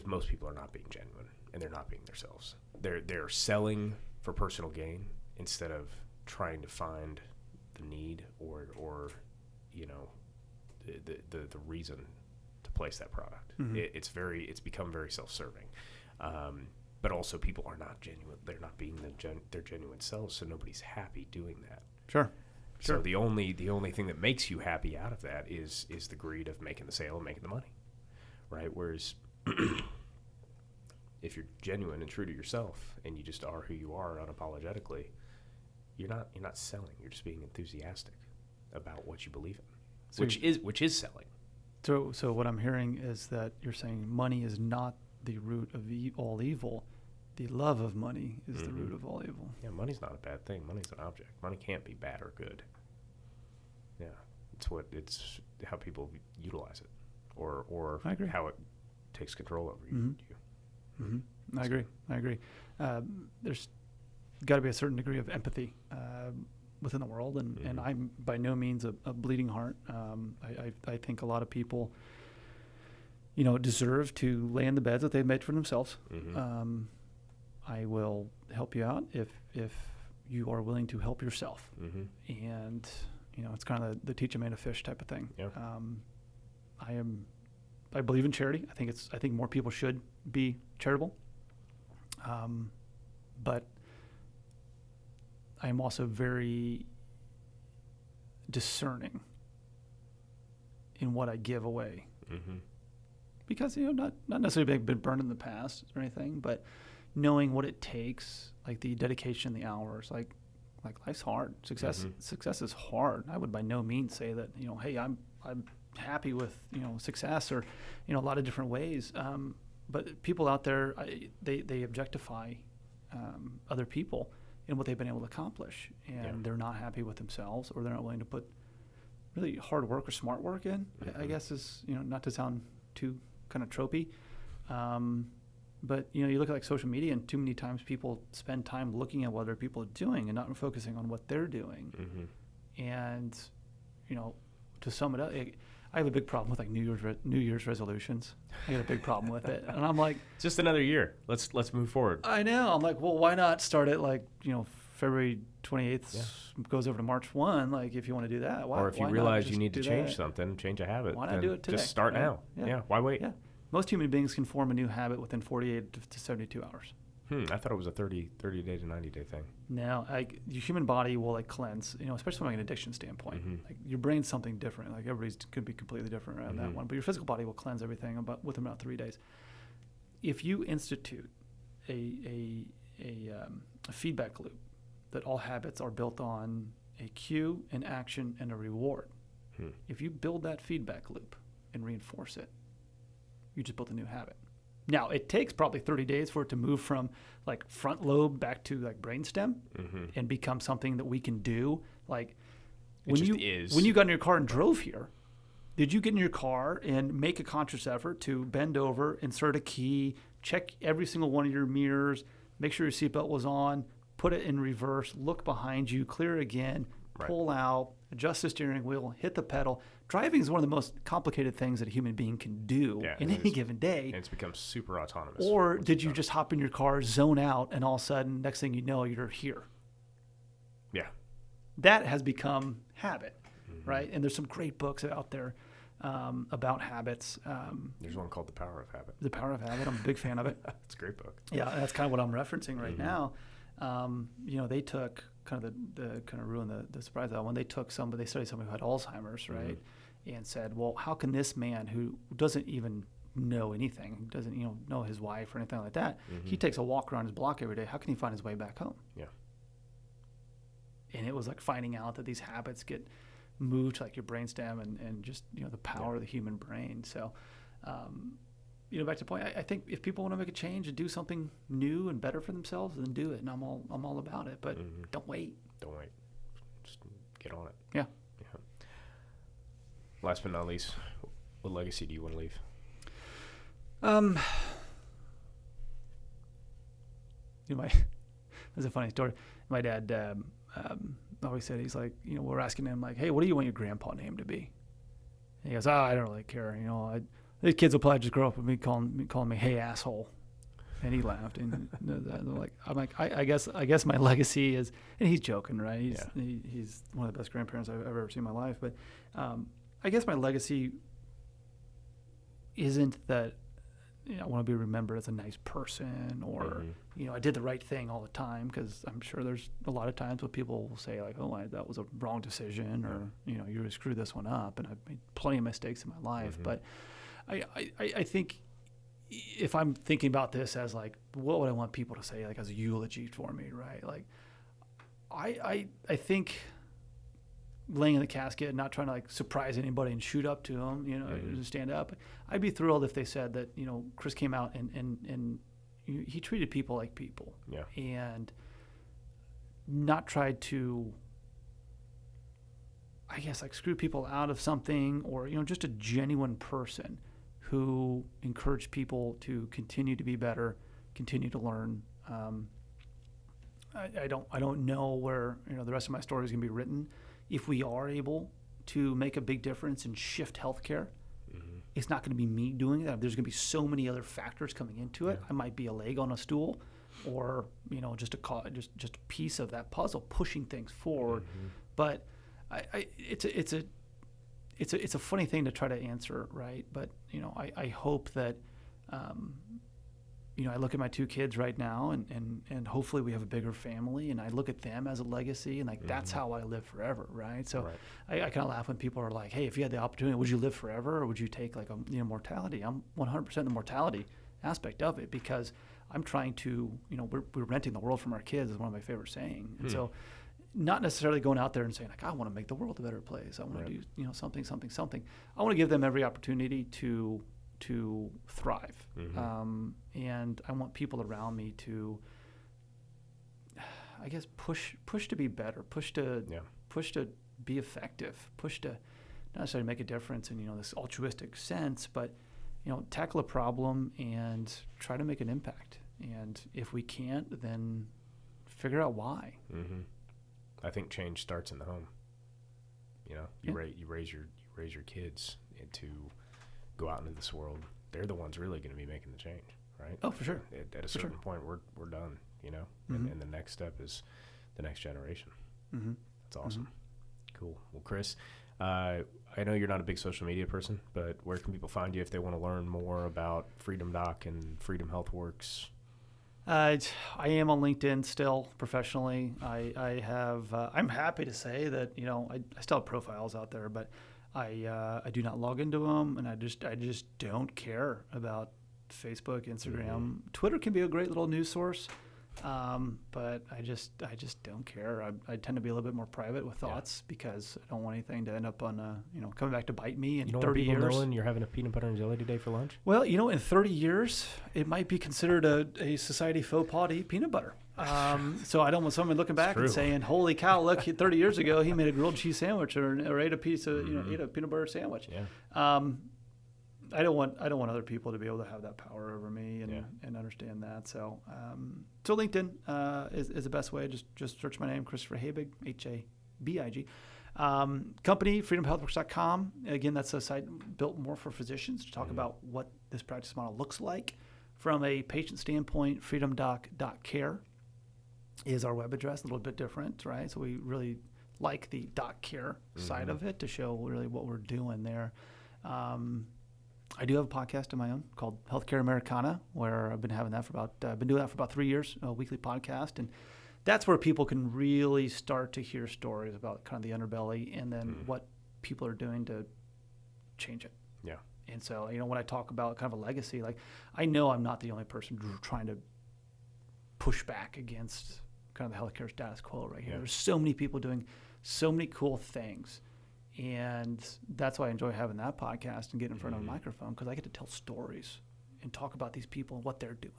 A: most people are not being genuine and they're not being themselves. They're selling for personal gain instead of trying to find the need or the reason to place that product.
B: Mm-hmm.
A: It's become very self-serving. But also people are not genuine. They're not being their genuine selves, so nobody's happy doing that.
B: Sure.
A: So the only thing that makes you happy out of that is the greed of making the sale and making the money, right? Whereas if you're genuine and true to yourself and you just are who you are unapologetically, you're not selling. You're just being enthusiastic about what you believe in,
B: So
A: which is selling.
B: So what I'm hearing is that you're saying money is not the root of all evil. The love of money is the root of all evil.
A: Yeah, money's not a bad thing. Money's an object. Money can't be bad or good. Yeah, it's how people utilize it, or
B: I agree.
A: how it takes control over you.
B: Mm-hmm. Mm-hmm. I agree. There's got to be a certain degree of empathy within the world, and I'm by no means a bleeding heart. I think a lot of people, deserve to lay in the beds that they've made for themselves.
A: Mm-hmm.
B: I will help you out if you are willing to help yourself.
A: Mm-hmm.
B: And it's kind of the teach a man to fish type of thing.
A: Yeah.
B: I believe in charity. I think more people should be charitable. But I am also very discerning in what I give away.
A: Mm-hmm.
B: Because not necessarily been burned in the past or anything, but knowing what it takes, like the dedication, the hours, like life's hard. Success is hard. I would by no means say that hey, I'm happy with success or a lot of different ways. But people out there, they objectify other people and what they've been able to accomplish, and they're not happy with themselves, or they're not willing to put really hard work or smart work in.
A: Mm-hmm.
B: I guess is not to sound too kind of tropey. But you look at like social media, and too many times people spend time looking at what other people are doing and not focusing on what they're doing.
A: Mm-hmm.
B: And to sum it up, I have a big problem with like New Year's resolutions. I got a big problem with it, and I'm like,
A: it's just another year. Let's move forward.
B: I know. I'm like, well, why not start it like February 28th goes over to March 1? Like, if you want to do that,
A: or if you realize you need to change something, change a habit,
B: why not do it today?
A: Just start now. Yeah. Why wait?
B: Yeah. Most human beings can form a new habit within 48 to 72 hours.
A: I thought it was a 30 day to 90 day thing.
B: No, your human body will cleanse, especially from an addiction standpoint.
A: Mm-hmm.
B: Like your brain's something different. Like everybody's could be completely different around that one. But your physical body will cleanse everything within about 3 days. If you institute a feedback loop that all habits are built on a cue, an action, and a reward, if you build that feedback loop and reinforce it, you just built a new habit. Now, it takes probably 30 days for it to move from like front lobe back to like brainstem and become something that we can do. Like when you got in your car and drove here, did you get in your car and make a conscious effort to bend over, insert a key, check every single one of your mirrors, make sure your seatbelt was on, put it in reverse, look behind you, clear again, pull out, adjust the steering wheel, hit the pedal? Driving is one of the most complicated things that a human being can do in any given day.
A: And it's become super autonomous.
B: Or did you just hop in your car, zone out, and all of a sudden, next thing you know, you're here?
A: Yeah.
B: that has become habit, right? And there's some great books out there about habits.
A: There's one called The Power of Habit.
B: The Power of Habit. I'm a big fan of it.
A: It's a great book.
B: Yeah, that's kind of what I'm referencing right now. They took kind of the kind of ruin the surprise of that one. They studied somebody who had Alzheimer's, right, and said, well, how can this man who doesn't even know anything, doesn't know his wife or anything like that, he takes a walk around his block every day. How can he find his way back home?
A: Yeah.
B: And it was like finding out that these habits get moved to like your brainstem and just the power of the human brain. So, back to the point. I think if people want to make a change and do something new and better for themselves, then do it. And I'm all about it. But don't wait.
A: Don't wait. Just get on it.
B: Yeah.
A: Last but not least, what legacy do you want to leave?
B: That's a funny story. My dad always said, he's like, we're asking him like, hey, what do you want your grandpa name to be? And he goes, I don't really care. These kids will probably just grow up with me calling me, hey, asshole. And he laughed. And I'm like, I guess my legacy is, and he's joking, right? He's one of the best grandparents I've ever seen in my life. But I guess my legacy isn't that I want to be remembered as a nice person or, I did the right thing all the time, because I'm sure there's a lot of times when people will say like, oh, that was a wrong decision, or, you really screwed this one up. And I've made plenty of mistakes in my life. But I think if I'm thinking about this as like, what would I want people to say like as a eulogy for me, right? Like, I think laying in the casket and not trying to like surprise anybody and shoot up to them, stand up. I'd be thrilled if they said that, Chris came out and he treated people like people, and not tried to, I guess, like screw people out of something, or, just a genuine person who encouraged people to continue to be better, continue to learn. I don't know where, the rest of my story is going to be written. If we are able to make a big difference and shift healthcare, it's not going to be me doing it. There's going to be so many other factors coming into it. I might be a leg on a stool, or just a piece of that puzzle, pushing things forward. But it's a funny thing to try to answer, right? But I hope that I look at my two kids right now, and hopefully we have a bigger family, and I look at them as a legacy, and like that's how I live forever, right? So I kind of laugh when people are like, hey, if you had the opportunity, would you live forever, or would you take like a mortality? I'm 100% the mortality aspect of it, because I'm trying to, we're renting the world from our kids is one of my favorite sayings. And so not necessarily going out there and saying like, I want to make the world a better place. I want to do, something. I want to give them every opportunity to thrive. And I want people around me to, I guess, push to be better, push to be effective, push to not necessarily make a difference in, this altruistic sense, but, tackle a problem and try to make an impact. And if we can't, then figure out why.
A: I think change starts in the home. You raise your kids to go out into this world. They're the ones really going to be making the change, right?
B: Oh, for sure.
A: At a certain point, we're done, and the next step is the next generation. That's awesome. Cool. Well, Chris, I know you're not a big social media person, but where can people find you if they want to learn more about Freedom Doc and Freedom Healthworks?
B: I am on LinkedIn still professionally. I have. I'm happy to say that I still have profiles out there, but I do not log into them, and I just don't care about Facebook, Instagram. Twitter can be a great little news source, but I just don't care. I tend to be a little bit more private with thoughts because I don't want anything to end up on coming back to bite me in 30 years.
A: Knowing you're having a peanut butter and jelly today for lunch?
B: Well, in 30 years, it might be considered a society faux pas to eat peanut butter. So I don't want someone looking back and saying, "Holy cow! Look, 30 years ago he made a grilled cheese sandwich or ate a piece of ate a peanut butter sandwich."
A: Yeah.
B: I don't want other people to be able to have that power over me and understand that. So so LinkedIn is the best way. Just search my name, Christopher Habig, Habig. Company freedomhealthworks.com. Again, that's a site built more for physicians to talk about what this practice model looks like from a patient standpoint. Freedomdoc.care is our web address, a little bit different, right? So we really like the doc care side of it to show really what we're doing there. I do have a podcast of my own called Healthcare Americana, where I've been having that been doing that for about 3 years, a weekly podcast. And that's where people can really start to hear stories about kind of the underbelly and then what people are doing to change it.
A: Yeah.
B: And so, when I talk about kind of a legacy, like I know I'm not the only person trying to push back against kind of the healthcare status quo right here.
A: Yeah.
B: There's so many people doing so many cool things. And that's why I enjoy having that podcast and getting in front of a microphone, because I get to tell stories and talk about these people and what they're doing,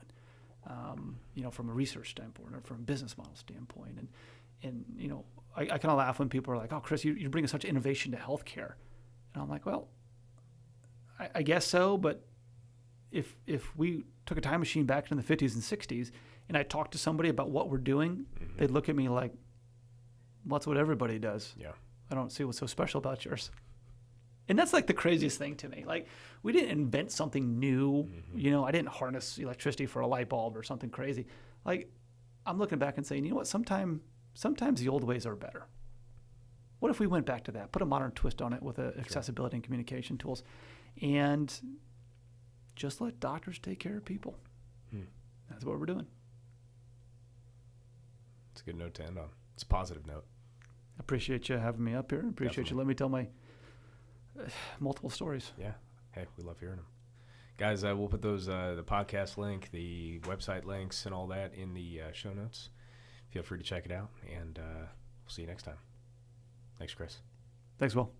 B: from a research standpoint or from a business model standpoint. And I kind of laugh when people are like, "Oh, Chris, you're bringing such innovation to healthcare." And I'm like, well, I guess so, but if we took a time machine back in the 50s and 60s and I talked to somebody about what we're doing, they'd look at me like, well, that's what everybody does.
A: Yeah.
B: I don't see what's so special about yours. And that's like the craziest thing to me. Like, we didn't invent something new. I didn't harness electricity for a light bulb or something crazy. Like, I'm looking back and saying, you know what? Sometimes the old ways are better. What if we went back to that, put a modern twist on it with accessibility and communication tools, and just let doctors take care of people? That's what we're doing.
A: It's a good note to end on. It's a positive note.
B: I appreciate you having me up here. I appreciate you letting me tell my multiple stories.
A: Yeah. Hey, we love hearing them. Guys, we'll put those the podcast link, the website links, and all that in the show notes. Feel free to check it out, and we'll see you next time. Thanks, Chris.
B: Thanks, Will.